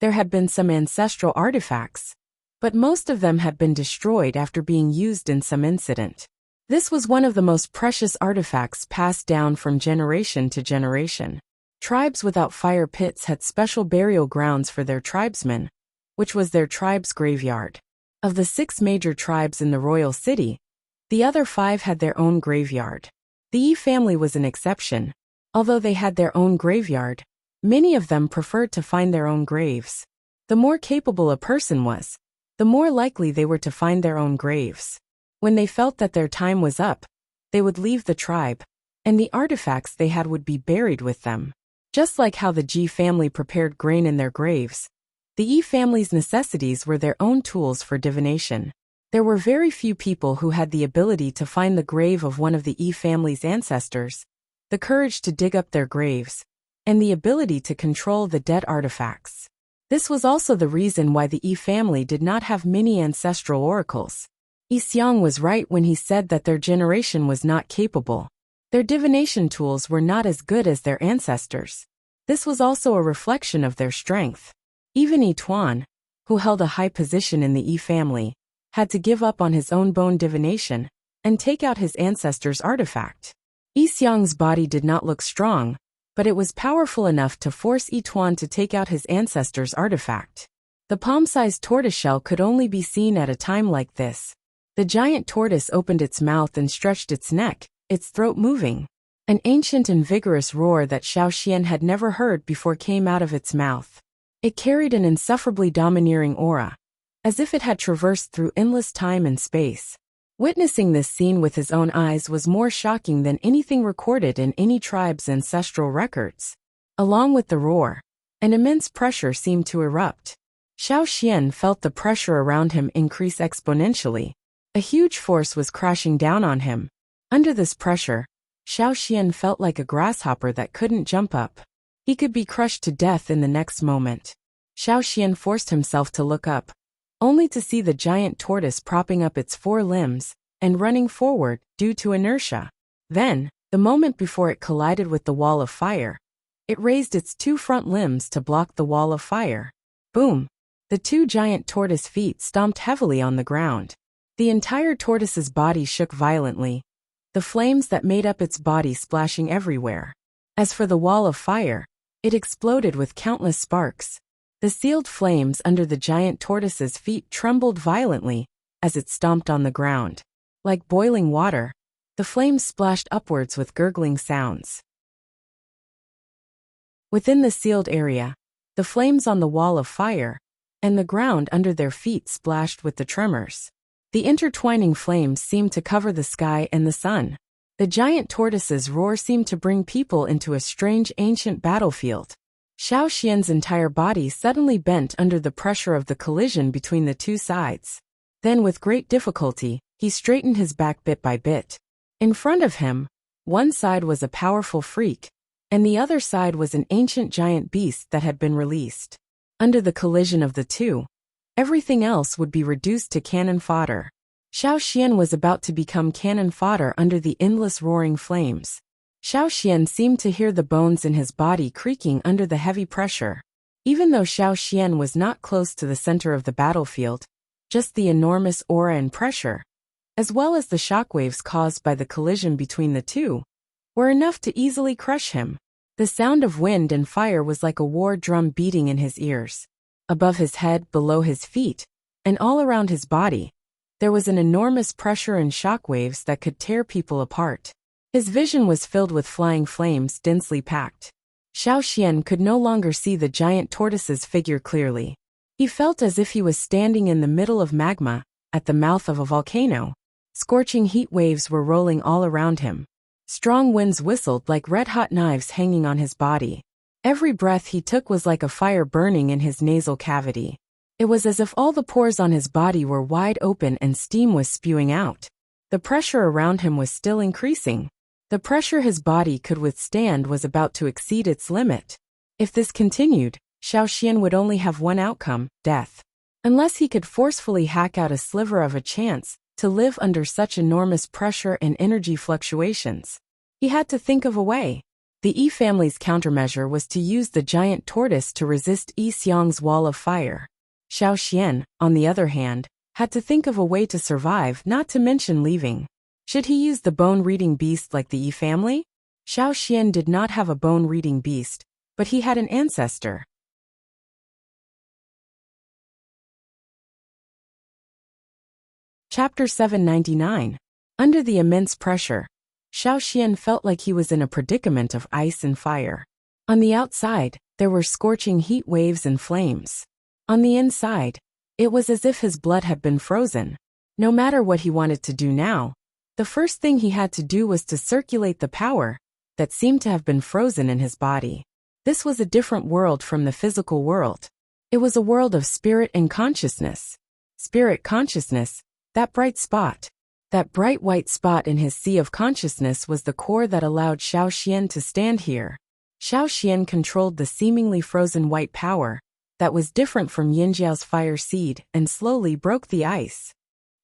There had been some ancestral artifacts, but most of them had been destroyed after being used in some incident. This was one of the most precious artifacts passed down from generation to generation. Tribes without fire pits had special burial grounds for their tribesmen, which was their tribe's graveyard. Of the 6 major tribes in the royal city, the other 5 had their own graveyard. The Yi family was an exception. Although they had their own graveyard, many of them preferred to find their own graves. The more capable a person was, the more likely they were to find their own graves. When they felt that their time was up, they would leave the tribe, and the artifacts they had would be buried with them. Just like how the Ji family prepared grain in their graves, the Yi family's necessities were their own tools for divination. There were very few people who had the ability to find the grave of one of the Yi family's ancestors, the courage to dig up their graves, and the ability to control the dead artifacts. This was also the reason why the Yi family did not have many ancestral oracles. Yixiang was right when he said that their generation was not capable. Their divination tools were not as good as their ancestors. This was also a reflection of their strength. Even Yituan, who held a high position in the Yi family, had to give up on his own bone divination and take out his ancestor's artifact. Yixiang's body did not look strong, but it was powerful enough to force Yituan to take out his ancestor's artifact. The palm-sized tortoiseshell could only be seen at a time like this. The giant tortoise opened its mouth and stretched its neck, its throat moving. An ancient and vigorous roar that Xiaoxian had never heard before came out of its mouth. It carried an insufferably domineering aura, as if it had traversed through endless time and space. Witnessing this scene with his own eyes was more shocking than anything recorded in any tribe's ancestral records. Along with the roar, an immense pressure seemed to erupt. Xiaoxian felt the pressure around him increase exponentially. A huge force was crashing down on him. Under this pressure, Xiaoxian felt like a grasshopper that couldn't jump up. He could be crushed to death in the next moment. Xiaoxian forced himself to look up, only to see the giant tortoise propping up its 4 limbs and running forward due to inertia. Then, the moment before it collided with the wall of fire, it raised its 2 front limbs to block the wall of fire. Boom! The 2 giant tortoise feet stomped heavily on the ground. The entire tortoise's body shook violently, the flames that made up its body splashing everywhere. As for the wall of fire, it exploded with countless sparks. The sealed flames under the giant tortoise's feet trembled violently as it stomped on the ground. Like boiling water, the flames splashed upwards with gurgling sounds. Within the sealed area, the flames on the wall of fire and the ground under their feet splashed with the tremors. The intertwining flames seemed to cover the sky and the sun. The giant tortoise's roar seemed to bring people into a strange ancient battlefield. Xiao Xian's entire body suddenly bent under the pressure of the collision between the two sides. Then with great difficulty, he straightened his back bit by bit. In front of him, one side was a powerful freak, and the other side was an ancient giant beast that had been released. Under the collision of the two, everything else would be reduced to cannon fodder. Xiao Xian was about to become cannon fodder under the endless roaring flames. Xiao Xian seemed to hear the bones in his body creaking under the heavy pressure. Even though Xiao Xian was not close to the center of the battlefield, just the enormous aura and pressure, as well as the shockwaves caused by the collision between the two, were enough to easily crush him. The sound of wind and fire was like a war drum beating in his ears. Above his head, below his feet, and all around his body, there was an enormous pressure and shockwaves that could tear people apart. His vision was filled with flying flames densely packed. Xiao Xian could no longer see the giant tortoise's figure clearly. He felt as if he was standing in the middle of magma, at the mouth of a volcano. Scorching heat waves were rolling all around him. Strong winds whistled like red-hot knives hanging on his body. Every breath he took was like a fire burning in his nasal cavity. It was as if all the pores on his body were wide open and steam was spewing out. The pressure around him was still increasing. The pressure his body could withstand was about to exceed its limit. If this continued, Xiao Xian would only have one outcome, death. Unless he could forcefully hack out a sliver of a chance to live under such enormous pressure and energy fluctuations. He had to think of a way. The Yi family's countermeasure was to use the giant tortoise to resist Yi Xiang's wall of fire. Xiao Xian, on the other hand, had to think of a way to survive, not to mention leaving. Should he use the bone-reading beast like the Yi family? Xiao Xian did not have a bone-reading beast, but he had an ancestor. Chapter 799. Under the immense pressure, Xiao Xian felt like he was in a predicament of ice and fire. On the outside, there were scorching heat waves and flames. On the inside, it was as if his blood had been frozen. No matter what he wanted to do now, the first thing he had to do was to circulate the power that seemed to have been frozen in his body. This was a different world from the physical world. It was a world of spirit and consciousness. Spirit consciousness, that bright spot. That bright white spot in his sea of consciousness was the core that allowed Xiao Xian to stand here. Xiao Xian controlled the seemingly frozen white power that was different from Yinjiao's fire seed and slowly broke the ice.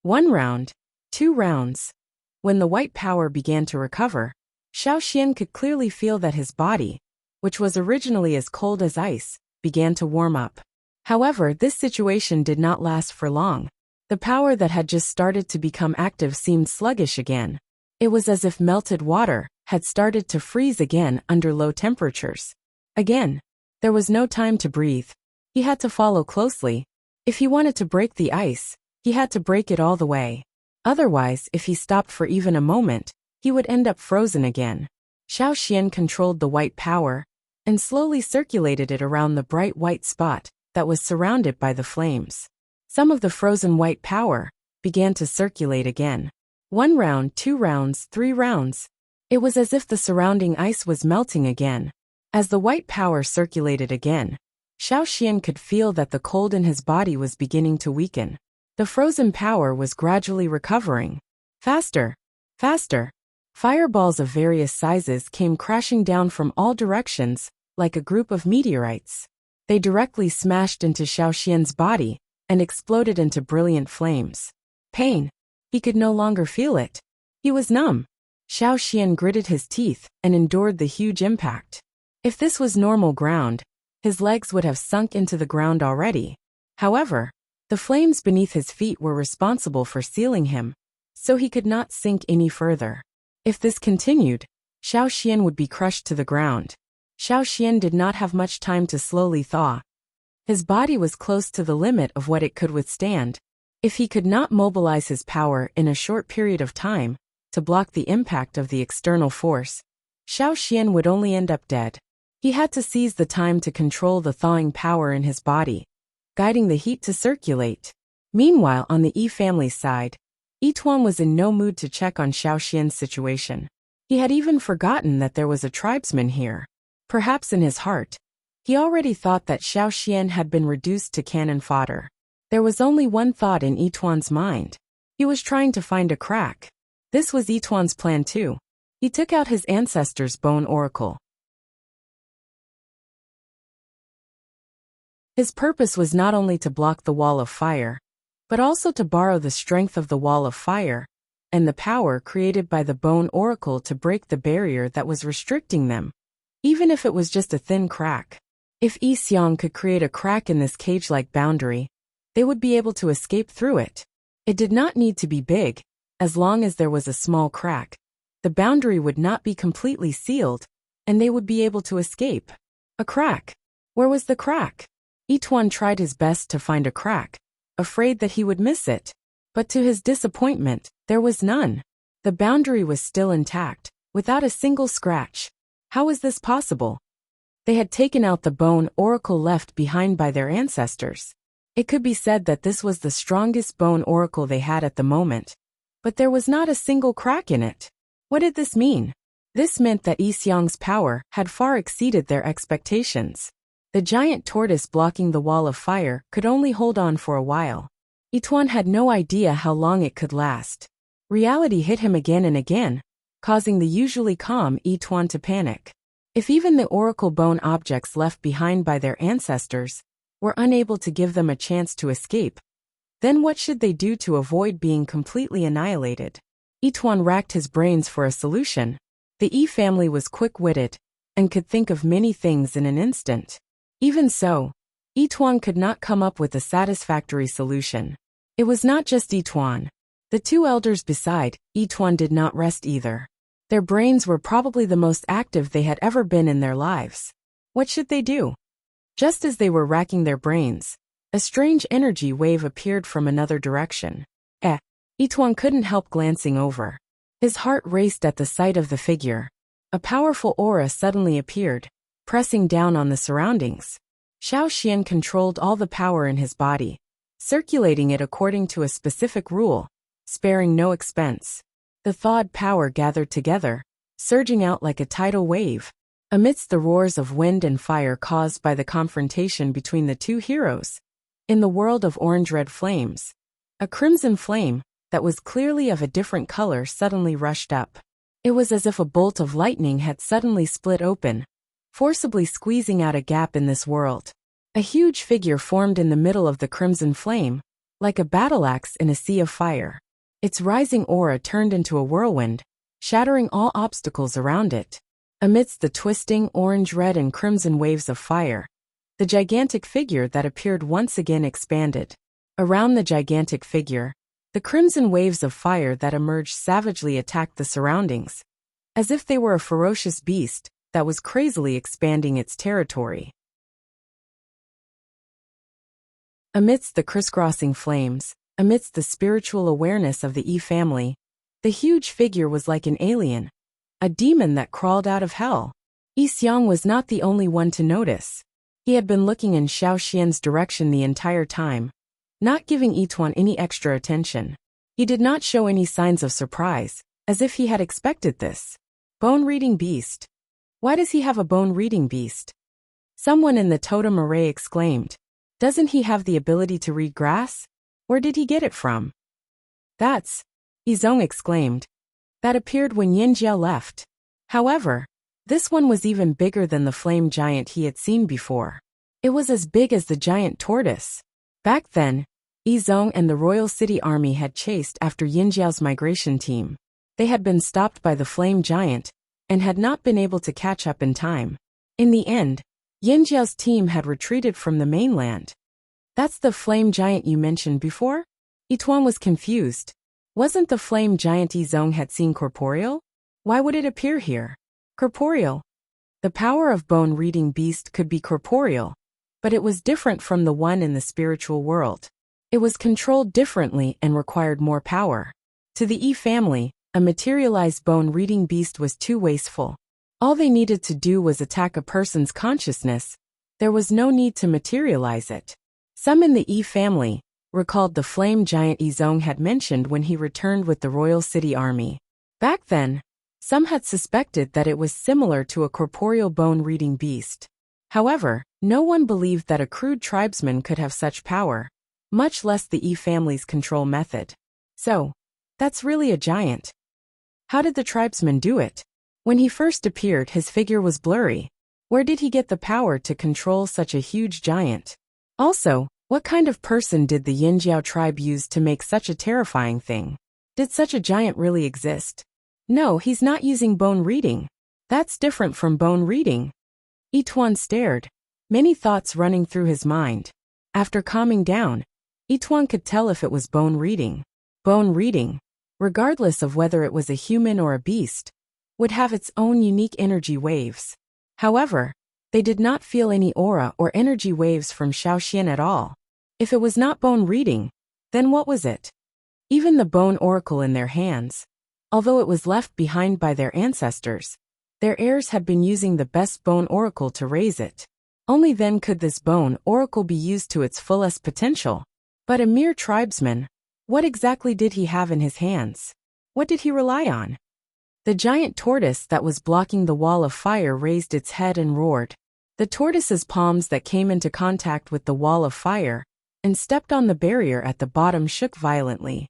1 round, 2 rounds. When the white power began to recover, Xiao Xian could clearly feel that his body, which was originally as cold as ice, began to warm up. However, this situation did not last for long. The power that had just started to become active seemed sluggish again. It was as if melted water had started to freeze again under low temperatures. Again, there was no time to breathe. He had to follow closely. If he wanted to break the ice, he had to break it all the way. Otherwise, if he stopped for even a moment, he would end up frozen again. Xiao Xian controlled the white power and slowly circulated it around the bright white spot that was surrounded by the flames. Some of the frozen white power began to circulate again. 1 round, 2 rounds, 3 rounds. It was as if the surrounding ice was melting again. As the white power circulated again, Xiao Xian could feel that the cold in his body was beginning to weaken. The frozen power was gradually recovering. Faster, faster. Fireballs of various sizes came crashing down from all directions, like a group of meteorites. They directly smashed into Xiao Xian's body and exploded into brilliant flames. Pain. He could no longer feel it. He was numb. Xiao Xian gritted his teeth and endured the huge impact. If this was normal ground, his legs would have sunk into the ground already. However, the flames beneath his feet were responsible for sealing him, so he could not sink any further. If this continued, Xiao Xian would be crushed to the ground. Xiao Xian did not have much time to slowly thaw. His body was close to the limit of what it could withstand. If he could not mobilize his power in a short period of time to block the impact of the external force, Xiao Xian would only end up dead. He had to seize the time to control the thawing power in his body, guiding the heat to circulate. Meanwhile, on the Yi family's side, Yituan was in no mood to check on Xiao Xian's situation. He had even forgotten that there was a tribesman here. Perhaps in his heart, he already thought that Xiao Xian had been reduced to cannon fodder. There was only one thought in Yituan's mind. He was trying to find a crack. This was Yituan's plan too. He took out his ancestor's bone oracle. His purpose was not only to block the wall of fire, but also to borrow the strength of the wall of fire and the power created by the bone oracle to break the barrier that was restricting them, even if it was just a thin crack. If Yi Xiong could create a crack in this cage-like boundary, they would be able to escape through it. It did not need to be big. As long as there was a small crack, the boundary would not be completely sealed, and they would be able to escape. A crack. Where was the crack? Yituan tried his best to find a crack, afraid that he would miss it. But to his disappointment, there was none. The boundary was still intact, without a single scratch. How was this possible? They had taken out the bone oracle left behind by their ancestors. It could be said that this was the strongest bone oracle they had at the moment. But there was not a single crack in it. What did this mean? This meant that Yi Xiong's power had far exceeded their expectations. The giant tortoise blocking the wall of fire could only hold on for a while. Yituan had no idea how long it could last. Reality hit him again and again, causing the usually calm Yituan to panic. If even the oracle bone objects left behind by their ancestors were unable to give them a chance to escape, then what should they do to avoid being completely annihilated? Yituan racked his brains for a solution. The Yi family was quick-witted and could think of many things in an instant. Even so, Yituan could not come up with a satisfactory solution. It was not just Yituan. The two elders beside Yituan did not rest either. Their brains were probably the most active they had ever been in their lives. What should they do? Just as they were racking their brains, a strange energy wave appeared from another direction. Yituan couldn't help glancing over. His heart raced at the sight of the figure. A powerful aura suddenly appeared, pressing down on the surroundings. Xiao Xian controlled all the power in his body, circulating it according to a specific rule, sparing no expense. The thawed power gathered together, surging out like a tidal wave. Amidst the roars of wind and fire caused by the confrontation between the two heroes, in the world of orange-red flames, a crimson flame that was clearly of a different color suddenly rushed up. It was as if a bolt of lightning had suddenly split open, forcibly squeezing out a gap in this world. A huge figure formed in the middle of the crimson flame, like a battle axe in a sea of fire. Its rising aura turned into a whirlwind, shattering all obstacles around it. Amidst the twisting orange, red, and crimson waves of fire, the gigantic figure that appeared once again expanded. Around the gigantic figure, the crimson waves of fire that emerged savagely attacked the surroundings, as if they were a ferocious beast that was crazily expanding its territory. Amidst the crisscrossing flames, amidst the spiritual awareness of the Yi family, the huge figure was like an alien, a demon that crawled out of hell. Yi Xiong was not the only one to notice. He had been looking in Xiao Xian's direction the entire time, not giving Yituan any extra attention. He did not show any signs of surprise, as if he had expected this. Bone-reading beast. Why does he have a bone-reading beast? Someone in the totem array exclaimed. Doesn't he have the ability to read grass? Where did he get it from? That's, Yizong exclaimed. That appeared when Yin Jiao left. However, this one was even bigger than the flame giant he had seen before. It was as big as the giant tortoise. Back then, Yizong and the Royal City Army had chased after Yin Jiao's migration team. They had been stopped by the flame giant and had not been able to catch up in time. In the end, Yin Jiao's team had retreated from the mainland. That's the flame giant you mentioned before? Yituan was confused. Wasn't the flame giant Yizong had seen corporeal? Why would it appear here? Corporeal. The power of bone-reading beast could be corporeal, but it was different from the one in the spiritual world. It was controlled differently and required more power. To the E family, a materialized bone-reading beast was too wasteful. All they needed to do was attack a person's consciousness. There was no need to materialize it. Some in the E family recalled the flame giant Izong had mentioned when he returned with the royal city army. Back then, some had suspected that it was similar to a corporeal bone-reading beast. However, no one believed that a crude tribesman could have such power, much less the E family's control method. So, that's really a giant. How did the tribesman do it? When he first appeared, his figure was blurry. Where did he get the power to control such a huge giant? Also, what kind of person did the Yinjiao tribe use to make such a terrifying thing? Did such a giant really exist? No, he's not using bone reading. That's different from bone reading. Yituan stared, many thoughts running through his mind. After calming down, Yituan could tell if it was bone reading. Bone reading, regardless of whether it was a human or a beast, would have its own unique energy waves. However, they did not feel any aura or energy waves from Xiaoxian at all. If it was not bone reading, then what was it? Even the bone oracle in their hands, although it was left behind by their ancestors, their heirs had been using the best bone oracle to raise it. Only then could this bone oracle be used to its fullest potential. But a mere tribesman, what exactly did he have in his hands? What did he rely on? The giant tortoise that was blocking the wall of fire raised its head and roared. The tortoise's palms that came into contact with the wall of fire and stepped on the barrier at the bottom shook violently.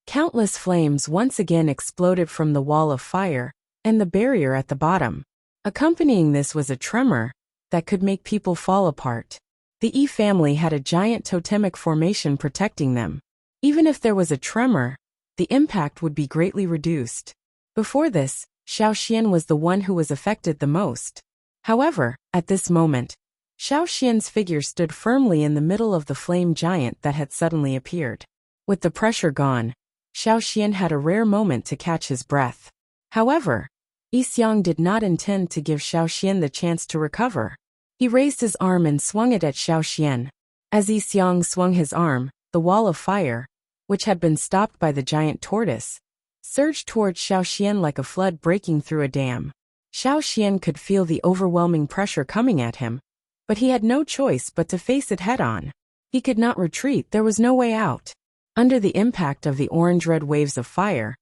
Countless flames once again exploded from the wall of fire and the barrier at the bottom. Accompanying this was a tremor that could make people fall apart. The E family had a giant totemic formation protecting them. Even if there was a tremor, the impact would be greatly reduced. Before this, Xiaoxian was the one who was affected the most. However, at this moment, Xiaoxian's figure stood firmly in the middle of the flame giant that had suddenly appeared. With the pressure gone, Xiaoxian had a rare moment to catch his breath. However, Yixiang did not intend to give Xiaoxian the chance to recover. He raised his arm and swung it at Xiaoxian. As Yixiang swung his arm, the wall of fire, which had been stopped by the giant tortoise, surged towards Xiaoxian like a flood breaking through a dam. Xiaoxian could feel the overwhelming pressure coming at him, but he had no choice but to face it head-on. He could not retreat, there was no way out. Under the impact of the orange-red waves of fire,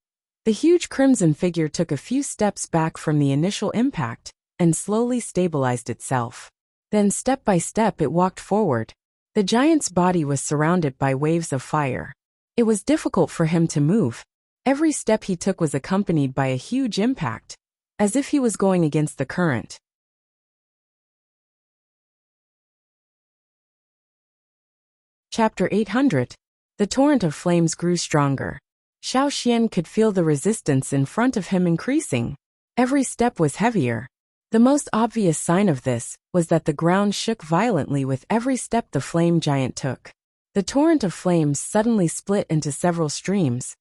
the huge crimson figure took a few steps back from the initial impact and slowly stabilized itself. Then step by step it walked forward. The giant's body was surrounded by waves of fire. It was difficult for him to move. Every step he took was accompanied by a huge impact, as if he was going against the current. Chapter 800. The torrent of flames grew stronger. Xiaoxian could feel the resistance in front of him increasing. Every step was heavier. The most obvious sign of this was that the ground shook violently with every step the flame giant took. The torrent of flames suddenly split into several streams,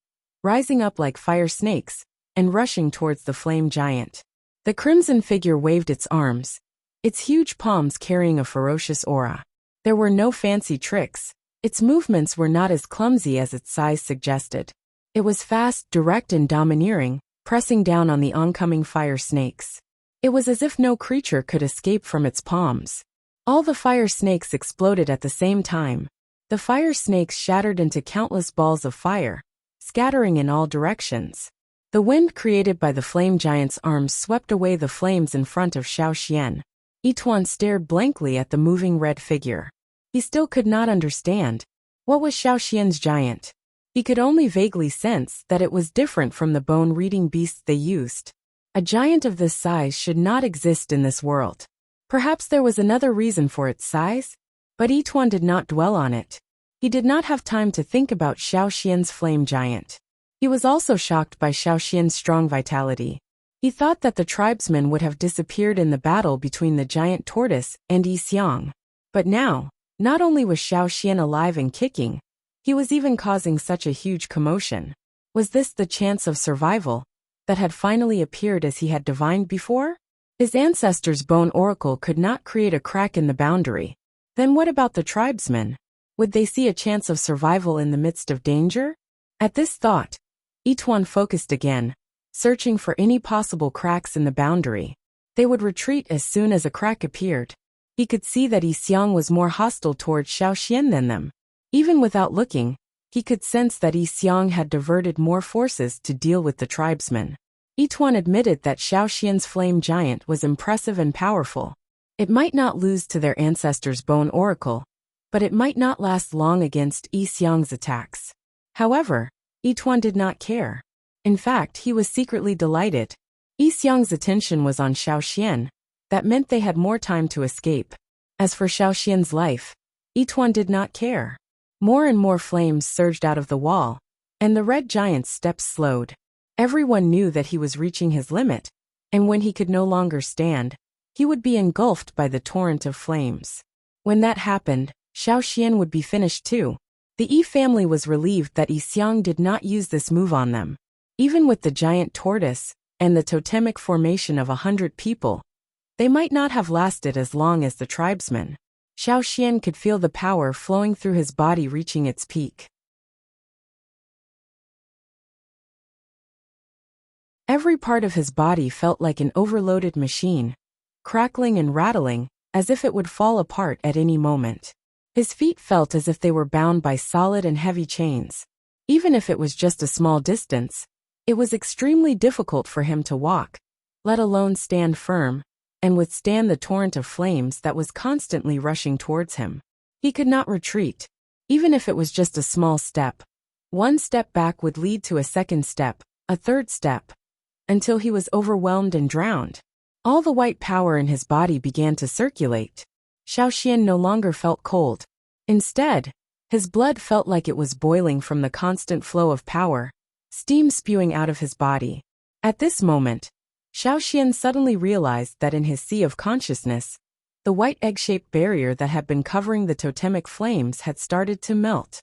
rising up like fire snakes and rushing towards the flame giant. The crimson figure waved its arms, its huge palms carrying a ferocious aura. There were no fancy tricks. Its movements were not as clumsy as its size suggested. It was fast, direct, and domineering, pressing down on the oncoming fire snakes. It was as if no creature could escape from its palms. All the fire snakes exploded at the same time. The fire snakes shattered into countless balls of fire, scattering in all directions. The wind created by the flame giant's arms swept away the flames in front of Xiaoxian. Yituan stared blankly at the moving red figure. He still could not understand. What was Xiaoxian's giant? He could only vaguely sense that it was different from the bone-reading beasts they used. A giant of this size should not exist in this world. Perhaps there was another reason for its size, but Yituan did not dwell on it. He did not have time to think about Xiaoxian's flame giant. He was also shocked by Xiaoxian's strong vitality. He thought that the tribesmen would have disappeared in the battle between the giant tortoise and Yixiang. But now, not only was Xiaoxian alive and kicking, he was even causing such a huge commotion. Was this the chance of survival that had finally appeared as he had divined before? His ancestor's bone oracle could not create a crack in the boundary. Then what about the tribesmen? Would they see a chance of survival in the midst of danger? At this thought, Yituan focused again, searching for any possible cracks in the boundary. They would retreat as soon as a crack appeared. He could see that Yixiang was more hostile towards Xiaoxian than them. Even without looking, he could sense that Yixiang had diverted more forces to deal with the tribesmen. Yituan admitted that Xiaoxian's flame giant was impressive and powerful. It might not lose to their ancestor's bone oracle, but it might not last long against Yixiang's attacks. However, Yituan did not care. In fact, he was secretly delighted. Yixiang's attention was on Xiaoxian. That meant they had more time to escape. As for Xiaoxian's life, Yituan did not care. More and more flames surged out of the wall, and the red giant's steps slowed. Everyone knew that he was reaching his limit, and when he could no longer stand, he would be engulfed by the torrent of flames. When that happened, Xiaoxian would be finished too. The Yi family was relieved that Yixiang did not use this move on them. Even with the giant tortoise and the totemic formation of 100 people, they might not have lasted as long as the tribesmen. Xiaoxian could feel the power flowing through his body reaching its peak. Every part of his body felt like an overloaded machine, crackling and rattling, as if it would fall apart at any moment. His feet felt as if they were bound by solid and heavy chains. Even if it was just a small distance, it was extremely difficult for him to walk, let alone stand firm, and withstand the torrent of flames that was constantly rushing towards him. He could not retreat, even if it was just a small step. One step back would lead to a second step, a third step, until he was overwhelmed and drowned. All the white power in his body began to circulate. Xiaoxian no longer felt cold. Instead, his blood felt like it was boiling from the constant flow of power, steam spewing out of his body. At this moment, Xiaoxian suddenly realized that in his sea of consciousness, the white egg-shaped barrier that had been covering the totemic flames had started to melt.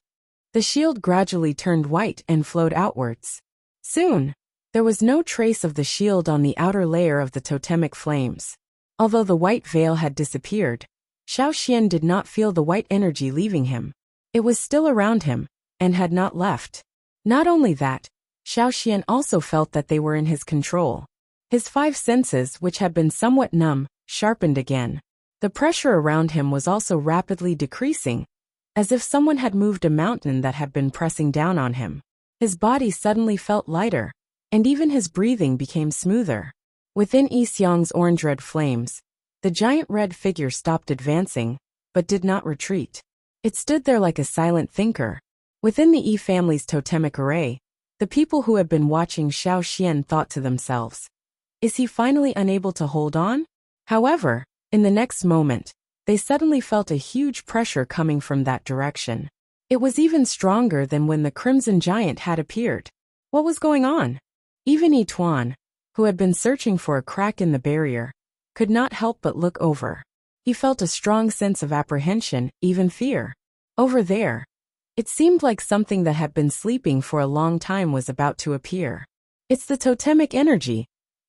The shield gradually turned white and flowed outwards. Soon, there was no trace of the shield on the outer layer of the totemic flames. Although the white veil had disappeared, Xiaoxian did not feel the white energy leaving him. It was still around him, and had not left. Not only that, Xiaoxian also felt that they were in his control. His 5 senses, which had been somewhat numb, sharpened again. The pressure around him was also rapidly decreasing, as if someone had moved a mountain that had been pressing down on him. His body suddenly felt lighter, and even his breathing became smoother. Within Yixiang's orange-red flames, the giant red figure stopped advancing, but did not retreat. It stood there like a silent thinker. Within the Yi family's totemic array, the people who had been watching Xiaoxian thought to themselves, "Is he finally unable to hold on?" However, in the next moment, they suddenly felt a huge pressure coming from that direction. It was even stronger than when the crimson giant had appeared. What was going on? Even Yituan, who had been searching for a crack in the barrier, could not help but look over. He felt a strong sense of apprehension, even fear. Over there, it seemed like something that had been sleeping for a long time was about to appear. "It's the totemic energy,"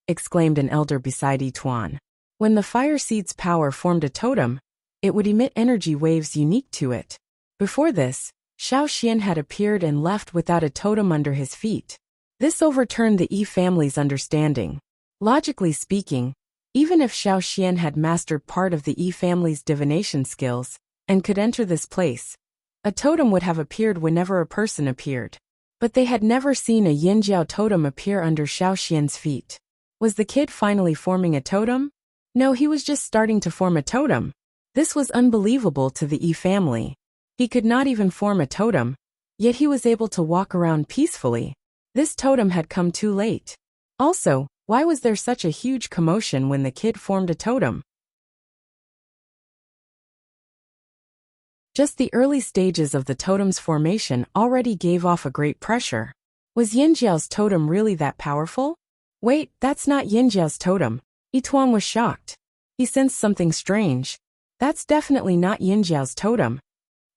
exclaimed an elder beside Yituan. When the fire seed's power formed a totem, it would emit energy waves unique to it. Before this, Xiaoxian had appeared and left without a totem under his feet. This overturned the Yi family's understanding. Logically speaking, even if Xiaoxian had mastered part of the Yi family's divination skills and could enter this place, a totem would have appeared whenever a person appeared. But they had never seen a Yinjiao totem appear under Xiaoxian's feet. Was the kid finally forming a totem? No, he was just starting to form a totem. This was unbelievable to the Yi family. He could not even form a totem, yet he was able to walk around peacefully. This totem had come too late. Also, why was there such a huge commotion when the kid formed a totem? Just the early stages of the totem's formation already gave off a great pressure. Was Yinjiao's totem really that powerful? Wait, that's not Yinjiao's totem. Yituan was shocked. He sensed something strange. That's definitely not Yinjiao's totem.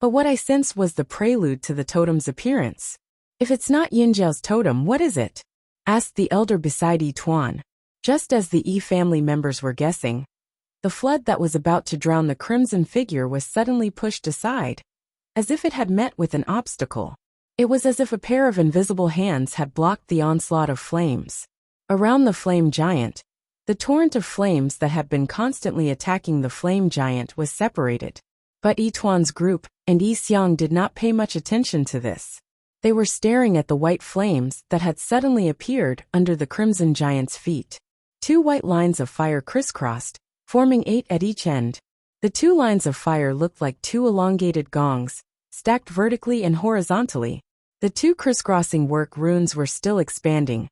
But what I sensed was the prelude to the totem's appearance. If it's not Yinjiao's totem, what is it? Asked the elder beside Yituan. Just as the E family members were guessing, the flood that was about to drown the crimson figure was suddenly pushed aside, as if it had met with an obstacle. It was as if a pair of invisible hands had blocked the onslaught of flames. Around the flame giant, the torrent of flames that had been constantly attacking the flame giant was separated. But Yituan's group and Yi Xiang did not pay much attention to this. They were staring at the white flames that had suddenly appeared under the crimson giant's feet. 2 white lines of fire crisscrossed, forming 8 at each end. The 2 lines of fire looked like 2 elongated gongs, stacked vertically and horizontally. The 2 crisscrossing work runes were still expanding,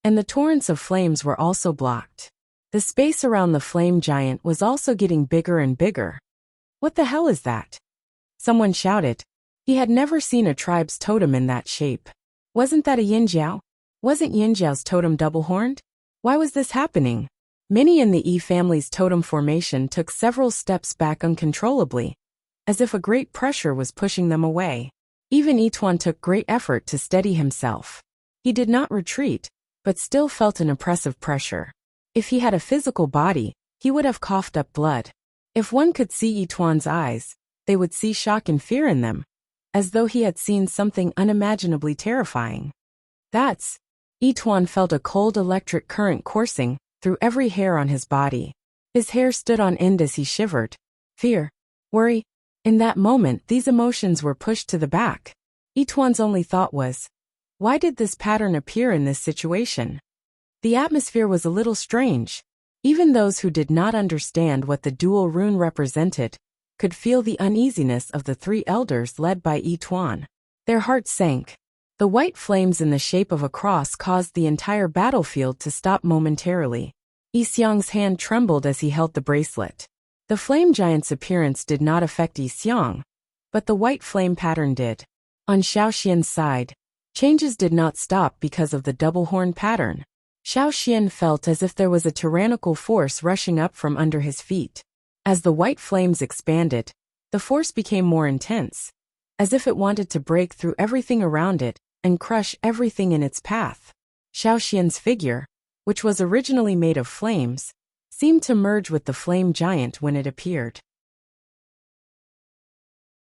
and the torrents of flames were also blocked. The space around the flame giant was also getting bigger and bigger. What the hell is that? Someone shouted. He had never seen a tribe's totem in that shape. Wasn't that a Yinjiao? Wasn't Yinjiao's totem double-horned? Why was this happening? Many in the E family's totem formation took several steps back uncontrollably, as if a great pressure was pushing them away. Even Yituan took great effort to steady himself. He did not retreat, but still felt an oppressive pressure. If he had a physical body, he would have coughed up blood. If one could see Yituan's eyes, they would see shock and fear in them, as though he had seen something unimaginably terrifying. Yituan felt a cold electric current coursing through every hair on his body. His hair stood on end as he shivered. Fear, worry. In that moment, these emotions were pushed to the back. Yituan's only thought was, why did this pattern appear in this situation? The atmosphere was a little strange. Even those who did not understand what the dual rune represented could feel the uneasiness of the 3 elders led by Yituan. Their hearts sank. The white flames in the shape of a cross caused the entire battlefield to stop momentarily. Yi Xiang's hand trembled as he held the bracelet. The flame giant's appearance did not affect Yi Xiang, but the white flame pattern did. On Xiaoxian's side, changes did not stop because of the double-horn pattern. Xiaoxian felt as if there was a tyrannical force rushing up from under his feet. As the white flames expanded, the force became more intense, as if it wanted to break through everything around it and crush everything in its path. Xiaoxian's figure, which was originally made of flames, seemed to merge with the flame giant when it appeared.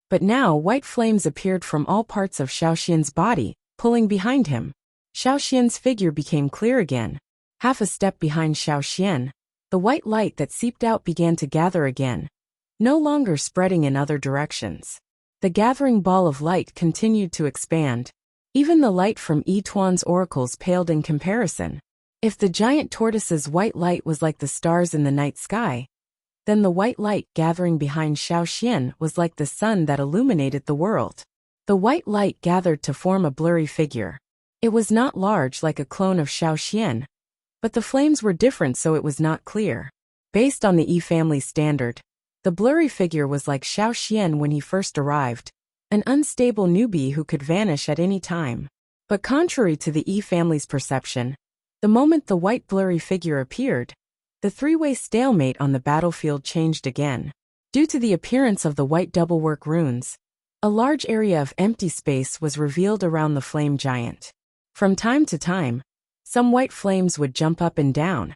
But now white flames appeared from all parts of Xiaoxian's body, pulling behind him. Xiaoxian's figure became clear again. Half a step behind Xiaoxian, the white light that seeped out began to gather again, no longer spreading in other directions. The gathering ball of light continued to expand. Even the light from Yituan's oracles paled in comparison. If the giant tortoise's white light was like the stars in the night sky, then the white light gathering behind Xiaoxian was like the sun that illuminated the world. The white light gathered to form a blurry figure. It was not large like a clone of Xiaoxian, but the flames were different, so it was not clear. Based on the E family standard, the blurry figure was like Xiaoxian when he first arrived, an unstable newbie who could vanish at any time. But contrary to the E family's perception, the moment the white blurry figure appeared, the 3-way stalemate on the battlefield changed again. Due to the appearance of the white doublework runes, a large area of empty space was revealed around the flame giant. From time to time, some white flames would jump up and down,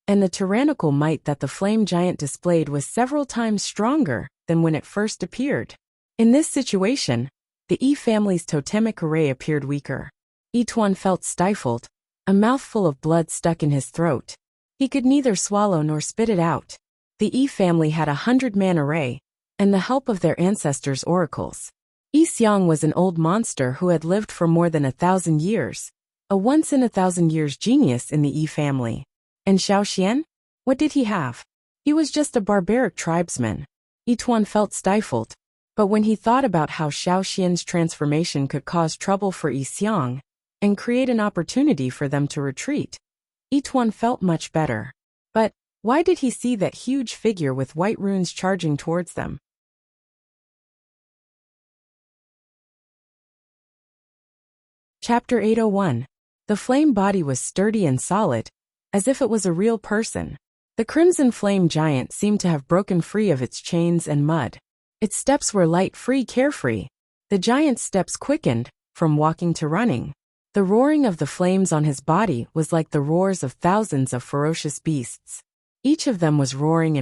and the tyrannical might that the flame giant displayed was several times stronger than when it first appeared. In this situation, the E family's totemic array appeared weaker. Yituan felt stifled, a mouthful of blood stuck in his throat. He could neither swallow nor spit it out. The E family had a 100-man array, and the help of their ancestors' oracles. Yi Xiang was an old monster who had lived for more than 1,000 years, a once-in-a-thousand-years genius in the E family. And Xiaoxian? What did he have? He was just a barbaric tribesman. Yituan felt stifled, but when he thought about how Xiaoxian's transformation could cause trouble for Yi Xiang and create an opportunity for them to retreat, Yituan felt much better. But why did he see that huge figure with white runes charging towards them? Chapter 801. The flame body was sturdy and solid, as if it was a real person. The crimson flame giant seemed to have broken free of its chains and mud. Its steps were light, free, carefree. The giant's steps quickened, from walking to running. The roaring of the flames on his body was like the roars of thousands of ferocious beasts. Each of them was roaring,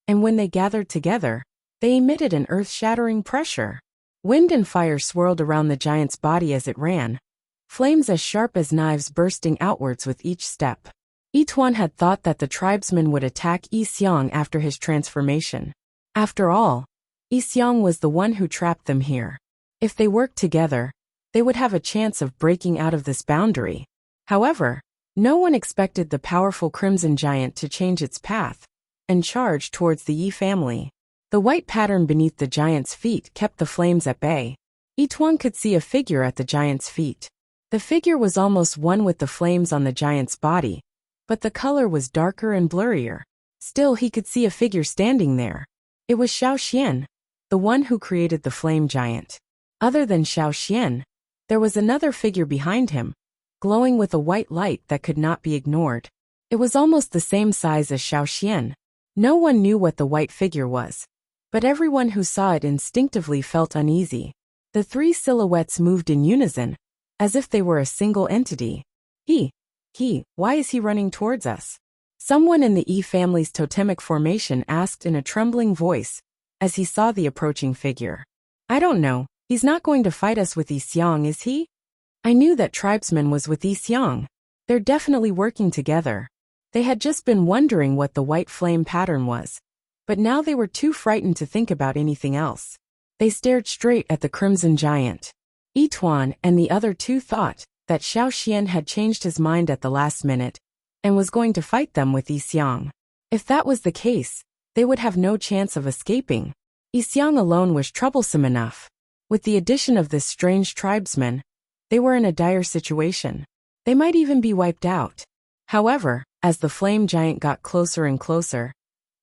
and when they gathered together, they emitted an earth-shattering pressure. Wind and fire swirled around the giant's body as it ran, flames as sharp as knives bursting outwards with each step. Yituan had thought that the tribesmen would attack Yi Xiong after his transformation. After all, Yi Xiong was the one who trapped them here. If they worked together, they would have a chance of breaking out of this boundary. However, no one expected the powerful Crimson Giant to change its path and charge towards the Yi family. The white pattern beneath the giant's feet kept the flames at bay. Yituan could see a figure at the giant's feet. The figure was almost one with the flames on the giant's body, but the color was darker and blurrier. Still, he could see a figure standing there. It was Xiaoxian, the one who created the flame giant. Other than Xiaoxian, there was another figure behind him, glowing with a white light that could not be ignored. It was almost the same size as Xiaoxian. No one knew what the white figure was, but everyone who saw it instinctively felt uneasy. The three silhouettes moved in unison, as if they were a single entity. Why is he running towards us? Someone in the Yi family's totemic formation asked in a trembling voice, as he saw the approaching figure. I don't know, he's not going to fight us with Yi Xiong, is he? I knew that tribesman was with Yi Xiong. They're definitely working together. They had just been wondering what the white flame pattern was, but now they were too frightened to think about anything else. They stared straight at the Crimson Giant. Yituan and the other two thought that Xiaoxian had changed his mind at the last minute and was going to fight them with Yi Xiong. If that was the case, they would have no chance of escaping. Yi Xiong alone was troublesome enough. With the addition of this strange tribesman, they were in a dire situation. They might even be wiped out. However, as the flame giant got closer and closer,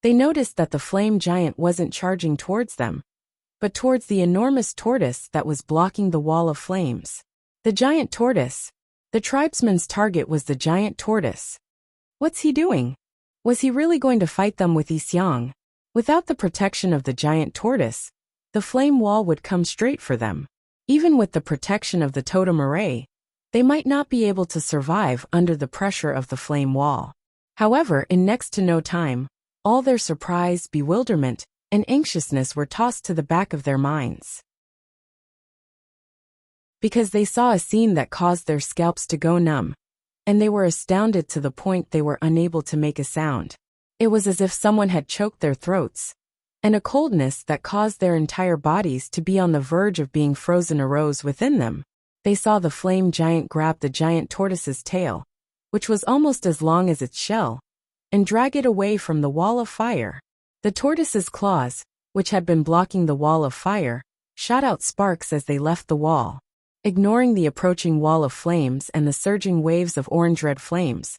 they noticed that the flame giant wasn't charging towards them, but towards the enormous tortoise that was blocking the wall of flames. The giant tortoise. The tribesman's target was the giant tortoise. What's he doing? Was he really going to fight them with Yi Xiong? Without the protection of the giant tortoise, the flame wall would come straight for them. Even with the protection of the totem array, they might not be able to survive under the pressure of the flame wall. However, in next to no time, all their surprise, bewilderment, and anxiousness were tossed to the back of their minds. Because they saw a scene that caused their scalps to go numb, and they were astounded to the point they were unable to make a sound. It was as if someone had choked their throats, and a coldness that caused their entire bodies to be on the verge of being frozen arose within them. They saw the flame giant grab the giant tortoise's tail, which was almost as long as its shell, and drag it away from the wall of fire. The tortoise's claws, which had been blocking the wall of fire, shot out sparks as they left the wall. Ignoring the approaching wall of flames and the surging waves of orange-red flames,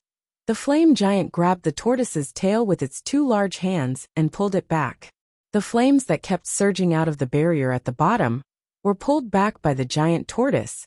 the flame giant grabbed the tortoise's tail with its two large hands and pulled it back. The flames that kept surging out of the barrier at the bottom were pulled back by the giant tortoise,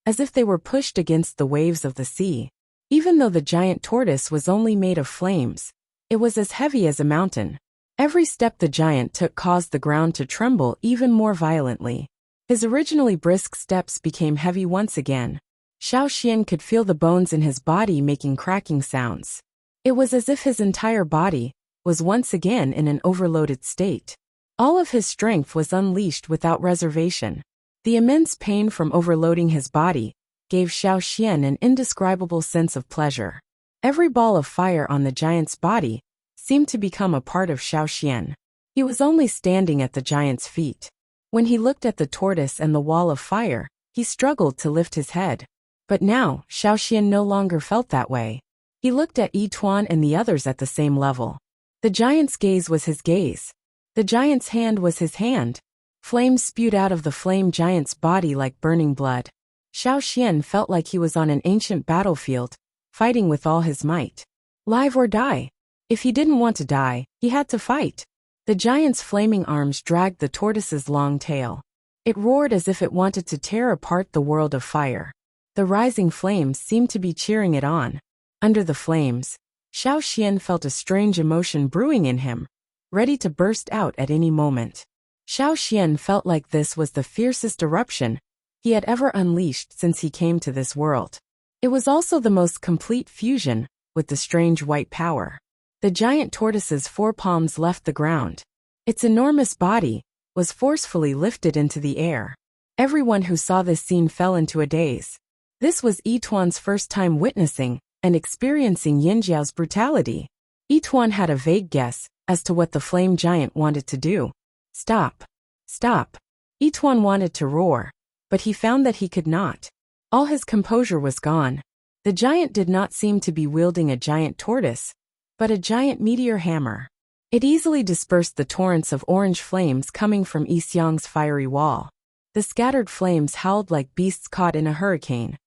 as if they were pushed against the waves of the sea. Even though the giant tortoise was only made of flames, it was as heavy as a mountain. Every step the giant took caused the ground to tremble even more violently. His originally brisk steps became heavy once again. Xiaoxian could feel the bones in his body making cracking sounds. It was as if his entire body was once again in an overloaded state. All of his strength was unleashed without reservation. The immense pain from overloading his body gave Xiaoxian an indescribable sense of pleasure. Every ball of fire on the giant's body seemed to become a part of Xiaoxian. He was only standing at the giant's feet. When he looked at the tortoise and the wall of fire, he struggled to lift his head. But now, Xiaoxian no longer felt that way. He looked at Yituan and the others at the same level. The giant's gaze was his gaze. The giant's hand was his hand. Flames spewed out of the flame giant's body like burning blood. Xiaoxian felt like he was on an ancient battlefield, fighting with all his might. Live or die. If he didn't want to die, he had to fight. The giant's flaming arms dragged the tortoise's long tail. It roared as if it wanted to tear apart the world of fire. The rising flames seemed to be cheering it on. Under the flames, Xiaoxian felt a strange emotion brewing in him, ready to burst out at any moment. Xiaoxian felt like this was the fiercest eruption he had ever unleashed since he came to this world. It was also the most complete fusion with the strange white power. The giant tortoise's forepalms left the ground. Its enormous body was forcefully lifted into the air. Everyone who saw this scene fell into a daze. This was Yituan's first time witnessing and experiencing Yinjiao's brutality. Yituan had a vague guess as to what the flame giant wanted to do. Stop. Stop. Yituan wanted to roar, but he found that he could not. All his composure was gone. The giant did not seem to be wielding a giant tortoise, but a giant meteor hammer. It easily dispersed the torrents of orange flames coming from Yi Xiang's fiery wall. The scattered flames howled like beasts caught in a hurricane.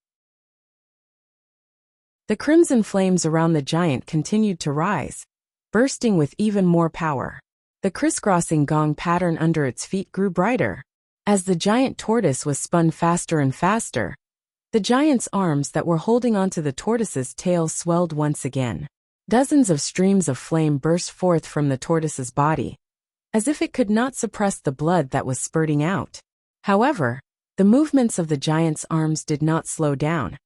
The crimson flames around the giant continued to rise, bursting with even more power. The crisscrossing gong pattern under its feet grew brighter. As the giant tortoise was spun faster and faster, the giant's arms that were holding onto the tortoise's tail swelled once again. Dozens of streams of flame burst forth from the tortoise's body, as if it could not suppress the blood that was spurting out. However, the movements of the giant's arms did not slow down,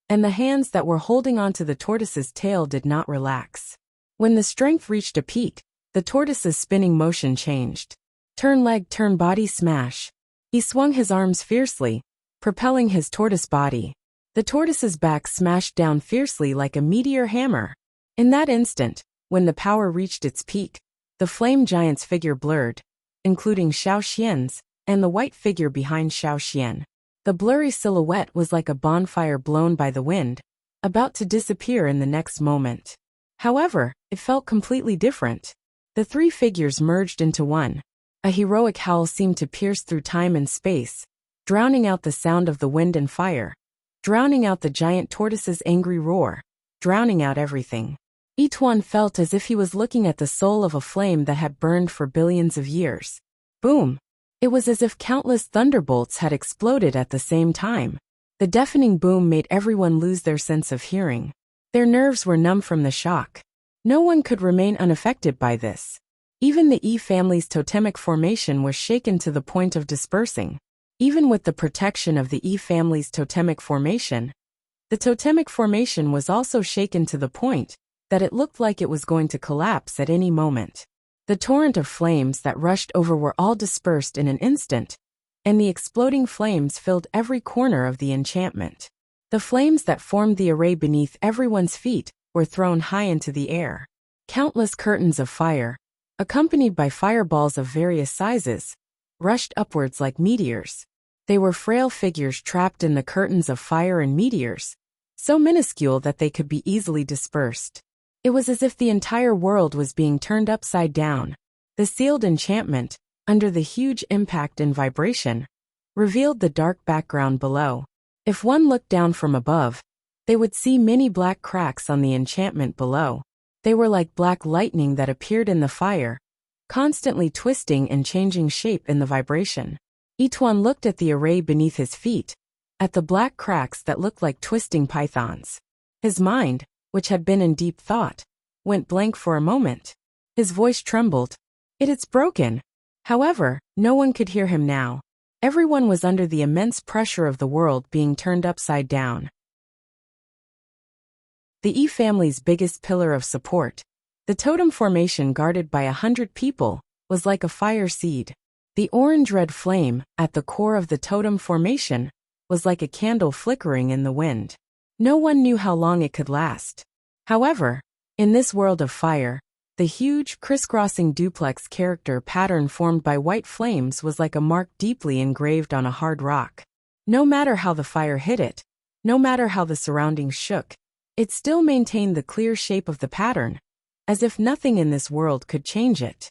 and the hands that were holding onto the tortoise's tail did not relax. When the strength reached a peak, the tortoise's spinning motion changed. Turn leg, turn body, smash. He swung his arms fiercely, propelling his tortoise body. The tortoise's back smashed down fiercely like a meteor hammer. In that instant, when the power reached its peak, the flame giant's figure blurred, including Xiao Xian's and the white figure behind Xiao Xian. The blurry silhouette was like a bonfire blown by the wind, about to disappear in the next moment. However, it felt completely different. The three figures merged into one. A heroic howl seemed to pierce through time and space, drowning out the sound of the wind and fire, drowning out the giant tortoise's angry roar, drowning out everything. Yituan felt as if he was looking at the soul of a flame that had burned for billions of years. Boom! It was as if countless thunderbolts had exploded at the same time. The deafening boom made everyone lose their sense of hearing. Their nerves were numb from the shock. No one could remain unaffected by this. Even the Yi family's totemic formation was shaken to the point of dispersing. Even with the protection of the Yi family's totemic formation, the totemic formation was also shaken to the point that it looked like it was going to collapse at any moment. The torrent of flames that rushed over were all dispersed in an instant, and the exploding flames filled every corner of the enchantment. The flames that formed the array beneath everyone's feet were thrown high into the air. Countless curtains of fire, accompanied by fireballs of various sizes, rushed upwards like meteors. They were frail figures trapped in the curtains of fire and meteors, so minuscule that they could be easily dispersed. It was as if the entire world was being turned upside down. The sealed enchantment, under the huge impact and vibration, revealed the dark background below. If one looked down from above, they would see many black cracks on the enchantment below. They were like black lightning that appeared in the fire, constantly twisting and changing shape in the vibration. Yituan looked at the array beneath his feet, at the black cracks that looked like twisting pythons. His mind, which had been in deep thought, went blank for a moment. His voice trembled. It's broken. However, no one could hear him now. Everyone was under the immense pressure of the world being turned upside down. The Yi family's biggest pillar of support, the totem formation guarded by 100 people, was like a fire seed. The orange-red flame, at the core of the totem formation, was like a candle flickering in the wind. No one knew how long it could last. However, in this world of fire, the huge, crisscrossing duplex character pattern formed by white flames was like a mark deeply engraved on a hard rock. No matter how the fire hit it, no matter how the surroundings shook, it still maintained the clear shape of the pattern, as if nothing in this world could change it.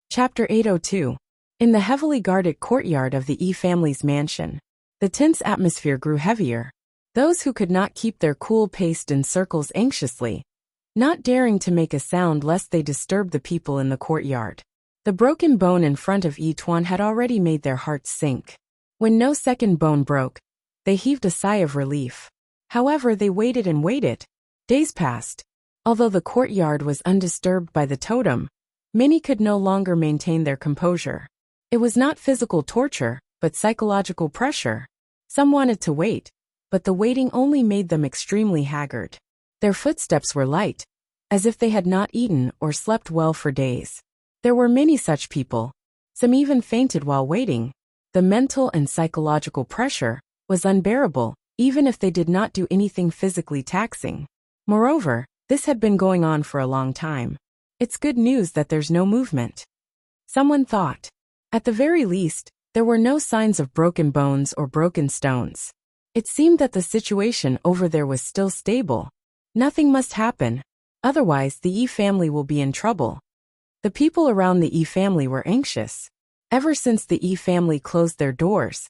Chapter 802. In the heavily guarded courtyard of the Yi family's mansion, the tense atmosphere grew heavier. Those who could not keep their cool paced in circles anxiously, not daring to make a sound lest they disturb the people in the courtyard. The broken bone in front of Yituan had already made their hearts sink. When no second bone broke, they heaved a sigh of relief. However, they waited and waited. Days passed. Although the courtyard was undisturbed by the totem, Many could no longer maintain their composure. It was not physical torture, but psychological pressure. Some wanted to wait, but the waiting only made them extremely haggard. Their footsteps were light, as if they had not eaten or slept well for days. There were many such people. Some even fainted while waiting. The mental and psychological pressure was unbearable, even if they did not do anything physically taxing. Moreover, this had been going on for a long time. It's good news that there's no movement. Someone thought. At the very least, there were no signs of broken bones or broken stones. It seemed that the situation over there was still stable. Nothing must happen, otherwise the Yi family will be in trouble. The people around the Yi family were anxious. Ever since the Yi family closed their doors,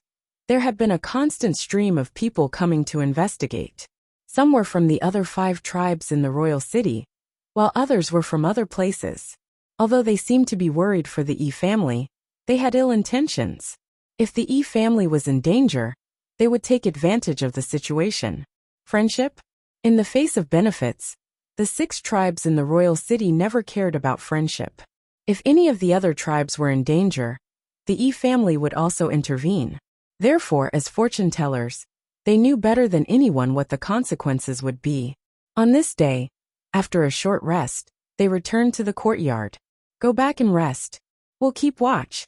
there had been a constant stream of people coming to investigate. Some were from the other 5 tribes in the royal city, while others were from other places. Although they seemed to be worried for the Yi family, they had ill intentions. If the Yi family was in danger, they would take advantage of the situation. Friendship? In the face of benefits, the 6 tribes in the royal city never cared about friendship. If any of the other tribes were in danger, the Yi family would also intervene. Therefore, as fortune tellers, they knew better than anyone what the consequences would be. On this day, after a short rest, they returned to the courtyard. Go back and rest. We'll keep watch,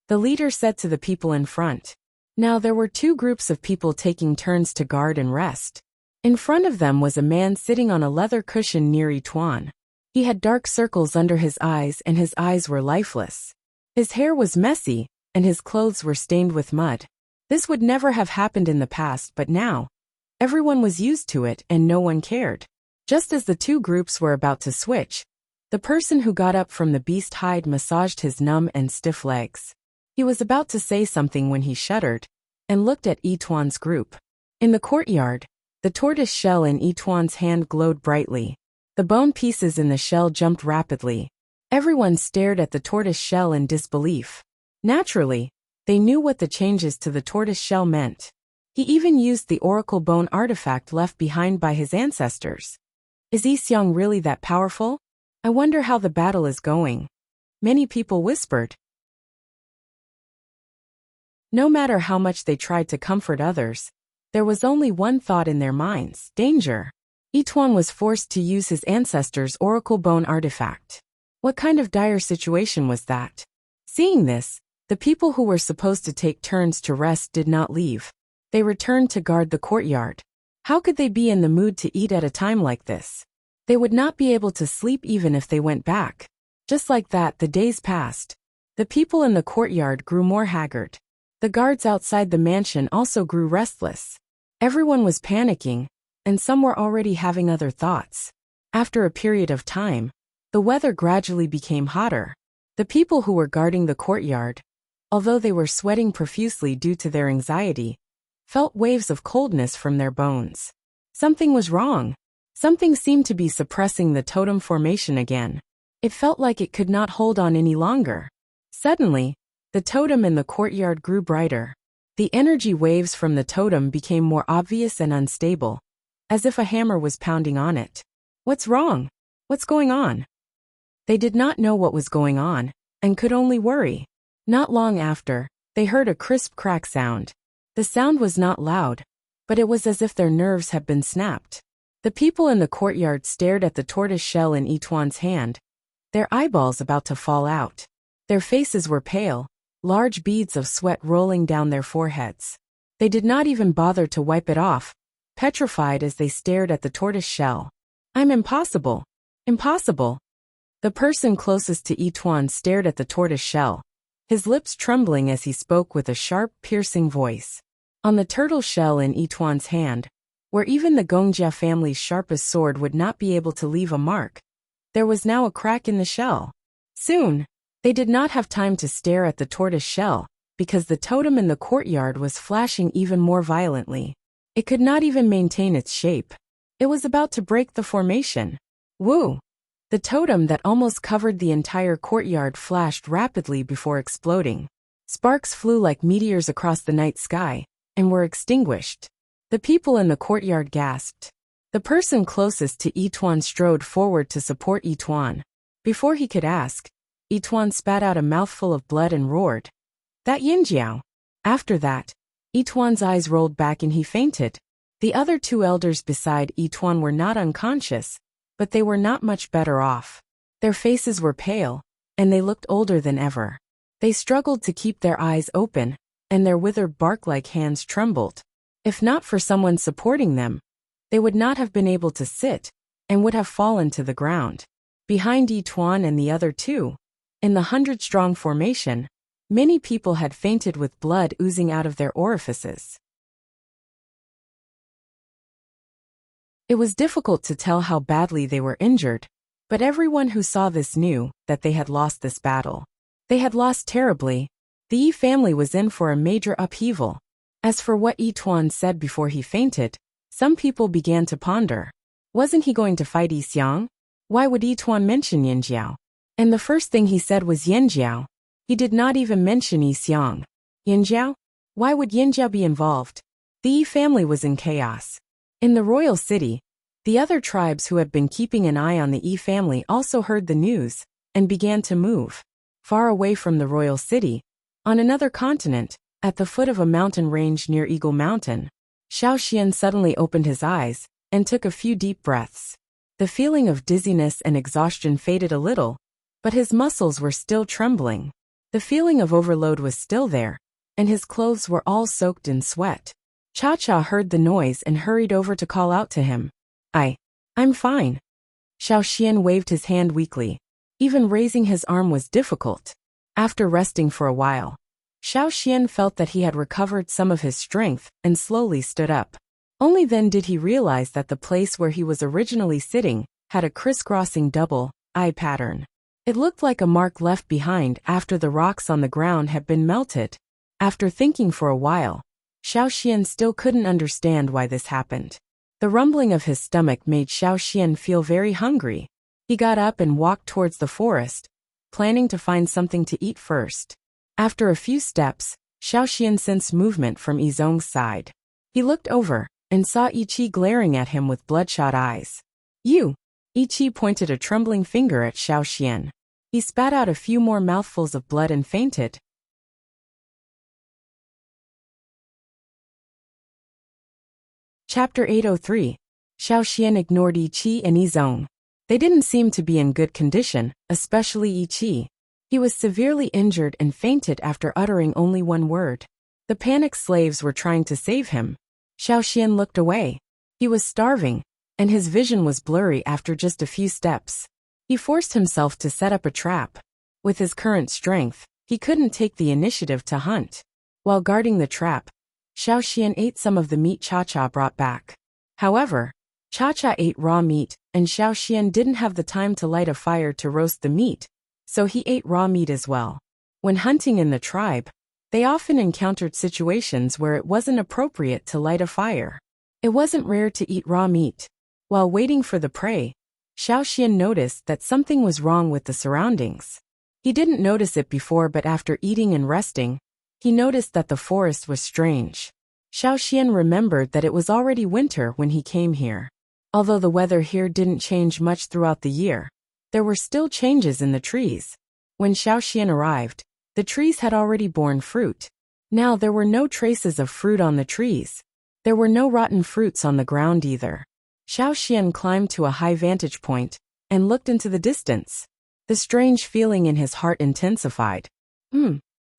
the leader said to the people in front. Now there were 2 groups of people taking turns to guard and rest. In front of them was a man sitting on a leather cushion near Yituan. He had dark circles under his eyes and his eyes were lifeless. His hair was messy, and his clothes were stained with mud. This would never have happened in the past, but now, everyone was used to it and no one cared. Just as the 2 groups were about to switch, the person who got up from the beast hide massaged his numb and stiff legs. He was about to say something when he shuddered and looked at Yituan's group. In the courtyard, the tortoise shell in Yituan's hand glowed brightly. The bone pieces in the shell jumped rapidly. Everyone stared at the tortoise shell in disbelief. Naturally, they knew what the changes to the tortoise shell meant. He even used the oracle bone artifact left behind by his ancestors. Is Yixiang really that powerful? I wonder how the battle is going. Many people whispered. No matter how much they tried to comfort others, there was only one thought in their minds: danger. Yituan was forced to use his ancestors' oracle bone artifact. What kind of dire situation was that? Seeing this, the people who were supposed to take turns to rest did not leave. They returned to guard the courtyard. How could they be in the mood to eat at a time like this? They would not be able to sleep even if they went back. Just like that, the days passed. The people in the courtyard grew more haggard. The guards outside the mansion also grew restless. Everyone was panicking, and some were already having other thoughts. After a period of time, the weather gradually became hotter. The people who were guarding the courtyard, although they were sweating profusely due to their anxiety, felt waves of coldness from their bones. Something was wrong. Something seemed to be suppressing the totem formation again. It felt like it could not hold on any longer. Suddenly, the totem in the courtyard grew brighter. The energy waves from the totem became more obvious and unstable, as if a hammer was pounding on it. What's wrong? What's going on? They did not know what was going on, and could only worry. Not long after, they heard a crisp crack sound. The sound was not loud, but it was as if their nerves had been snapped. The people in the courtyard stared at the tortoise shell in Yituan's hand, their eyeballs about to fall out. Their faces were pale, large beads of sweat rolling down their foreheads. They did not even bother to wipe it off, petrified as they stared at the tortoise shell. I'm impossible. Impossible. The person closest to Yituan stared at the tortoise shell, his lips trembling as he spoke with a sharp, piercing voice. On the turtle shell in Yituan's hand, where even the Gongjia family's sharpest sword would not be able to leave a mark, there was now a crack in the shell. Soon, they did not have time to stare at the tortoise shell, because the totem in the courtyard was flashing even more violently. It could not even maintain its shape. It was about to break the formation. Woo! The totem that almost covered the entire courtyard flashed rapidly before exploding. Sparks flew like meteors across the night sky, and were extinguished. The people in the courtyard gasped. The person closest to Yituan strode forward to support Yituan. Before he could ask, Yituan spat out a mouthful of blood and roared, "That Yinjiao!" After that, Yituan's eyes rolled back and he fainted. The other two elders beside Yituan were not unconscious, but they were not much better off. Their faces were pale, and they looked older than ever. They struggled to keep their eyes open, and their withered bark-like hands trembled. If not for someone supporting them, they would not have been able to sit, and would have fallen to the ground. Behind Yituan and the other two, in the 100-strong formation, many people had fainted with blood oozing out of their orifices. It was difficult to tell how badly they were injured, but everyone who saw this knew that they had lost this battle. They had lost terribly. The Yi family was in for a major upheaval. As for what Yituan said before he fainted, some people began to ponder. Wasn't he going to fight Yixiang? Why would Yituan mention Yinjiao? And the first thing he said was Yinjiao. He did not even mention Yixiang. Yinjiao? Why would Yinjiao be involved? The Yi family was in chaos. In the royal city, the other tribes who had been keeping an eye on the Yi family also heard the news, and began to move. Far away from the royal city, on another continent, at the foot of a mountain range near Eagle Mountain, Xiaoxian suddenly opened his eyes, and took a few deep breaths. The feeling of dizziness and exhaustion faded a little, but his muscles were still trembling. The feeling of overload was still there, and his clothes were all soaked in sweat. Cha-Cha heard the noise and hurried over to call out to him. I'm fine. Xiaoxian waved his hand weakly. Even raising his arm was difficult. After resting for a while, Xiaoxian felt that he had recovered some of his strength and slowly stood up. Only then did he realize that the place where he was originally sitting had a crisscrossing double eye pattern. It looked like a mark left behind after the rocks on the ground had been melted. After thinking for a while, Xiaoxian still couldn't understand why this happened. The rumbling of his stomach made Xiaoxian feel very hungry. He got up and walked towards the forest, planning to find something to eat first. After a few steps, Xiaoxian sensed movement from Yizong's side. He looked over and saw Ichi glaring at him with bloodshot eyes. "You!" Ichi pointed a trembling finger at Xiaoxian. He spat out a few more mouthfuls of blood and fainted. Chapter 803. Xiaoxian ignored Ichi and Yizong. They didn't seem to be in good condition, especially Ichi. He was severely injured and fainted after uttering only one word. The panicked slaves were trying to save him. Xiaoxian looked away. He was starving, and his vision was blurry after just a few steps. He forced himself to set up a trap. With his current strength, he couldn't take the initiative to hunt. While guarding the trap, Xiaoxian ate some of the meat Cha-Cha brought back. However, Cha-Cha ate raw meat, and Xiaoxian didn't have the time to light a fire to roast the meat, so he ate raw meat as well. When hunting in the tribe, they often encountered situations where it wasn't appropriate to light a fire. It wasn't rare to eat raw meat. While waiting for the prey, Xiaoxian noticed that something was wrong with the surroundings. He didn't notice it before, but after eating and resting, he noticed that the forest was strange. Xiaoxian remembered that it was already winter when he came here. Although the weather here didn't change much throughout the year, there were still changes in the trees. When Xiaoxian arrived, the trees had already borne fruit. Now there were no traces of fruit on the trees. There were no rotten fruits on the ground either. Xiaoxian climbed to a high vantage point and looked into the distance. The strange feeling in his heart intensified.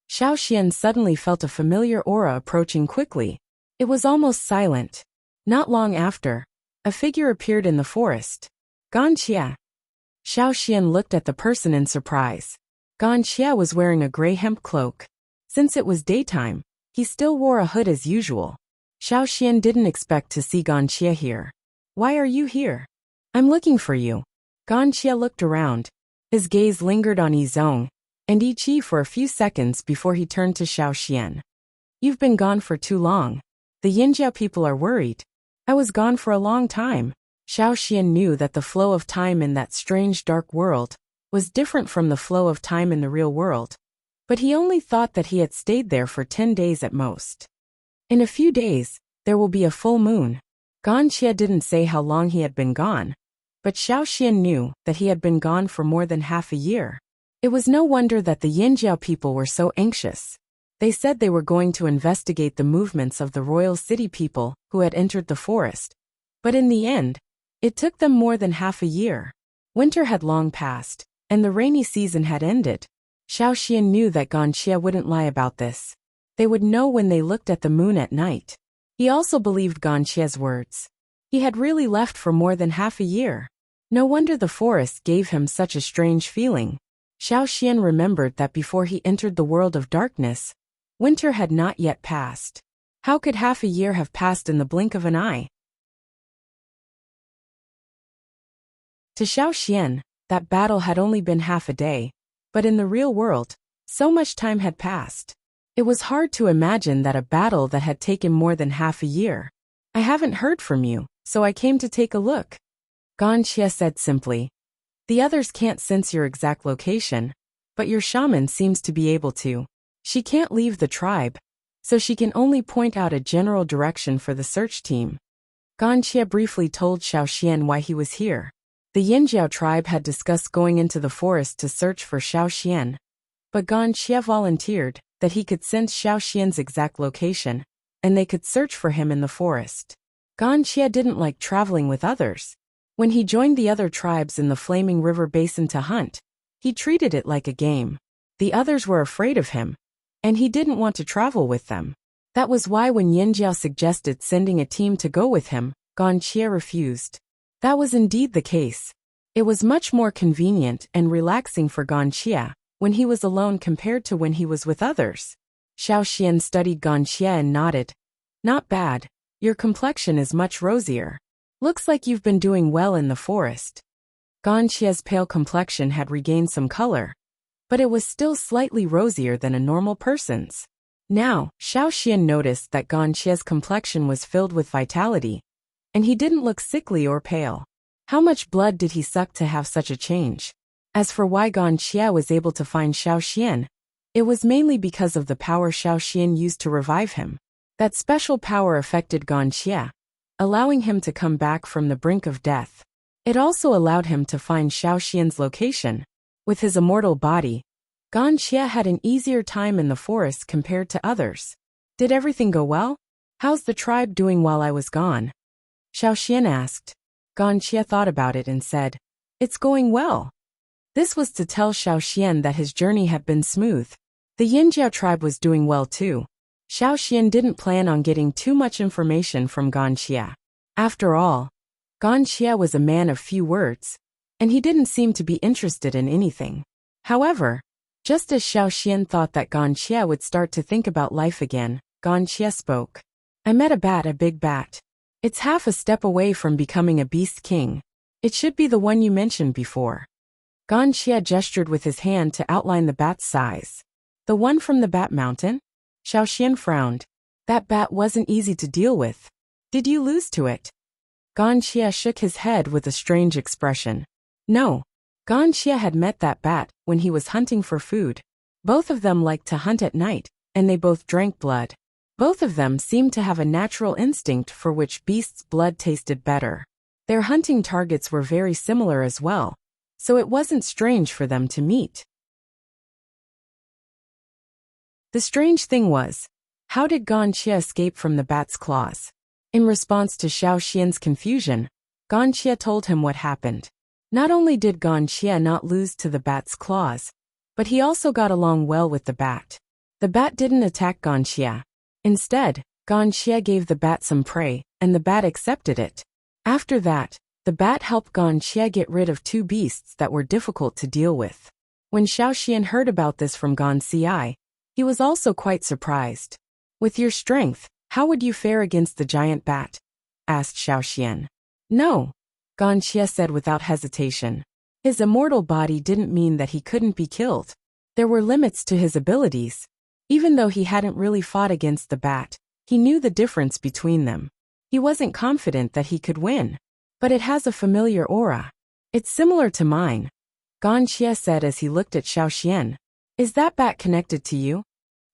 Xiaoxian suddenly felt a familiar aura approaching quickly. It was almost silent. Not long after, a figure appeared in the forest. Ganqia. Xiaoxian looked at the person in surprise. Ganqia was wearing a gray hemp cloak. Since it was daytime, he still wore a hood as usual. Xiaoxian didn't expect to see Ganqia here. "Why are you here?" "I'm looking for you." Ganqia looked around. His gaze lingered on Yizong and Ichi for a few seconds before he turned to Xiaoxian. "You've been gone for too long. The Yinjiao people are worried." "I was gone for a long time." Xiaoxian knew that the flow of time in that strange dark world was different from the flow of time in the real world, but he only thought that he had stayed there for 10 days at most. In a few days, there will be a full moon. Ganqia didn't say how long he had been gone, but Xiaoxian knew that he had been gone for more than half a year. It was no wonder that the Yinjiao people were so anxious. They said they were going to investigate the movements of the royal city people who had entered the forest. But in the end, it took them more than half a year. Winter had long passed, and the rainy season had ended. Xiaoxian knew that Ganxia wouldn't lie about this. They would know when they looked at the moon at night. He also believed Ganxia's words. He had really left for more than half a year. No wonder the forest gave him such a strange feeling. Xiaoxian remembered that before he entered the world of darkness, winter had not yet passed. How could half a year have passed in the blink of an eye? To Xiaoxian, that battle had only been half a day, but in the real world, so much time had passed. It was hard to imagine that a battle that had taken more than half a year. I haven't heard from you, so I came to take a look. Ganxia said simply. The others can't sense your exact location, but your shaman seems to be able to. She can't leave the tribe, so she can only point out a general direction for the search team. Ganxia briefly told Xiaoxian why he was here. The Yinjiao tribe had discussed going into the forest to search for Xiaoxian, but Ganxia volunteered that he could sense Xiaoxian's exact location, and they could search for him in the forest. Ganxia didn't like traveling with others. When he joined the other tribes in the Flaming River Basin to hunt, he treated it like a game. The others were afraid of him, and he didn't want to travel with them. That was why when Yinjiao suggested sending a team to go with him, Ganxia refused. That was indeed the case. It was much more convenient and relaxing for Ganxia when he was alone compared to when he was with others. Xiaoxian studied Ganxia and nodded. Not bad. Your complexion is much rosier. Looks like you've been doing well in the forest. Ganxia's pale complexion had regained some color, but it was still slightly rosier than a normal person's. Now, Xiaoxian noticed that Ganxia's complexion was filled with vitality, and he didn't look sickly or pale. How much blood did he suck to have such a change? As for why Ganxia was able to find Xiaoxian, it was mainly because of the power Xiaoxian used to revive him. That special power affected Ganxia, allowing him to come back from the brink of death. It also allowed him to find Xiaoxian's location. With his immortal body, Ganxia had an easier time in the forest compared to others. Did everything go well? How's the tribe doing while I was gone? Xiaoxian asked. Ganxia thought about it and said, It's going well. This was to tell Xiaoxian that his journey had been smooth. The Yinjiao tribe was doing well too. Xiaoxian didn't plan on getting too much information from Ganxia. After all, Ganxia was a man of few words, and he didn't seem to be interested in anything. However, just as Xiaoxian thought that Ganxia would start to think about life again, Ganxia spoke. I met a big bat. It's half a step away from becoming a beast king. It should be the one you mentioned before. Ganxia gestured with his hand to outline the bat's size. The one from the Bat Mountain? Xiaoxian frowned. That bat wasn't easy to deal with. Did you lose to it? Ganxia shook his head with a strange expression. No. Ganxia had met that bat when he was hunting for food. Both of them liked to hunt at night, and they both drank blood. Both of them seemed to have a natural instinct for which beast's blood tasted better. Their hunting targets were very similar as well, so it wasn't strange for them to meet. The strange thing was, how did Ganxia escape from the bat's claws? In response to Xiaoxian's confusion, Ganxia told him what happened. Not only did Ganxia not lose to the bat's claws, but he also got along well with the bat. The bat didn't attack Ganxia. Instead, Ganxia gave the bat some prey, and the bat accepted it. After that, the bat helped Ganxia get rid of two beasts that were difficult to deal with. When Xiaoxian heard about this from Ganxia, he was also quite surprised. With your strength, how would you fare against the giant bat? Asked Xiaoxian. No, Ganxia said without hesitation. His immortal body didn't mean that he couldn't be killed. There were limits to his abilities. Even though he hadn't really fought against the bat, he knew the difference between them. He wasn't confident that he could win. But it has a familiar aura. It's similar to mine, Ganxia said as he looked at Xiaoxian. Is that bat connected to you?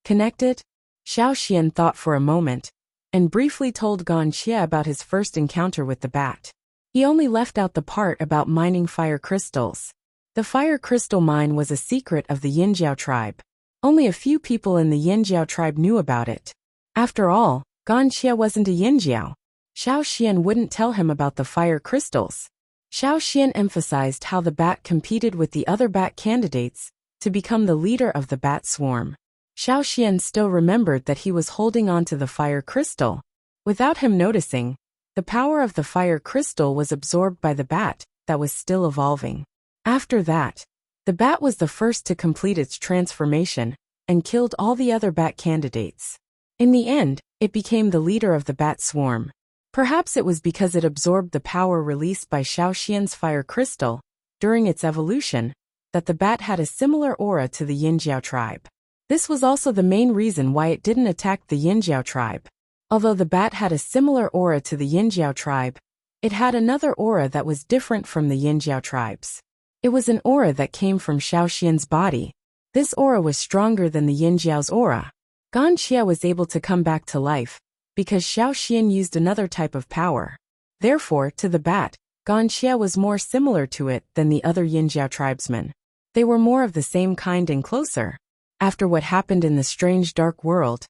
Connected? Xiaoxian thought for a moment, and briefly told Ganxia about his first encounter with the bat. He only left out the part about mining fire crystals. The fire crystal mine was a secret of the Yinjiao tribe. Only a few people in the Yinjiao tribe knew about it. After all, Ganxia wasn't a Yinjiao. Xiao Xian wouldn't tell him about the fire crystals. Xiao Xian emphasized how the bat competed with the other bat candidates to become the leader of the bat swarm. Xiao Xian still remembered that he was holding on to the fire crystal. Without him noticing, the power of the fire crystal was absorbed by the bat that was still evolving. After that, the bat was the first to complete its transformation and killed all the other bat candidates. In the end, it became the leader of the bat swarm. Perhaps it was because it absorbed the power released by Xiao Xian's fire crystal during its evolution that the bat had a similar aura to the Yinjiao tribe. This was also the main reason why it didn't attack the Yinjiao tribe. Although the bat had a similar aura to the Yinjiao tribe, it had another aura that was different from the Yinjiao tribes. It was an aura that came from Xiao Xian's body. This aura was stronger than the Yinjiao's aura. Ganxia was able to come back to life because Xiao Xian used another type of power. Therefore, to the bat, Ganxia was more similar to it than the other Yinjiao tribesmen. They were more of the same kind and closer. After what happened in the strange dark world,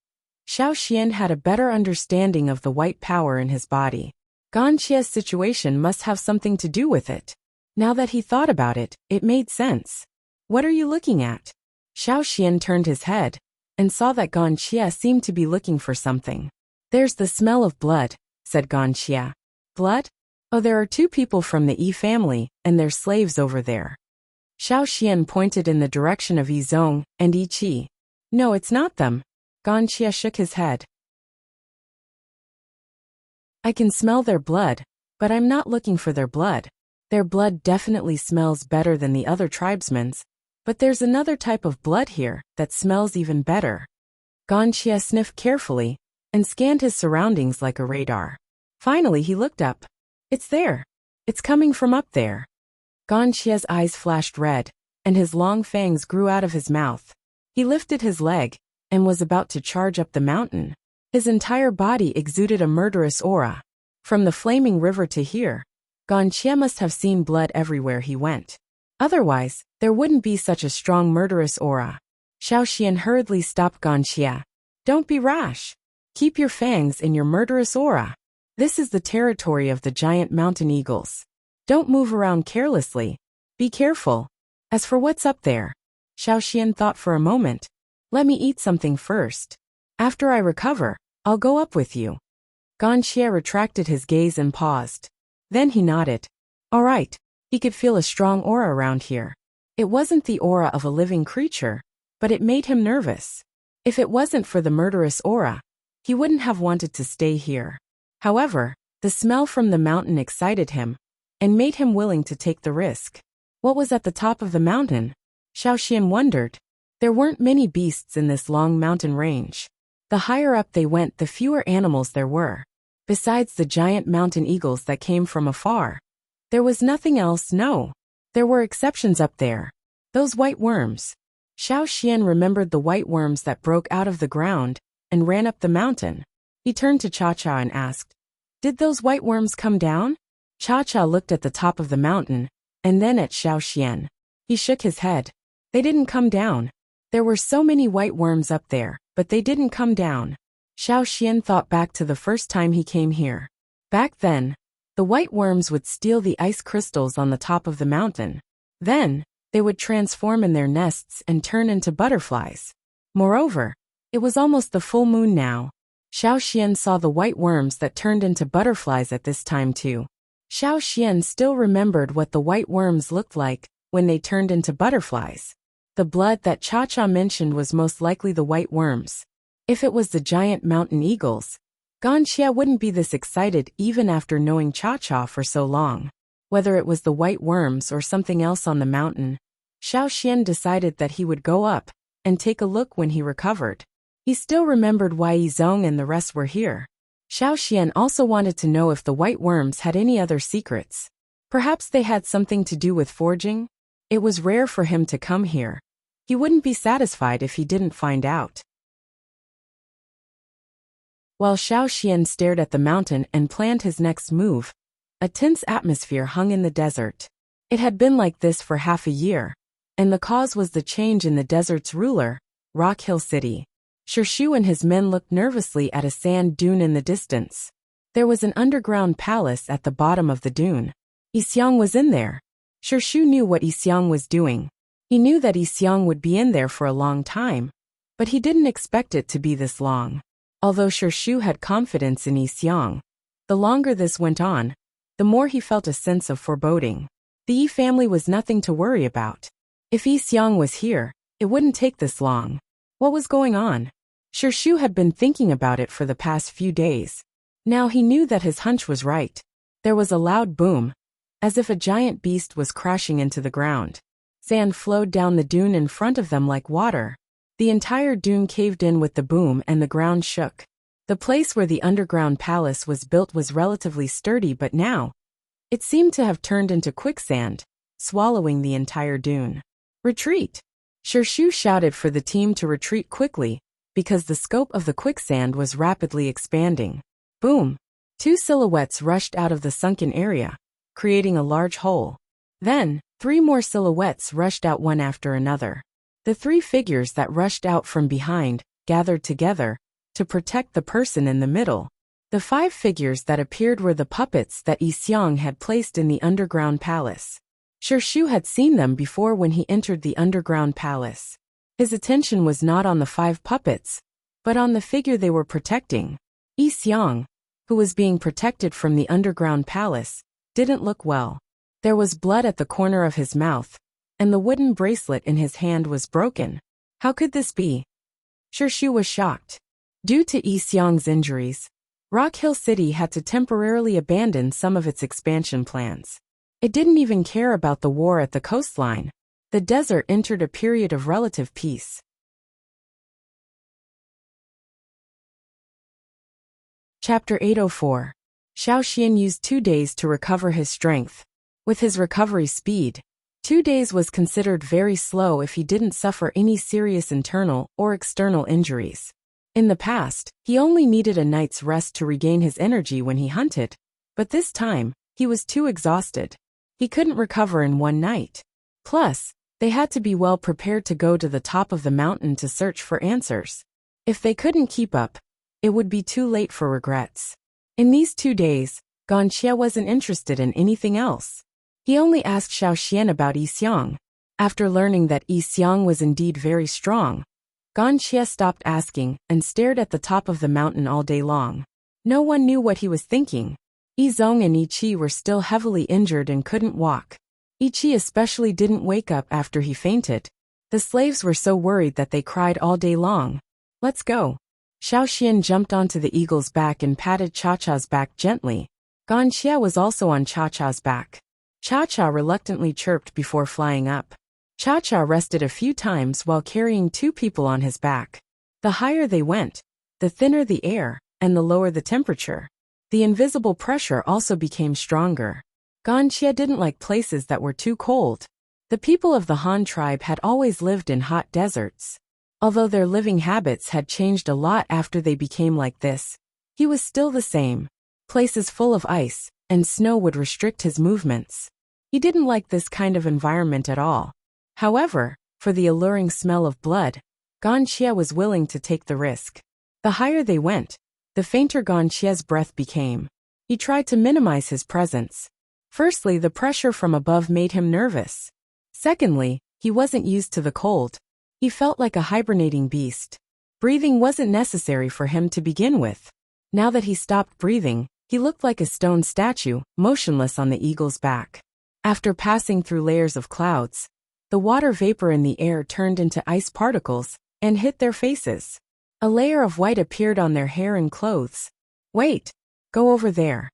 Xiao Xian had a better understanding of the white power in his body. Ganxia's situation must have something to do with it. Now that he thought about it, it made sense. What are you looking at? Xiao Xian turned his head and saw that Ganxia seemed to be looking for something. There's the smell of blood, said Ganxia. Blood? Oh, there are two people from the Yi family and their slaves over there. Xiao Xian pointed in the direction of Yizong and Yi Qi. No, it's not them. Ganxia shook his head. I can smell their blood, but I'm not looking for their blood. Their blood definitely smells better than the other tribesmen's, but there's another type of blood here that smells even better. Ganxia sniffed carefully and scanned his surroundings like a radar. Finally, he looked up. It's there. It's coming from up there. Ganxia's eyes flashed red, and his long fangs grew out of his mouth. He lifted his leg and was about to charge up the mountain. His entire body exuded a murderous aura. From the flaming river to here, Ganxia must have seen blood everywhere he went. Otherwise, there wouldn't be such a strong murderous aura. Xiao Xian hurriedly stopped Ganxia. Don't be rash. Keep your fangs in your murderous aura. This is the territory of the giant mountain eagles. Don't move around carelessly. Be careful. As for what's up there, Xiao Xian thought for a moment. Let me eat something first. After I recover, I'll go up with you. Ganxia retracted his gaze and paused. Then he nodded. All right. He could feel a strong aura around here. It wasn't the aura of a living creature, but it made him nervous. If it wasn't for the murderous aura, he wouldn't have wanted to stay here. However, the smell from the mountain excited him and made him willing to take the risk. What was at the top of the mountain? Xiao Xian wondered. There weren't many beasts in this long mountain range. The higher up they went, the fewer animals there were. Besides the giant mountain eagles that came from afar, there was nothing else. No. There were exceptions up there. Those white worms. Xiao Xian remembered the white worms that broke out of the ground and ran up the mountain. He turned to Cha-Cha and asked, Did those white worms come down? Cha-Cha looked at the top of the mountain and then at Xiao Xian. He shook his head. They didn't come down. There were so many white worms up there, but they didn't come down. Xiao Xian thought back to the first time he came here. Back then, the white worms would steal the ice crystals on the top of the mountain. Then, they would transform in their nests and turn into butterflies. Moreover, it was almost the full moon now. Xiao Xian saw the white worms that turned into butterflies at this time too. Xiao Xian still remembered what the white worms looked like when they turned into butterflies. The blood that Cha-Cha mentioned was most likely the white worms. If it was the giant mountain eagles, Ganxia wouldn't be this excited even after knowing Cha-Cha for so long. Whether it was the white worms or something else on the mountain, Xiao Xian decided that he would go up and take a look when he recovered. He still remembered why Yizong and the rest were here. Xiao Xian also wanted to know if the white worms had any other secrets. Perhaps they had something to do with forging? It was rare for him to come here. He wouldn't be satisfied if he didn't find out. While Xiao Xian stared at the mountain and planned his next move, a tense atmosphere hung in the desert. It had been like this for half a year, and the cause was the change in the desert's ruler, Rock Hill City. Xirshu and his men looked nervously at a sand dune in the distance. There was an underground palace at the bottom of the dune. Yixiang was in there. Xirshu knew what Yixiang was doing. He knew that Yixiang would be in there for a long time, but he didn't expect it to be this long. Although Xirshu had confidence in Yixiang, the longer this went on, the more he felt a sense of foreboding. The Yi family was nothing to worry about. If Yixiang was here, it wouldn't take this long. What was going on? Xirshu had been thinking about it for the past few days. Now he knew that his hunch was right. There was a loud boom, as if a giant beast was crashing into the ground. Sand flowed down the dune in front of them like water. The entire dune caved in with the boom and the ground shook. The place where the underground palace was built was relatively sturdy, but now it seemed to have turned into quicksand, swallowing the entire dune. Retreat! Xirshu shouted for the team to retreat quickly, because the scope of the quicksand was rapidly expanding. Boom! 2 silhouettes rushed out of the sunken area, creating a large hole. Then, 3 more silhouettes rushed out one after another. The 3 figures that rushed out from behind gathered together to protect the person in the middle. The 5 figures that appeared were the puppets that Yixiang had placed in the underground palace. Xirshu had seen them before when he entered the underground palace. His attention was not on the 5 puppets, but on the figure they were protecting. Yixiang, who was being protected from the underground palace, didn't look well. There was blood at the corner of his mouth, and the wooden bracelet in his hand was broken. How could this be? Xirshu was shocked. Due to Yixiang's injuries, Rock Hill City had to temporarily abandon some of its expansion plans. It didn't even care about the war at the coastline. The desert entered a period of relative peace. Chapter 804. Xiao Xian used 2 days to recover his strength. With his recovery speed, 2 days was considered very slow if he didn't suffer any serious internal or external injuries. In the past, he only needed a night's rest to regain his energy when he hunted, but this time, he was too exhausted. He couldn't recover in one night. Plus, they had to be well prepared to go to the top of the mountain to search for answers. If they couldn't keep up, it would be too late for regrets. In these 2 days, Ganxie wasn't interested in anything else. He only asked Xiao Xian about Yixiang. After learning that Yixiang was indeed very strong, Ganxie stopped asking and stared at the top of the mountain all day long. No one knew what he was thinking. Yizong and Yiqi were still heavily injured and couldn't walk. Yiqi especially didn't wake up after he fainted. The slaves were so worried that they cried all day long. Let's go. Xiao Xian jumped onto the eagle's back and patted Cha-Cha's back gently. Ganxie was also on Cha-Cha's back. Cha-Cha reluctantly chirped before flying up. Cha-Cha rested a few times while carrying 2 people on his back. The higher they went, the thinner the air, and the lower the temperature. The invisible pressure also became stronger. Ganxie didn't like places that were too cold. The people of the Han tribe had always lived in hot deserts. Although their living habits had changed a lot after they became like this, he was still the same. Places full of ice and snow would restrict his movements. He didn't like this kind of environment at all. However, for the alluring smell of blood, Ganxie was willing to take the risk. The higher they went, the fainter Ganxie's breath became. He tried to minimize his presence. Firstly, the pressure from above made him nervous. Secondly, he wasn't used to the cold. He felt like a hibernating beast. Breathing wasn't necessary for him to begin with. Now that he stopped breathing, he looked like a stone statue, motionless on the eagle's back. After passing through layers of clouds, the water vapor in the air turned into ice particles and hit their faces. A layer of white appeared on their hair and clothes. Wait, go over there.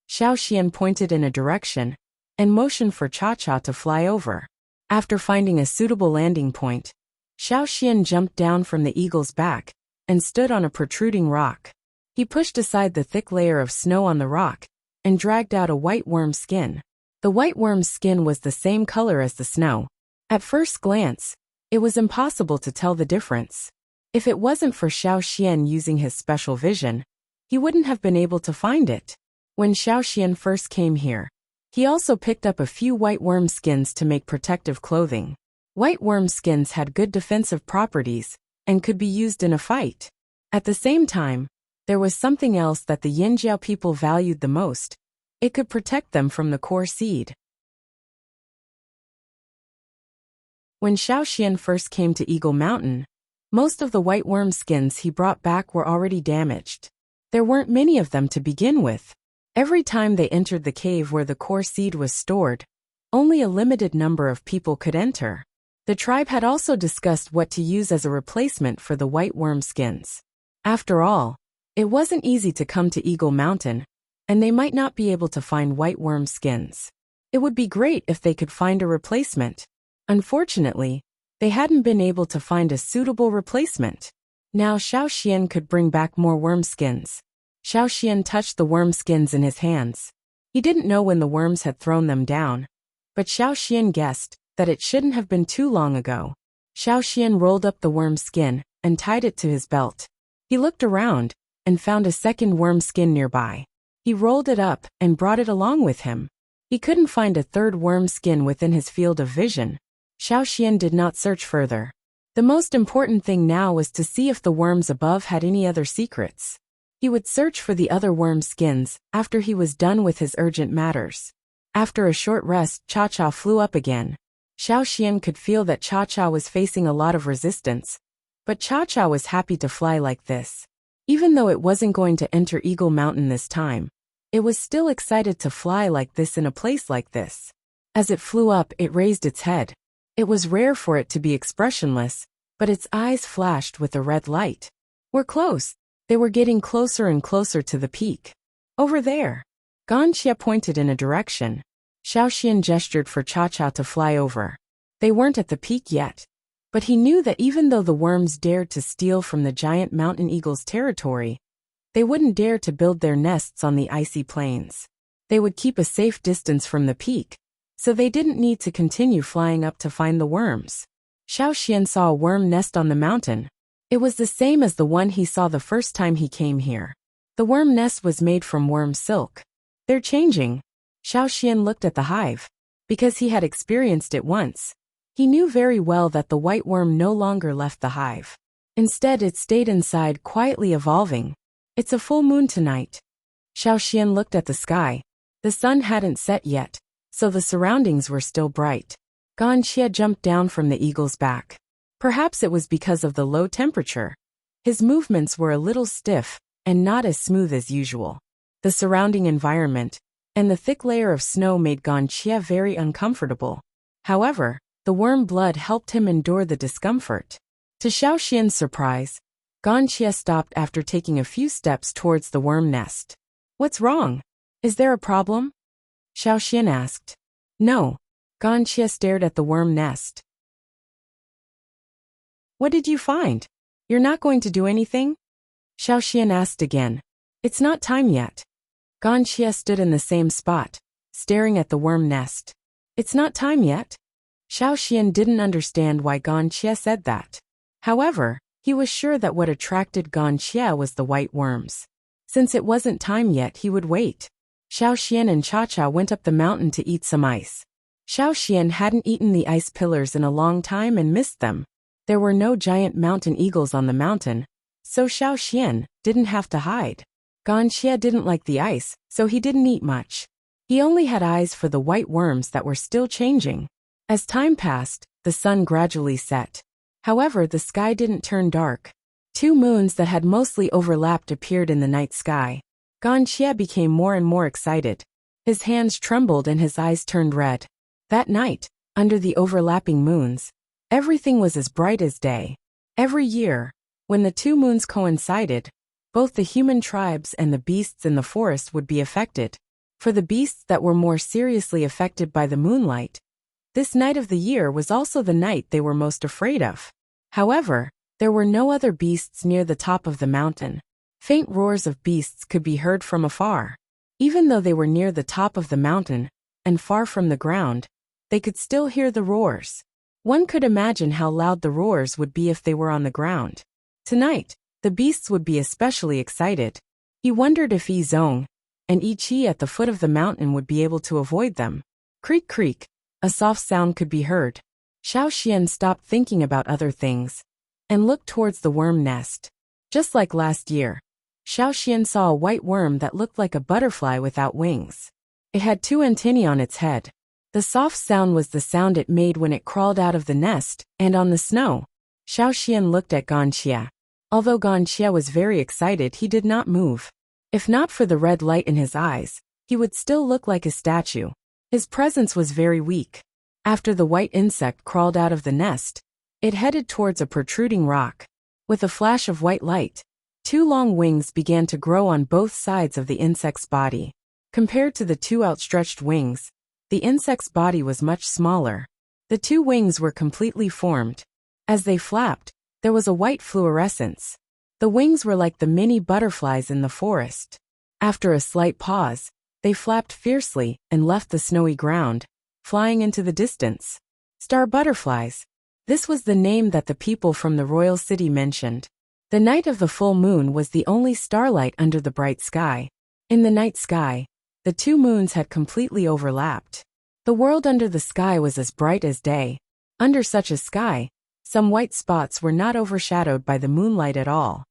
Xiao Xian pointed in a direction and motioned for Cha-Cha to fly over. After finding a suitable landing point, Xiao Xian jumped down from the eagle's back and stood on a protruding rock. He pushed aside the thick layer of snow on the rock and dragged out a white worm's skin. The white worm's skin was the same color as the snow. At first glance, it was impossible to tell the difference. If it wasn't for Xiao Xian using his special vision, he wouldn't have been able to find it. When Xiao Xian first came here, He also picked up a few white worm skins to make protective clothing. White worm skins had good defensive properties and could be used in a fight. At the same time, there was something else that the Yinjiao people valued the most. It could protect them from the core seed. When Xiaoxian first came to Eagle Mountain, most of the white worm skins he brought back were already damaged. There weren't many of them to begin with. Every time they entered the cave where the core seed was stored, only a limited number of people could enter. The tribe had also discussed what to use as a replacement for the white worm skins. After all, it wasn't easy to come to Eagle Mountain, and they might not be able to find white worm skins. It would be great if they could find a replacement. Unfortunately, they hadn't been able to find a suitable replacement. Now Xiaoxian could bring back more worm skins. Xiaoxian touched the worm skins in his hands. He didn't know when the worms had thrown them down, but Xiaoxian guessed that it shouldn't have been too long ago. Xiaoxian rolled up the worm skin and tied it to his belt. He looked around and found a second worm skin nearby. He rolled it up and brought it along with him. He couldn't find a third worm skin within his field of vision. Xiaoxian did not search further. The most important thing now was to see if the worms above had any other secrets. He would search for the other worm skins after he was done with his urgent matters. After a short rest, Cha-Cha flew up again. Xiaoxian could feel that Cha-Cha was facing a lot of resistance, but Cha-Cha was happy to fly like this. Even though it wasn't going to enter Eagle Mountain this time, it was still excited to fly like this in a place like this. As it flew up, it raised its head. It was rare for it to be expressionless, but its eyes flashed with a red light. We're close. They were getting closer and closer to the peak. Over there. Ganxia pointed in a direction. Xiaoxian gestured for Cha-Cha to fly over. They weren't at the peak yet, but he knew that even though the worms dared to steal from the giant mountain eagle's territory, they wouldn't dare to build their nests on the icy plains. They would keep a safe distance from the peak, so they didn't need to continue flying up to find the worms. Xiaoxian saw a worm nest on the mountain. It was the same as the one he saw the first time he came here. The worm nest was made from worm silk. They're changing. Xiaoxian looked at the hive. Because he had experienced it once, he knew very well that the white worm no longer left the hive. Instead, it stayed inside, quietly evolving. It's a full moon tonight. Xiaoxian looked at the sky. The sun hadn't set yet, so the surroundings were still bright. Ganxia jumped down from the eagle's back. Perhaps it was because of the low temperature. His movements were a little stiff and not as smooth as usual. The surrounding environment and the thick layer of snow made Ganxia very uncomfortable. However, the worm blood helped him endure the discomfort. To Xiaoxian's surprise, Ganxia stopped after taking a few steps towards the worm nest. What's wrong? Is there a problem? Xiaoxian asked. No. Ganxia stared at the worm nest. What did you find? You're not going to do anything? Xiaoxian asked again. It's not time yet. Ganxia stood in the same spot, staring at the worm nest. It's not time yet? Xiaoxian didn't understand why Ganxia said that. However, he was sure that what attracted Ganxia was the white worms. Since it wasn't time yet, he would wait. Xiaoxian and Cha-Cha went up the mountain to eat some ice. Xiaoxian hadn't eaten the ice pillars in a long time and missed them. There were no giant mountain eagles on the mountain, so Xiaoxian didn't have to hide. Ganxia didn't like the ice, so he didn't eat much. He only had eyes for the white worms that were still changing. As time passed, the sun gradually set. However, the sky didn't turn dark. Two moons that had mostly overlapped appeared in the night sky. Ganxia became more and more excited. His hands trembled and his eyes turned red. That night, under the overlapping moons, everything was as bright as day. Every year, when the two moons coincided, both the human tribes and the beasts in the forest would be affected. For the beasts that were more seriously affected by the moonlight, this night of the year was also the night they were most afraid of. However, there were no other beasts near the top of the mountain. Faint roars of beasts could be heard from afar. Even though they were near the top of the mountain and far from the ground, they could still hear the roars. One could imagine how loud the roars would be if they were on the ground. Tonight, the beasts would be especially excited. He wondered if Yizong, and Ichi at the foot of the mountain would be able to avoid them. Creak creak, a soft sound could be heard. Xiao Xian stopped thinking about other things and looked towards the worm nest. Just like last year, Xiao Xian saw a white worm that looked like a butterfly without wings. It had 2 antennae on its head. The soft sound was the sound it made when it crawled out of the nest and on the snow. Xiao Xian looked at Ganxia. Although Ganxia was very excited, he did not move. If not for the red light in his eyes, he would still look like a statue. His presence was very weak. After the white insect crawled out of the nest, it headed towards a protruding rock. With a flash of white light, 2 long wings began to grow on both sides of the insect's body. Compared to the 2 outstretched wings, the insect's body was much smaller. The 2 wings were completely formed. As they flapped, there was a white fluorescence. The wings were like the mini butterflies in the forest. After a slight pause, they flapped fiercely and left the snowy ground, flying into the distance. Star butterflies. This was the name that the people from the royal city mentioned. The night of the full moon was the only starlight under the bright sky. In the night sky, the 2 moons had completely overlapped. The world under the sky was as bright as day. Under such a sky, some white spots were not overshadowed by the moonlight at all.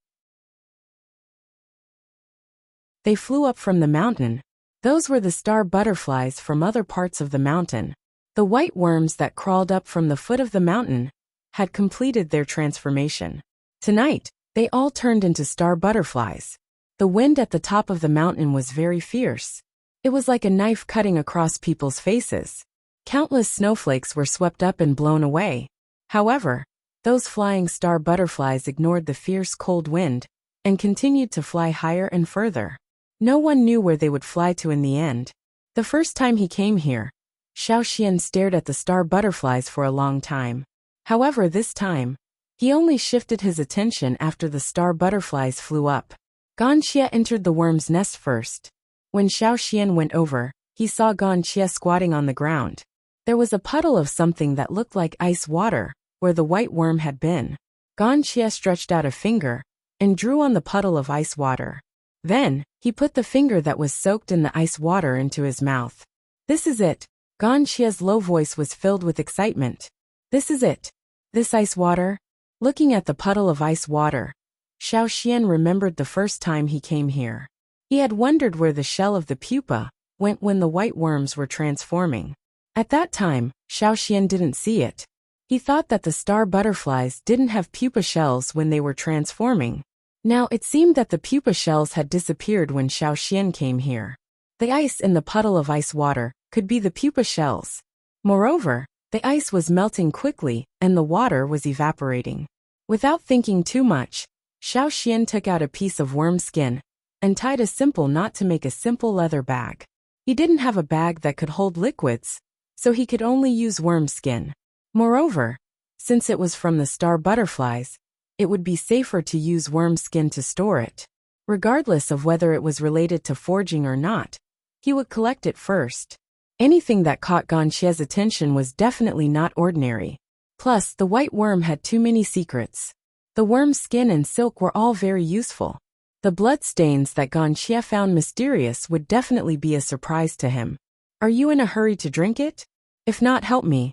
They flew up from the mountain. Those were the star butterflies from other parts of the mountain. The white worms that crawled up from the foot of the mountain had completed their transformation. Tonight, they all turned into star butterflies. The wind at the top of the mountain was very fierce. It was like a knife cutting across people's faces. Countless snowflakes were swept up and blown away. However, those flying star butterflies ignored the fierce cold wind and continued to fly higher and further. No one knew where they would fly to in the end. The first time he came here, Xiao Xian stared at the star butterflies for a long time. However, this time, he only shifted his attention after the star butterflies flew up. Ganxia entered the worm's nest first. When Xiao Xian went over, he saw Ganxia squatting on the ground. There was a puddle of something that looked like ice water, where the white worm had been. Ganxia stretched out a finger and drew on the puddle of ice water. Then, he put the finger that was soaked in the ice water into his mouth. This is it. Ganxia's low voice was filled with excitement. This is it. This ice water? Looking at the puddle of ice water, Xiao Xian remembered the first time he came here. He had wondered where the shell of the pupa went when the white worms were transforming. At that time, Xiao Xian didn't see it. He thought that the star butterflies didn't have pupa shells when they were transforming. Now it seemed that the pupa shells had disappeared when Xiao Xian came here. The ice in the puddle of ice water could be the pupa shells. Moreover, the ice was melting quickly and the water was evaporating. Without thinking too much, Xiao Xian took out a piece of worm skin and tied a simple knot to make a simple leather bag. He didn't have a bag that could hold liquids, so he could only use worm skin. Moreover, since it was from the star butterflies, it would be safer to use worm skin to store it. Regardless of whether it was related to forging or not, he would collect it first. Anything that caught Ganxia's attention was definitely not ordinary. Plus, the white worm had too many secrets. The worm's skin and silk were all very useful. The bloodstains that Ganxia found mysterious would definitely be a surprise to him. Are you in a hurry to drink it? If not, help me.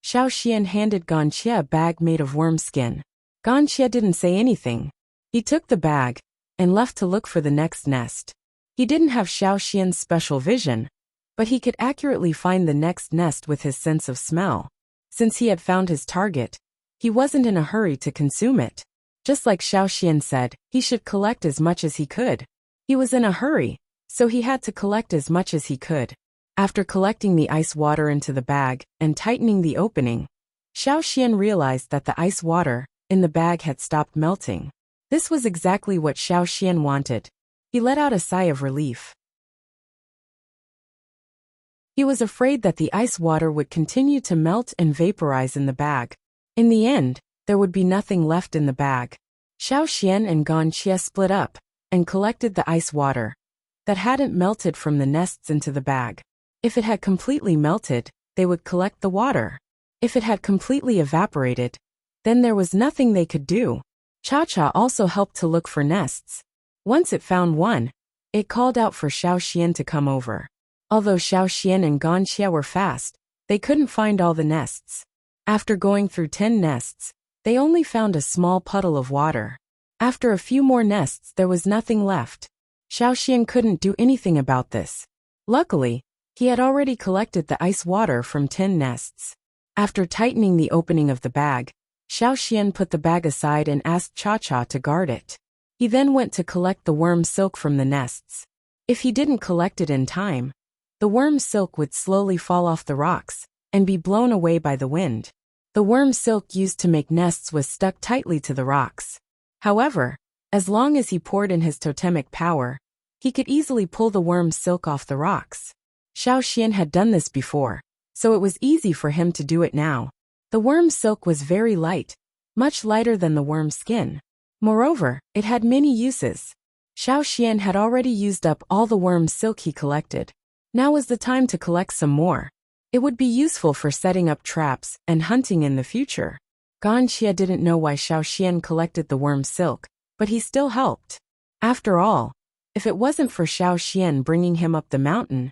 Xiao Xian handed Ganxia a bag made of worm skin. Ganxia didn't say anything. He took the bag and left to look for the next nest. He didn't have Xiao Xian's special vision, but he could accurately find the next nest with his sense of smell. Since he had found his target, he wasn't in a hurry to consume it. Just like Xiao Xian said, he should collect as much as he could. He was in a hurry, so he had to collect as much as he could. After collecting the ice water into the bag and tightening the opening, Xiao Xian realized that the ice water in the bag had stopped melting. This was exactly what Xiao Xian wanted. He let out a sigh of relief. He was afraid that the ice water would continue to melt and vaporize in the bag. In the end, there would be nothing left in the bag. Xiao Xian and Ganxia split up and collected the ice water that hadn't melted from the nests into the bag. If it had completely melted, they would collect the water. If it had completely evaporated, then there was nothing they could do. Cha-Cha also helped to look for nests. Once it found one, It called out for Xiao Xian to come over. Although Xiao Xian and Ganxia were fast, they couldn't find all the nests. After going through 10 nests, they only found a small puddle of water. After a few more nests there was nothing left. Xiao Xian couldn't do anything about this. Luckily, he had already collected the ice water from 10 nests. After tightening the opening of the bag, Xiao Xian put the bag aside and asked Cha-Cha to guard it. He then went to collect the worm silk from the nests. If he didn't collect it in time, the worm silk would slowly fall off the rocks and be blown away by the wind. The worm silk used to make nests was stuck tightly to the rocks. However, as long as he poured in his totemic power, he could easily pull the worm silk off the rocks. Xiao Xian had done this before, so it was easy for him to do it now. The worm silk was very light, much lighter than the worm skin. Moreover, it had many uses. Xiao Xian had already used up all the worm silk he collected. Now was the time to collect some more. It would be useful for setting up traps and hunting in the future. Ganxia didn't know why Xiao Xian collected the worm silk, but he still helped. After all, if it wasn't for Xiao Xian bringing him up the mountain,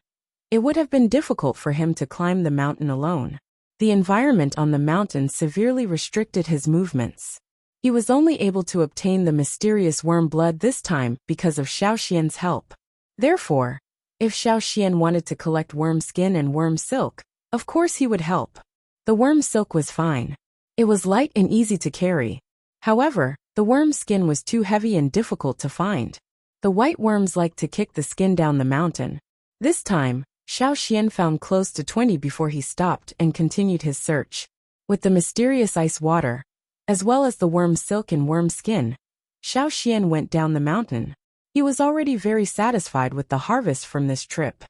it would have been difficult for him to climb the mountain alone. The environment on the mountain severely restricted his movements. He was only able to obtain the mysterious worm blood this time because of Xiao Xian's help. Therefore, if Xiao Xian wanted to collect worm skin and worm silk, of course he would help. The worm silk was fine. It was light and easy to carry. However, the worm skin was too heavy and difficult to find. The white worms liked to kick the skin down the mountain. This time, Xiao Xian found close to 20 before he stopped and continued his search. With the mysterious ice water, as well as the worm silk and worm skin, Xiao Xian went down the mountain. He was already very satisfied with the harvest from this trip.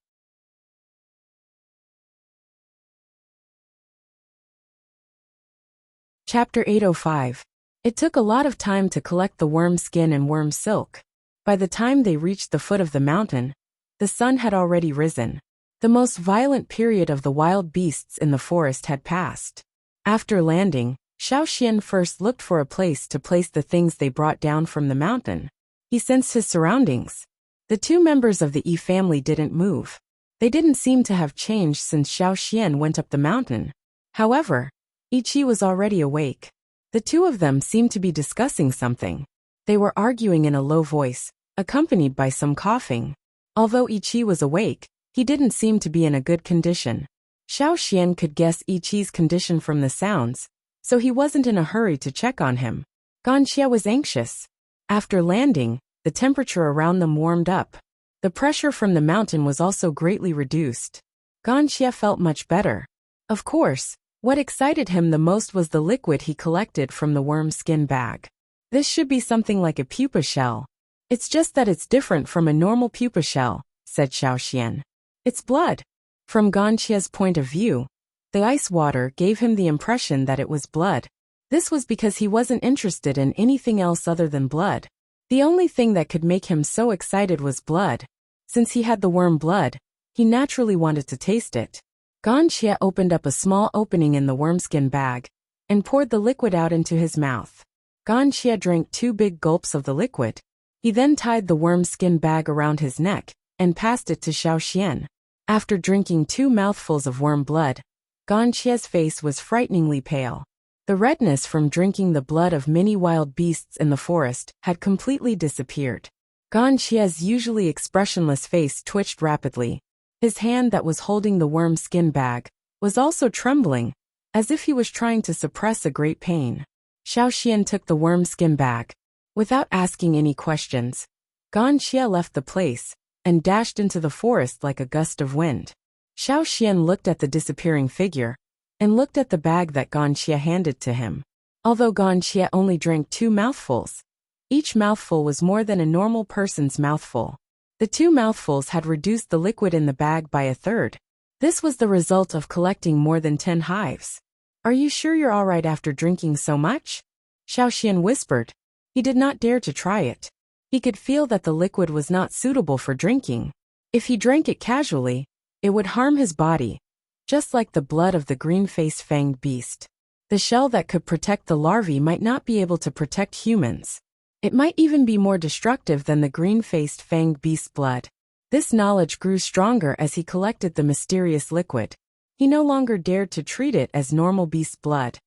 Chapter 805. It took a lot of time to collect the worm skin and worm silk. By the time they reached the foot of the mountain, the sun had already risen. The most violent period of the wild beasts in the forest had passed. After landing, Xiao Xian first looked for a place to place the things they brought down from the mountain. He sensed his surroundings. The two members of the Yi family didn't move. They didn't seem to have changed since Xiao Xian went up the mountain. However, Ichi was already awake. The two of them seemed to be discussing something. They were arguing in a low voice, accompanied by some coughing. Although Ichi was awake, he didn't seem to be in a good condition. Xiao Xian could guess Ichi's condition from the sounds, so he wasn't in a hurry to check on him. Ganxia was anxious. After landing, the temperature around them warmed up. The pressure from the mountain was also greatly reduced. Ganxia felt much better. Of course, what excited him the most was the liquid he collected from the worm skin bag. This should be something like a pupa shell. It's just that it's different from a normal pupa shell, said Xiao Xian. It's blood. From Ganxia's point of view, the ice water gave him the impression that it was blood. This was because he wasn't interested in anything else other than blood. The only thing that could make him so excited was blood. Since he had the worm blood, he naturally wanted to taste it. Ganxia opened up a small opening in the wormskin bag and poured the liquid out into his mouth. Ganxia drank 2 big gulps of the liquid. He then tied the wormskin bag around his neck and passed it to Xiao Xian. After drinking 2 mouthfuls of worm blood, Ganxia's face was frighteningly pale. The redness from drinking the blood of many wild beasts in the forest had completely disappeared. Ganxia's usually expressionless face twitched rapidly. His hand that was holding the worm skin bag was also trembling, as if he was trying to suppress a great pain. Xiao Xian took the worm skin bag. Without asking any questions, Ganxia left the place and dashed into the forest like a gust of wind. Xiao Xian looked at the disappearing figure and looked at the bag that Ganxia handed to him. Although Ganxia only drank 2 mouthfuls, each mouthful was more than a normal person's mouthful. The 2 mouthfuls had reduced the liquid in the bag by 1/3. This was the result of collecting more than 10 hives. Are you sure you're all right after drinking so much? Xiao Xian whispered. He did not dare to try it. He could feel that the liquid was not suitable for drinking. If he drank it casually, it would harm his body, just like the blood of the green-faced fanged beast. The shell that could protect the larvae might not be able to protect humans. It might even be more destructive than the green-faced fanged beast blood. This knowledge grew stronger as he collected the mysterious liquid. He no longer dared to treat it as normal beast blood.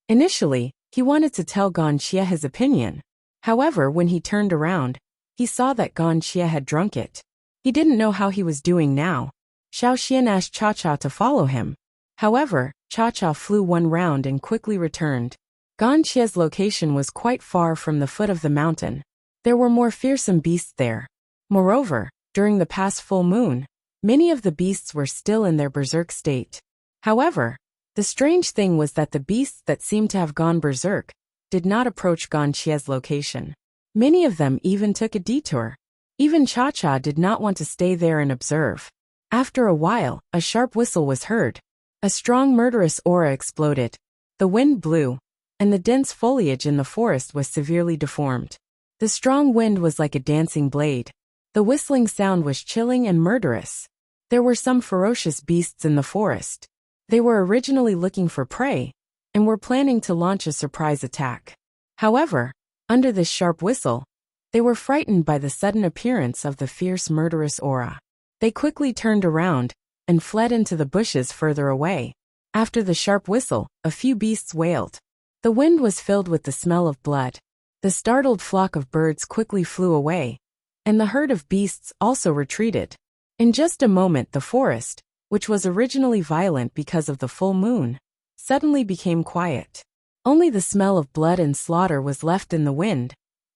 Initially, he wanted to tell Wuxia his opinion. However, when he turned around, he saw that Wuxia had drunk it. He didn't know how he was doing now. Xiaoxian asked Cha-Cha to follow him. However, Cha-Cha flew one round and quickly returned. Wuxia's location was quite far from the foot of the mountain. There were more fearsome beasts there. Moreover, during the past full moon, many of the beasts were still in their berserk state. However, the strange thing was that the beasts that seemed to have gone berserk did not approach Wuxia's location. Many of them even took a detour. Even Cha-Cha did not want to stay there and observe. After a while, a sharp whistle was heard. A strong murderous aura exploded. The wind blew, and the dense foliage in the forest was severely deformed. The strong wind was like a dancing blade. The whistling sound was chilling and murderous. There were some ferocious beasts in the forest. They were originally looking for prey, and were planning to launch a surprise attack. However, under this sharp whistle, they were frightened by the sudden appearance of the fierce murderous aura. They quickly turned around and fled into the bushes further away. After the sharp whistle, a few beasts wailed. The wind was filled with the smell of blood. The startled flock of birds quickly flew away, and the herd of beasts also retreated. In just a moment, the forest, which was originally violent because of the full moon, suddenly became quiet. Only the smell of blood and slaughter was left in the wind,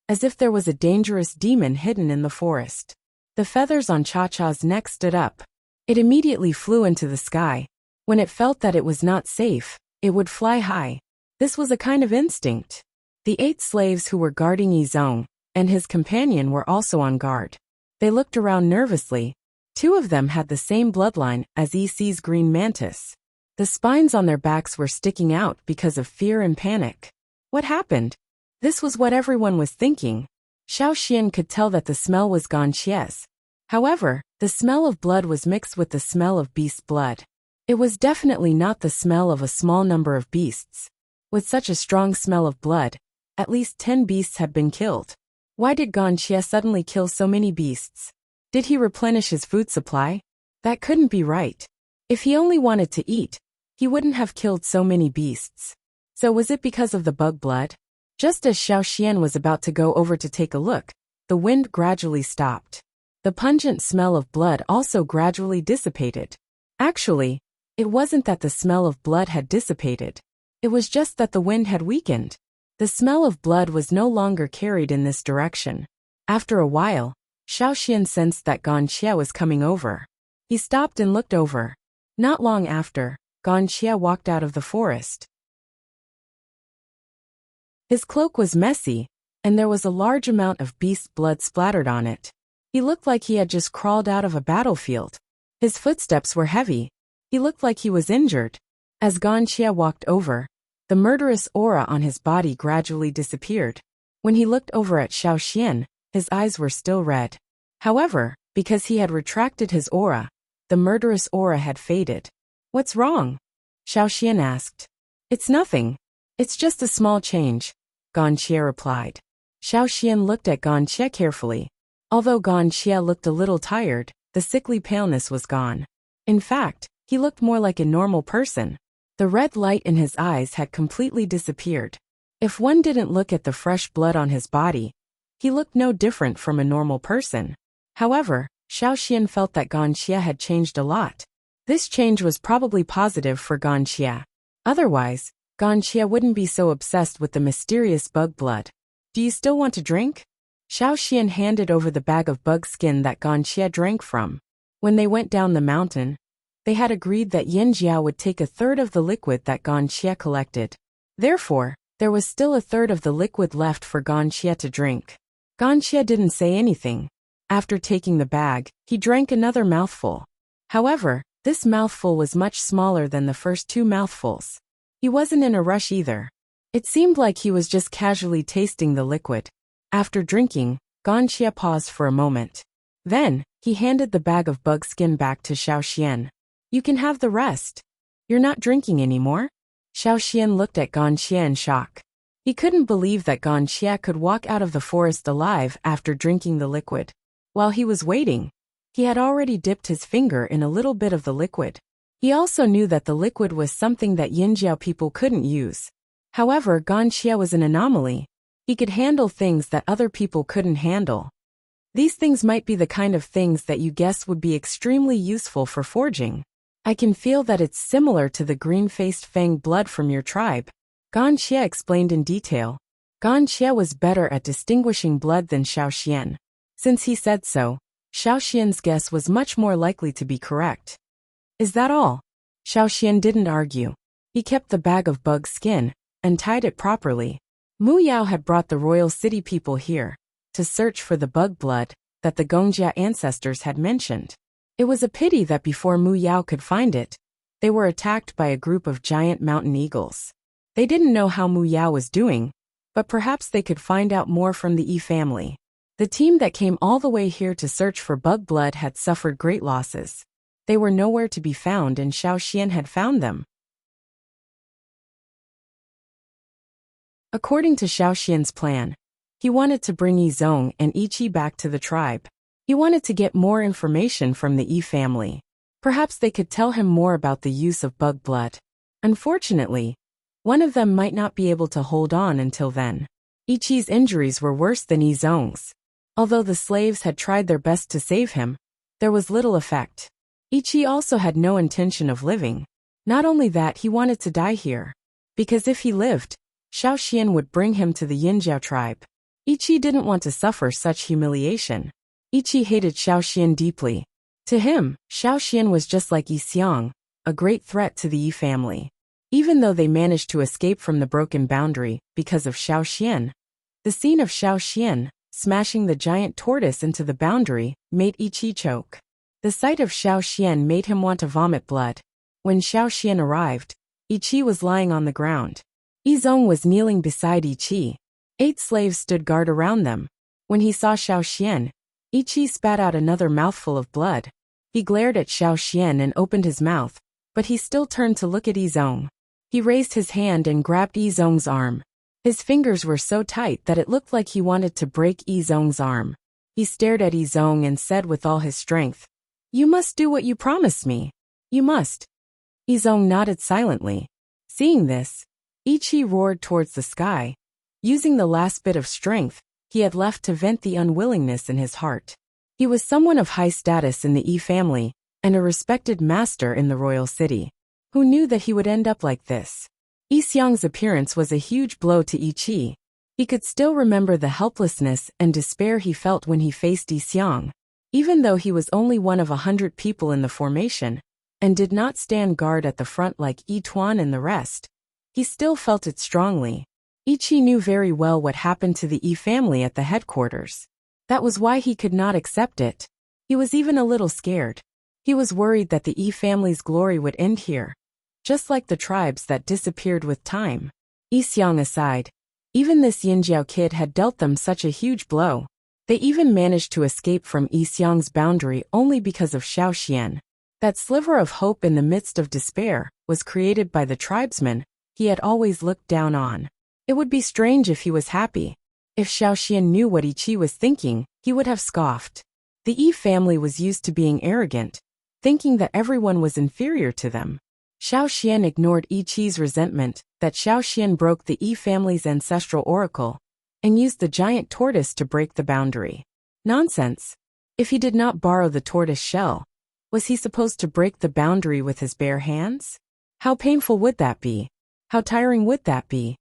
as if there was a dangerous demon hidden in the forest. The feathers on Cha-Cha's neck stood up. It immediately flew into the sky. When it felt that it was not safe, it would fly high. This was a kind of instinct. The 8 slaves who were guarding Yizong and his companion were also on guard. They looked around nervously. 2 of them had the same bloodline as EC's green mantis. The spines on their backs were sticking out because of fear and panic. What happened? This was what everyone was thinking. Xiaoxian could tell that the smell was Wuxia's. However, the smell of blood was mixed with the smell of beast blood. It was definitely not the smell of a small number of beasts. With such a strong smell of blood, at least 10 beasts had been killed. Why did Wuxia suddenly kill so many beasts? Did he replenish his food supply? That couldn't be right. If he only wanted to eat, he wouldn't have killed so many beasts. So was it because of the bug blood? Just as Xiaoxian was about to go over to take a look, the wind gradually stopped. The pungent smell of blood also gradually dissipated. Actually, it wasn't that the smell of blood had dissipated. It was just that the wind had weakened. The smell of blood was no longer carried in this direction. After a while, Xiaoxian sensed that Wuxia was coming over. He stopped and looked over. Not long after, Wuxia walked out of the forest. His cloak was messy, and there was a large amount of beast blood splattered on it. He looked like he had just crawled out of a battlefield. His footsteps were heavy. He looked like he was injured. As Wuxia walked over, the murderous aura on his body gradually disappeared. When he looked over at Xiaoxian, his eyes were still red. However, because he had retracted his aura, the murderous aura had faded. "What's wrong?" Xiaoxian asked. "It's nothing. It's just a small change," Wuxia replied. Xiaoxian looked at Wuxia carefully. Although Wuxia looked a little tired, the sickly paleness was gone. In fact, he looked more like a normal person. The red light in his eyes had completely disappeared. If one didn't look at the fresh blood on his body, he looked no different from a normal person. However, Xiaoxian felt that Wuxia had changed a lot. This change was probably positive for Wuxia. Otherwise, Wuxia wouldn't be so obsessed with the mysterious bug blood. "Do you still want to drink?" Xiaoxian handed over the bag of bug skin that Wuxia drank from. When they went down the mountain, they had agreed that Yanjiao would take a third of the liquid that Wuxia collected. Therefore, there was still a third of the liquid left for Wuxia to drink. Wuxia didn't say anything. After taking the bag, he drank another mouthful. However, this mouthful was much smaller than the first 2 mouthfuls. He wasn't in a rush either. It seemed like he was just casually tasting the liquid. After drinking, Wuxia paused for a moment. Then, he handed the bag of bug skin back to Xiaoxian. "You can have the rest. You're not drinking anymore?" Xiaoxian looked at Wuxia in shock. He couldn't believe that Wuxia could walk out of the forest alive after drinking the liquid. While he was waiting, he had already dipped his finger in a little bit of the liquid. He also knew that the liquid was something that Yinjiao people couldn't use. However, Wuxia was an anomaly. He could handle things that other people couldn't handle. These things might be the kind of things that you guess would be extremely useful for forging. I can feel that it's similar to the green-faced fang blood from your tribe, Wuxia explained in detail. Wuxia was better at distinguishing blood than Xian. Since he said so, Xian's guess was much more likely to be correct. Is that all? Xian didn't argue. He kept the bag of bug skin and tied it properly. Mu Yao had brought the royal city people here to search for the bug blood that the Gongjia ancestors had mentioned. It was a pity that before Mu Yao could find it, they were attacked by a group of giant mountain eagles. They didn't know how Mu Yao was doing, but perhaps they could find out more from the Yi family. The team that came all the way here to search for bug blood had suffered great losses. They were nowhere to be found and Xian had found them. According to Xian's plan, he wanted to bring Yizong and Ichi back to the tribe. He wanted to get more information from the Yi family. Perhaps they could tell him more about the use of bug blood. Unfortunately, one of them might not be able to hold on until then. Ichi's injuries were worse than Yizong's. Although the slaves had tried their best to save him, there was little effect. Ichi also had no intention of living. Not only that, he wanted to die here. Because if he lived, Xian would bring him to the Yinjiao tribe. Ichi didn't want to suffer such humiliation. Ichi hated Xian deeply. To him, Xian was just like Yixiang, a great threat to the Yi family. Even though they managed to escape from the broken boundary because of Xian, the scene of Xian smashing the giant tortoise into the boundary made Ichi choke. The sight of Xian made him want to vomit blood. When Xian arrived, Ichi was lying on the ground. Yizong was kneeling beside Ichi. 8 slaves stood guard around them. When he saw Xian, Ichi spat out another mouthful of blood. He glared at Xian and opened his mouth, but he still turned to look at Yizong. He raised his hand and grabbed Yizong's arm. His fingers were so tight that it looked like he wanted to break Yizong's arm. He stared at Yizong and said with all his strength, "You must do what you promised me. You must." Yizong nodded silently. Seeing this, Ichi roared towards the sky. Using the last bit of strength he had left to vent the unwillingness in his heart. He was someone of high status in the Yi family, and a respected master in the royal city. Who knew that he would end up like this? Yixiang's appearance was a huge blow to Ichi. He could still remember the helplessness and despair he felt when he faced Yixiang. Even though he was only one of 100 people in the formation, and did not stand guard at the front like Yi Tuan and the rest, he still felt it strongly. Ichi knew very well what happened to the Yi family at the headquarters. That was why he could not accept it. He was even a little scared. He was worried that the Yi family's glory would end here, just like the tribes that disappeared with time. Yixiang aside, even this Yinjiao kid had dealt them such a huge blow. They even managed to escape from Yixiang's boundary only because of Xian. That sliver of hope in the midst of despair was created by the tribesmen he had always looked down on. It would be strange if he was happy. If Xian knew what Ichi was thinking, he would have scoffed. The Yi family was used to being arrogant, thinking that everyone was inferior to them. Xian ignored Ichi's resentment that Xian broke the Yi family's ancestral oracle and used the giant tortoise to break the boundary. Nonsense. If he did not borrow the tortoise shell, was he supposed to break the boundary with his bare hands? How painful would that be? How tiring would that be?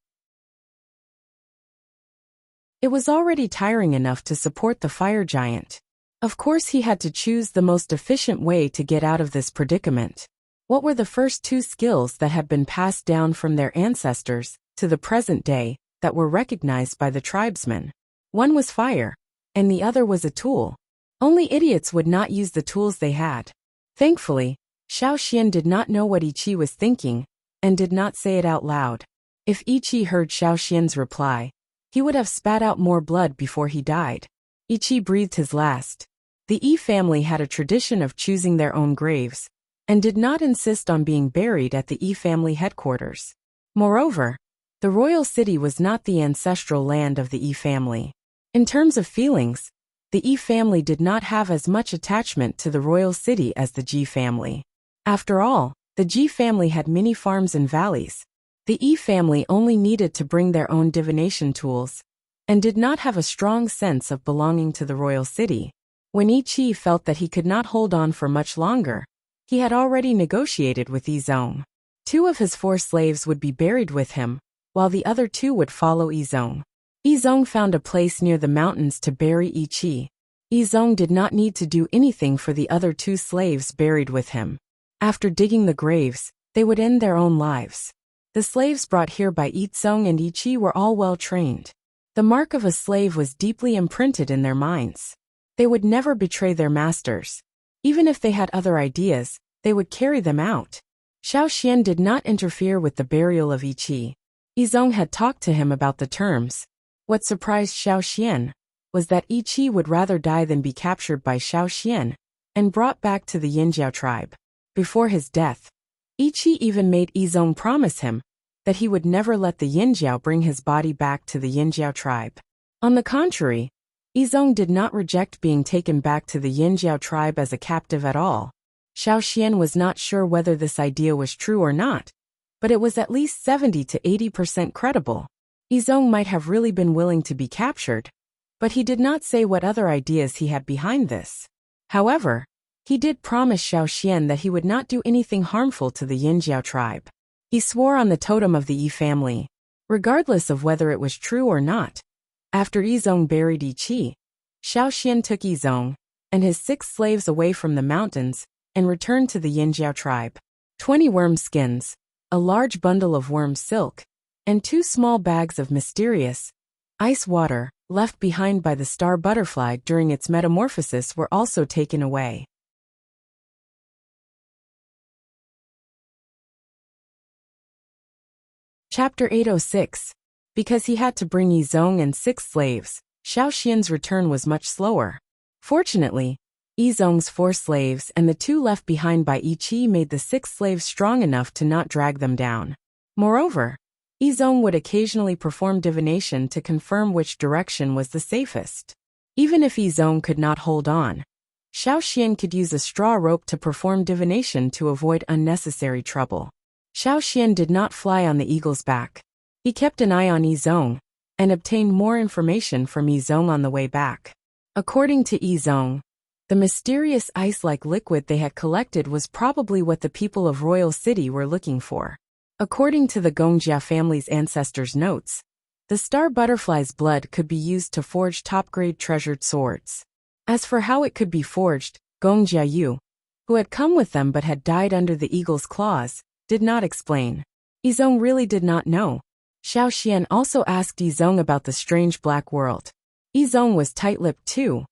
It was already tiring enough to support the fire giant. Of course he had to choose the most efficient way to get out of this predicament. What were the first 2 skills that had been passed down from their ancestors to the present day that were recognized by the tribesmen? One was fire, and the other was a tool. Only idiots would not use the tools they had. Thankfully, Xian did not know what Ichi was thinking, and did not say it out loud. If Ichi heard Xian's reply, he would have spat out more blood before he died. Ichi breathed his last. The Yi family had a tradition of choosing their own graves, and did not insist on being buried at the Yi family headquarters. Moreover, The royal city was not the ancestral land of the Yi family. In terms of feelings, the Yi family did not have as much attachment to the royal city as the Ji family. After all, the Ji family had many farms and valleys. The Yi family only needed to bring their own divination tools, and did not have a strong sense of belonging to the royal city. When Yi Qi felt that he could not hold on for much longer, he had already negotiated with Yi Zong. 2 of his 4 slaves would be buried with him, while the other 2 would follow Yi Zong. Yi Zong found a place near the mountains to bury Yi Qi. Yi Zong did not need to do anything for the other 2 slaves buried with him. After digging the graves, they would end their own lives. The slaves brought here by Yi Zong and Yi Qi were all well trained. The mark of a slave was deeply imprinted in their minds. They would never betray their masters. Even if they had other ideas, they would carry them out. Xiao Xian did not interfere with the burial of Yi Qi. Yi Zong had talked to him about the terms. What surprised Xiao Xian was that Yi Qi would rather die than be captured by Xiao Xian and brought back to the Yinjiao tribe. Before his death, Yi Qi even made Yi Zong promise him that he would never let the Yinjiao bring his body back to the Yinjiao tribe. On the contrary, Yi Zong did not reject being taken back to the Yinjiao tribe as a captive at all. Xiao Xian was not sure whether this idea was true or not, but it was at least 70 to 80% credible. Yi Zong might have really been willing to be captured, but he did not say what other ideas he had behind this. However, he did promise Xiao Xian that he would not do anything harmful to the Yinjiao tribe. He swore on the totem of the Yi family, regardless of whether it was true or not. After Yi Zong buried Yi Qi, Xiao Xian took Yi Zong and his 6 slaves away from the mountains and returned to the Yinjiao tribe. 20 worm skins, a large bundle of worm silk, and 2 small bags of mysterious ice water left behind by the star butterfly during its metamorphosis were also taken away. Chapter 806. Because he had to bring Yi Zong and 6 slaves, Xiao Xian's return was much slower. Fortunately, Yi Zong's 4 slaves and the 2 left behind by Yi Qi made the 6 slaves strong enough to not drag them down. Moreover, Yi Zong would occasionally perform divination to confirm which direction was the safest. Even if Yi Zong could not hold on, Xiao Xian could use a straw rope to perform divination to avoid unnecessary trouble. Xiao Xian did not fly on the eagle's back. He kept an eye on Yi Zong and obtained more information from Yi Zong on the way back. According to Yi Zong, the mysterious ice-like liquid they had collected was probably what the people of Royal City were looking for. According to the Gongjia family's ancestors' notes, the star butterfly's blood could be used to forge top-grade treasured swords. As for how it could be forged, Gongjia Yu, who had come with them but had died under the eagle's claws, did not explain. Yi Zong really did not know. Xiao Xian also asked Yi Zong about the strange black world. Yi Zong was tight-lipped too,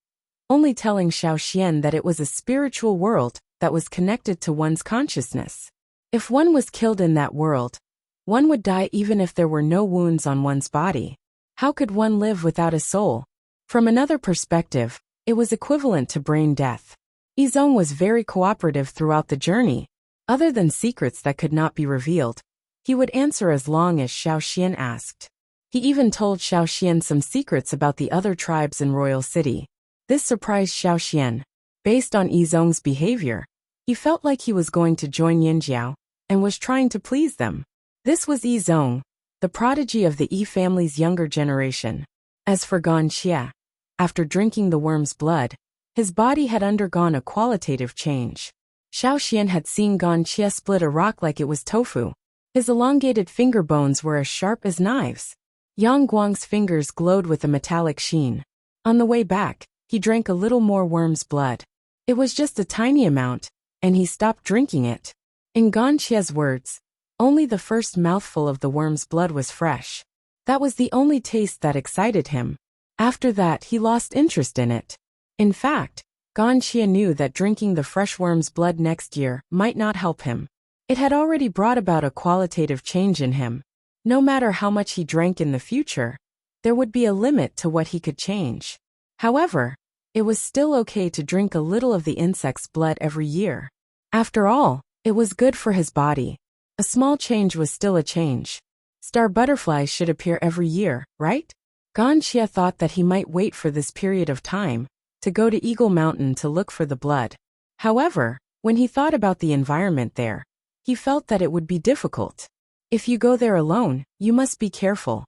only telling Xiao Xian that it was a spiritual world that was connected to one's consciousness. If one was killed in that world, one would die even if there were no wounds on one's body. How could one live without a soul? From another perspective, it was equivalent to brain death. Yi Zong was very cooperative throughout the journey. Other than secrets that could not be revealed, he would answer as long as Xiao Xian asked. He even told Xiao Xian some secrets about the other tribes in Royal City. This surprised Xiao Xian. Based on Yi Zong's behavior, he felt like he was going to join Yinjiao and was trying to please them. This was Yi Zong, the prodigy of the Yi family's younger generation. As for Gan Xie, after drinking the worm's blood, his body had undergone a qualitative change. Xiao Xian had seen Gan Xie split a rock like it was tofu. His elongated finger bones were as sharp as knives. Yang Guang's fingers glowed with a metallic sheen. On the way back, he drank a little more worm's blood. It was just a tiny amount, and he stopped drinking it. In Gan Xie's words, only the first mouthful of the worm's blood was fresh. That was the only taste that excited him. After that, he lost interest in it. In fact, Gan Xie knew that drinking the fresh worm's blood next year might not help him. It had already brought about a qualitative change in him. No matter how much he drank in the future, there would be a limit to what he could change. However, it was still okay to drink a little of the insect's blood every year. After all, it was good for his body. A small change was still a change. Star butterflies should appear every year, right? Wuxia thought that he might wait for this period of time to go to Eagle Mountain to look for the blood. However, when he thought about the environment there, he felt that it would be difficult. If you go there alone, you must be careful.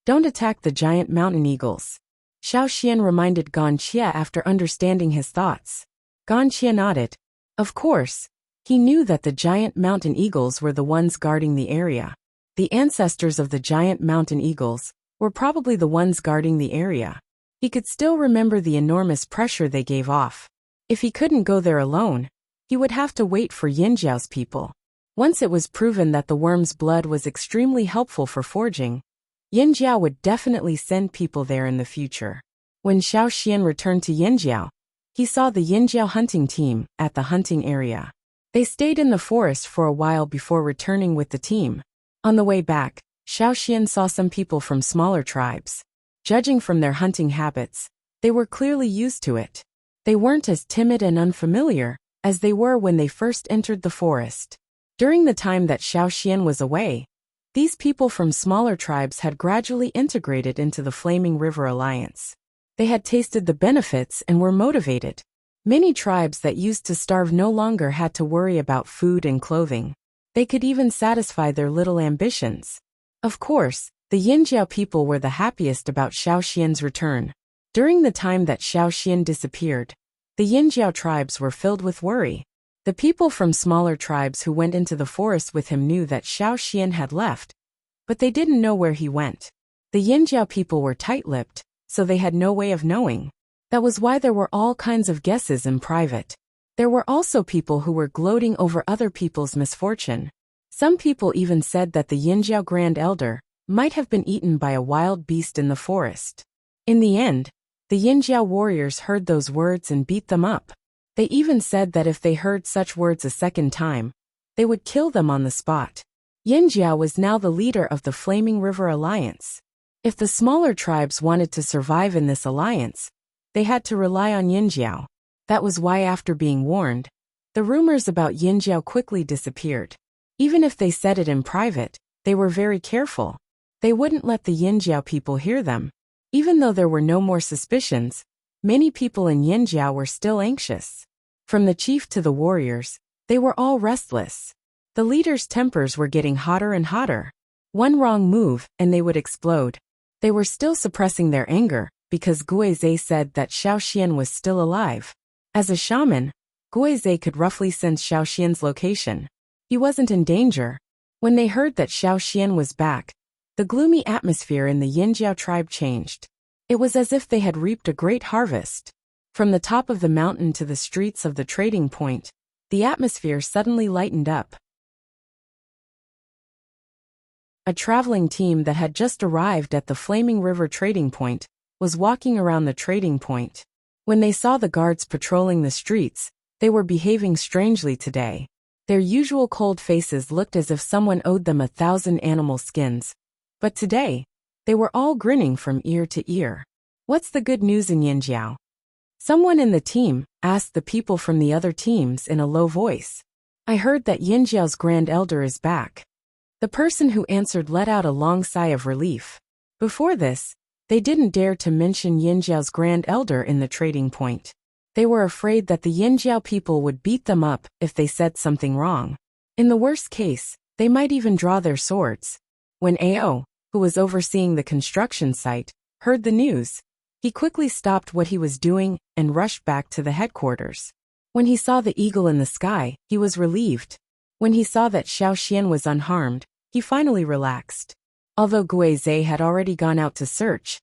Don't attack the giant mountain eagles. Xiao Xian reminded Wuxia after understanding his thoughts. Wuxia nodded. Of course, he knew that the giant mountain eagles were the ones guarding the area. The ancestors of the giant mountain eagles were probably the ones guarding the area. He could still remember the enormous pressure they gave off. If he couldn't go there alone, he would have to wait for Yinjiao's people. Once it was proven that the worm's blood was extremely helpful for forging, Yinjiao would definitely send people there in the future. When Xiao Xian returned to Yinjiao, he saw the Yinjiao hunting team at the hunting area. They stayed in the forest for a while before returning with the team. On the way back, Xiao Xian saw some people from smaller tribes. Judging from their hunting habits, they were clearly used to it. They weren't as timid and unfamiliar as they were when they first entered the forest. During the time that Xiao Xian was away, these people from smaller tribes had gradually integrated into the Flaming River Alliance. They had tasted the benefits and were motivated. Many tribes that used to starve no longer had to worry about food and clothing. They could even satisfy their little ambitions. Of course, the Yinjiao people were the happiest about Xiao Xian's return. During the time that Xiao Xian disappeared, the Yinjiao tribes were filled with worry. The people from smaller tribes who went into the forest with him knew that Xiao Xian had left, but they didn't know where he went. The Yinjiao people were tight-lipped, so they had no way of knowing. That was why there were all kinds of guesses in private. There were also people who were gloating over other people's misfortune. Some people even said that the Yinjiao Grand Elder might have been eaten by a wild beast in the forest. In the end, the Yinjiao warriors heard those words and beat them up. They even said that if they heard such words a second time, they would kill them on the spot. Yinjiao was now the leader of the Flaming River Alliance. If the smaller tribes wanted to survive in this alliance, they had to rely on Yinjiao. That was why after being warned, the rumors about Yinjiao quickly disappeared. Even if they said it in private, they were very careful. They wouldn't let the Yinjiao people hear them. Even though there were no more suspicions, many people in Yinjiao were still anxious. From the chief to the warriors, they were all restless. The leaders' tempers were getting hotter and hotter. One wrong move, and they would explode. They were still suppressing their anger, because Guizhe said that Xiao Xian was still alive. As a shaman, Guizhe could roughly sense Xiao Xian's location. He wasn't in danger. When they heard that Xiao Xian was back, the gloomy atmosphere in the Yinjiao tribe changed. It was as if they had reaped a great harvest. From the top of the mountain to the streets of the trading point, the atmosphere suddenly lightened up. A traveling team that had just arrived at the Flaming River trading point was walking around the trading point. When they saw the guards patrolling the streets, they were behaving strangely today. Their usual cold faces looked as if someone owed them 1,000 animal skins. But today, they were all grinning from ear to ear. What's the good news in Yinjiao? Someone in the team asked the people from the other teams in a low voice. I heard that Yinjiao's Grand Elder is back. The person who answered let out a long sigh of relief. Before this, they didn't dare to mention Yinjiao's Grand Elder in the trading point. They were afraid that the Yinjiao people would beat them up if they said something wrong. In the worst case, they might even draw their swords. When Ao, who was overseeing the construction site, heard the news, he quickly stopped what he was doing and rushed back to the headquarters. When he saw the eagle in the sky, he was relieved. When he saw that Xiao Xian was unharmed, he finally relaxed. Although Guizhe had already gone out to search,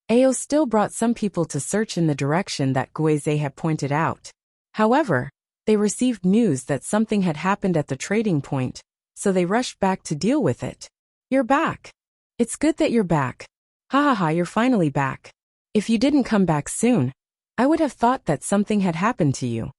Ao still brought some people to search in the direction that Guizhe had pointed out. However, they received news that something had happened at the trading point, so they rushed back to deal with it. You're back. It's good that you're back. Ha ha ha, you're finally back. If you didn't come back soon, I would have thought that something had happened to you.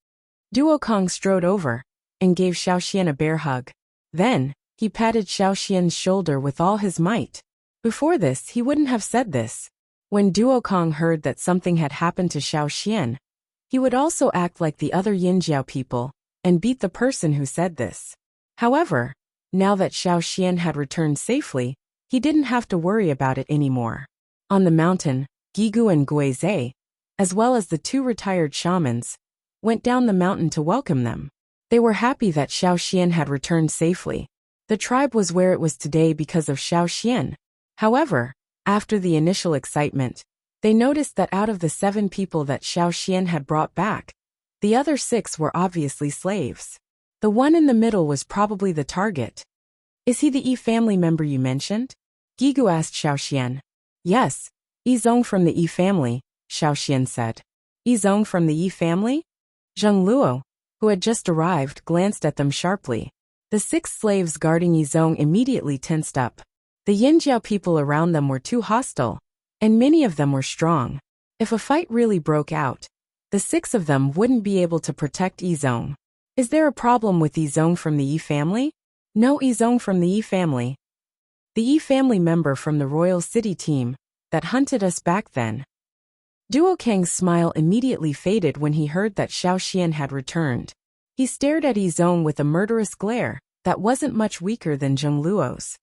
Duokong strode over and gave Xiao Xian a bear hug. Then, he patted Xiao Xian's shoulder with all his might. Before this, he wouldn't have said this. When Duokong heard that something had happened to Xiao Xian, he would also act like the other Yinjiao people and beat the person who said this. However, Now that Xiao Xian had returned safely, he didn't have to worry about it anymore. On the mountain, Gigu and Guizhe, as well as the two retired shamans, went down the mountain to welcome them. They were happy that Xiao Xian had returned safely. The tribe was where it was today because of Xiao Xian. However, after the initial excitement, they noticed that out of the 7 people that Xiao Xian had brought back, the other 6 were obviously slaves. The one in the middle was probably the target. Is he the Yi family member you mentioned? Gigu asked Xiao Xian. Yes, Yi Zong from the Yi family, Xiao Xian said. Yi Zong from the Yi family? Zheng Luo, who had just arrived, glanced at them sharply. The 6 slaves guarding Yi Zong immediately tensed up. The Yinjiao people around them were too hostile, and many of them were strong. If a fight really broke out, the 6 of them wouldn't be able to protect Yi Zong. Is there a problem with Yi Zong from the Yi family? No, Yi Zong from the Yi family. The Yi family member from the royal city team that hunted us back then. Duo Kang's smile immediately faded when he heard that Xiao Xian had returned. He stared at Yi Zong with a murderous glare that wasn't much weaker than Zheng Luo's.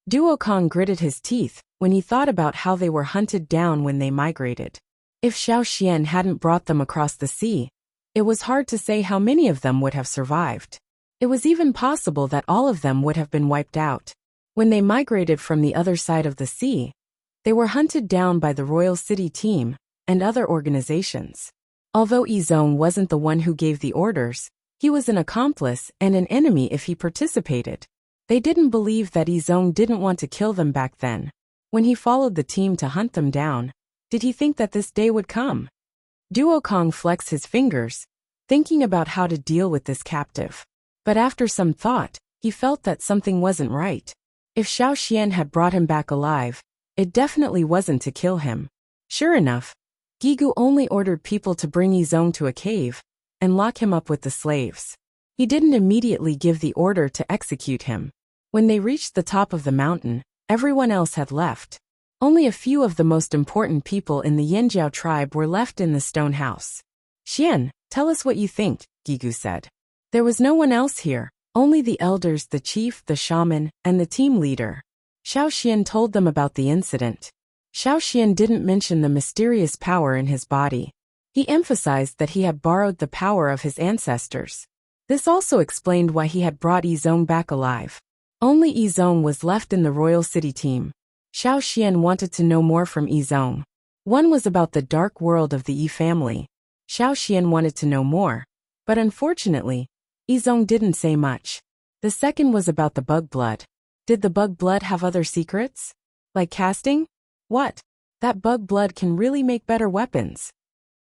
Duo Kang gritted his teeth when he thought about how they were hunted down when they migrated. If Xiao Xian hadn't brought them across the sea, it was hard to say how many of them would have survived. It was even possible that all of them would have been wiped out. When they migrated from the other side of the sea, they were hunted down by the royal city team and other organizations. Although Yi Zong wasn't the one who gave the orders, he was an accomplice and an enemy if he participated. They didn't believe that Yi Zong didn't want to kill them back then. When he followed the team to hunt them down, did he think that this day would come? Duo Kang flexed his fingers, thinking about how to deal with this captive. But after some thought, he felt that something wasn't right. If Xiao Xian had brought him back alive, it definitely wasn't to kill him. Sure enough, Gigu only ordered people to bring Yi Zong to a cave and lock him up with the slaves. He didn't immediately give the order to execute him. When they reached the top of the mountain, everyone else had left. Only a few of the most important people in the Yinjiao tribe were left in the stone house. Xian, tell us what you think, Gigu said. There was no one else here, only the elders, the chief, the shaman, and the team leader. Xiao Xian told them about the incident. Xiao Xian didn't mention the mysterious power in his body. He emphasized that he had borrowed the power of his ancestors. This also explained why he had brought Yi Zong back alive. Only Yi Zong was left in the royal city team. Xiao Xian wanted to know more from Yi Zong. One was about the dark world of the Yi family. Xiao Xian wanted to know more, but unfortunately, Yi Zong didn't say much. The second was about the bug blood. Did the bug blood have other secrets? Like casting? What? That bug blood can really make better weapons.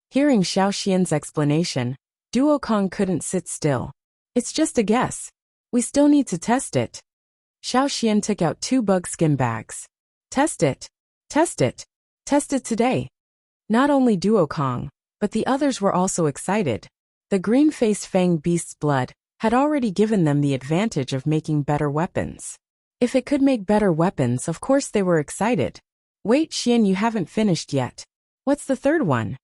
Hearing Xiao Xian's explanation, Duo Kang couldn't sit still. It's just a guess. We still need to test it. Xiao Xian took out 2 bug skin bags. Test it. Test it. Test it today. Not only Duo Kang, but the others were also excited. The green-faced fang beast's blood had already given them the advantage of making better weapons. If it could make better weapons, of course they were excited. Wait, Xian, you haven't finished yet. What's the third one?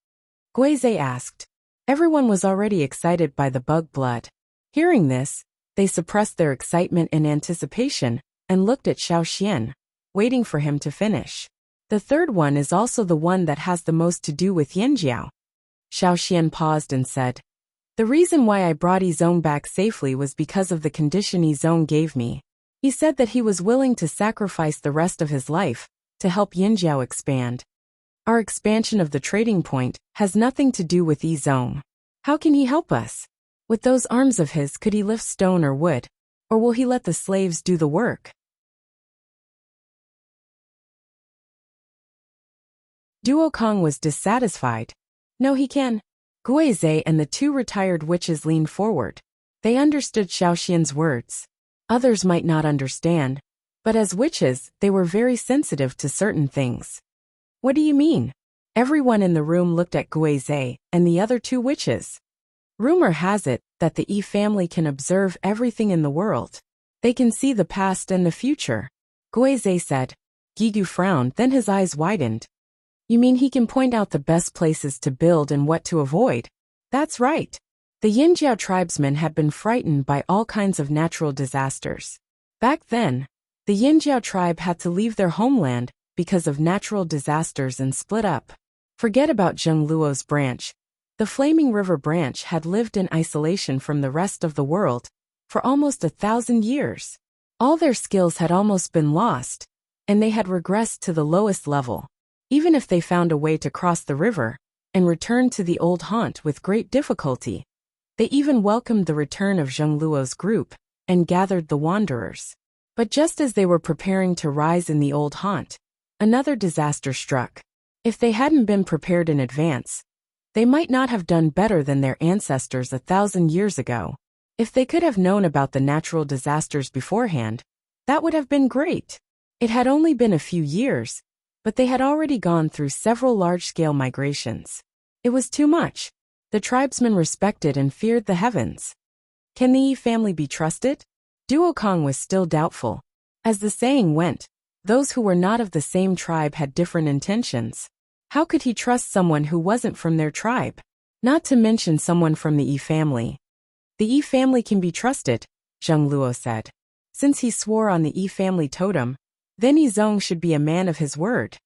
Guizhe asked. Everyone was already excited by the bug blood. Hearing this, they suppressed their excitement and anticipation and looked at Xiao Xian, waiting for him to finish. The third one is also the one that has the most to do with Yinjiao. Xiao Xian paused and said, the reason why I brought Yi Zong back safely was because of the condition Yi Zong gave me. He said that he was willing to sacrifice the rest of his life to help Yinjiao expand. Our expansion of the trading point has nothing to do with Yi Zong. How can he help us? With those arms of his, could he lift stone or wood? Or will he let the slaves do the work? Duo Kang was dissatisfied. No, he can. Guizhe and the 2 retired witches leaned forward. They understood Xiao Xian's words. Others might not understand, but as witches, they were very sensitive to certain things. What do you mean? Everyone in the room looked at Guizhe and the other 2 witches. Rumor has it that the Yi family can observe everything in the world. They can see the past and the future. Guizhe said. Gigu frowned, then his eyes widened. You mean he can point out the best places to build and what to avoid? That's right. The Yinjiao tribesmen had been frightened by all kinds of natural disasters. Back then, the Yinjiao tribe had to leave their homeland because of natural disasters and split up. Forget about Zhengluo's branch. The Flaming River branch had lived in isolation from the rest of the world for almost 1,000 years. All their skills had almost been lost, and they had regressed to the lowest level. Even if they found a way to cross the river and return to the old haunt with great difficulty, they even welcomed the return of Zhengluo's group and gathered the wanderers. But just as they were preparing to rise in the old haunt, another disaster struck. If they hadn't been prepared in advance, they might not have done better than their ancestors 1,000 years ago. If they could have known about the natural disasters beforehand, that would have been great. It had only been a few years, but they had already gone through several large-scale migrations. It was too much. The tribesmen respected and feared the heavens. Can the Yi family be trusted? Duo Kong was still doubtful. As the saying went, those who were not of the same tribe had different intentions. How could he trust someone who wasn't from their tribe? Not to mention someone from the Yi family. The Yi family can be trusted, Zhengluo said. Since he swore on the Yi family totem, then Yi Zong should be a man of his word.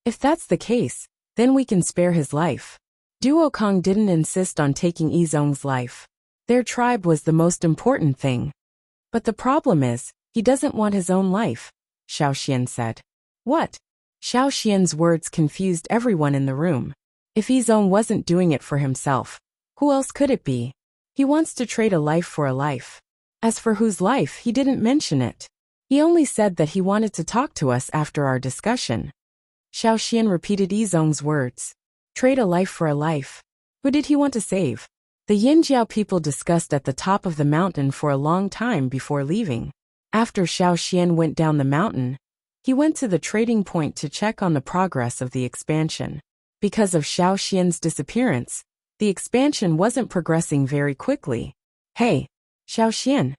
If that's the case, then we can spare his life. Duo Kong didn't insist on taking Yi Zong's life. Their tribe was the most important thing. But the problem is, he doesn't want his own life, Xiao Xian said. What? Xiao Xian's words confused everyone in the room. If Yi Zong wasn't doing it for himself, who else could it be? He wants to trade a life for a life. As for whose life, he didn't mention it. He only said that he wanted to talk to us after our discussion. Xiao Xian repeated Yi Zong's words. Trade a life for a life. Who did he want to save? The Yinjiao people discussed at the top of the mountain for a long time before leaving. After Xiao Xian went down the mountain, he went to the trading point to check on the progress of the expansion. Because of Xiao Xian's disappearance, the expansion wasn't progressing very quickly. Hey, Xiao Xian.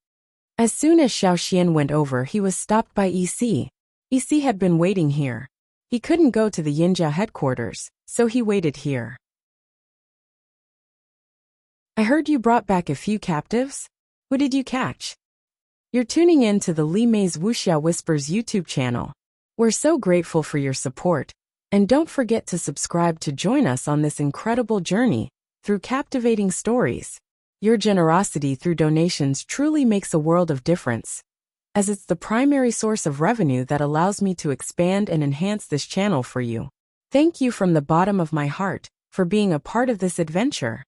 As soon as Xiao Xian went over, he was stopped by Yi Si. Yi Si had been waiting here. He couldn't go to the Yinjiao headquarters, so he waited here. I heard you brought back a few captives? Who did you catch? You're tuning in to the Li Mei's Wuxia Whispers YouTube channel. We're so grateful for your support, and don't forget to subscribe to join us on this incredible journey through captivating stories. Your generosity through donations truly makes a world of difference, as it's the primary source of revenue that allows me to expand and enhance this channel for you. Thank you from the bottom of my heart for being a part of this adventure.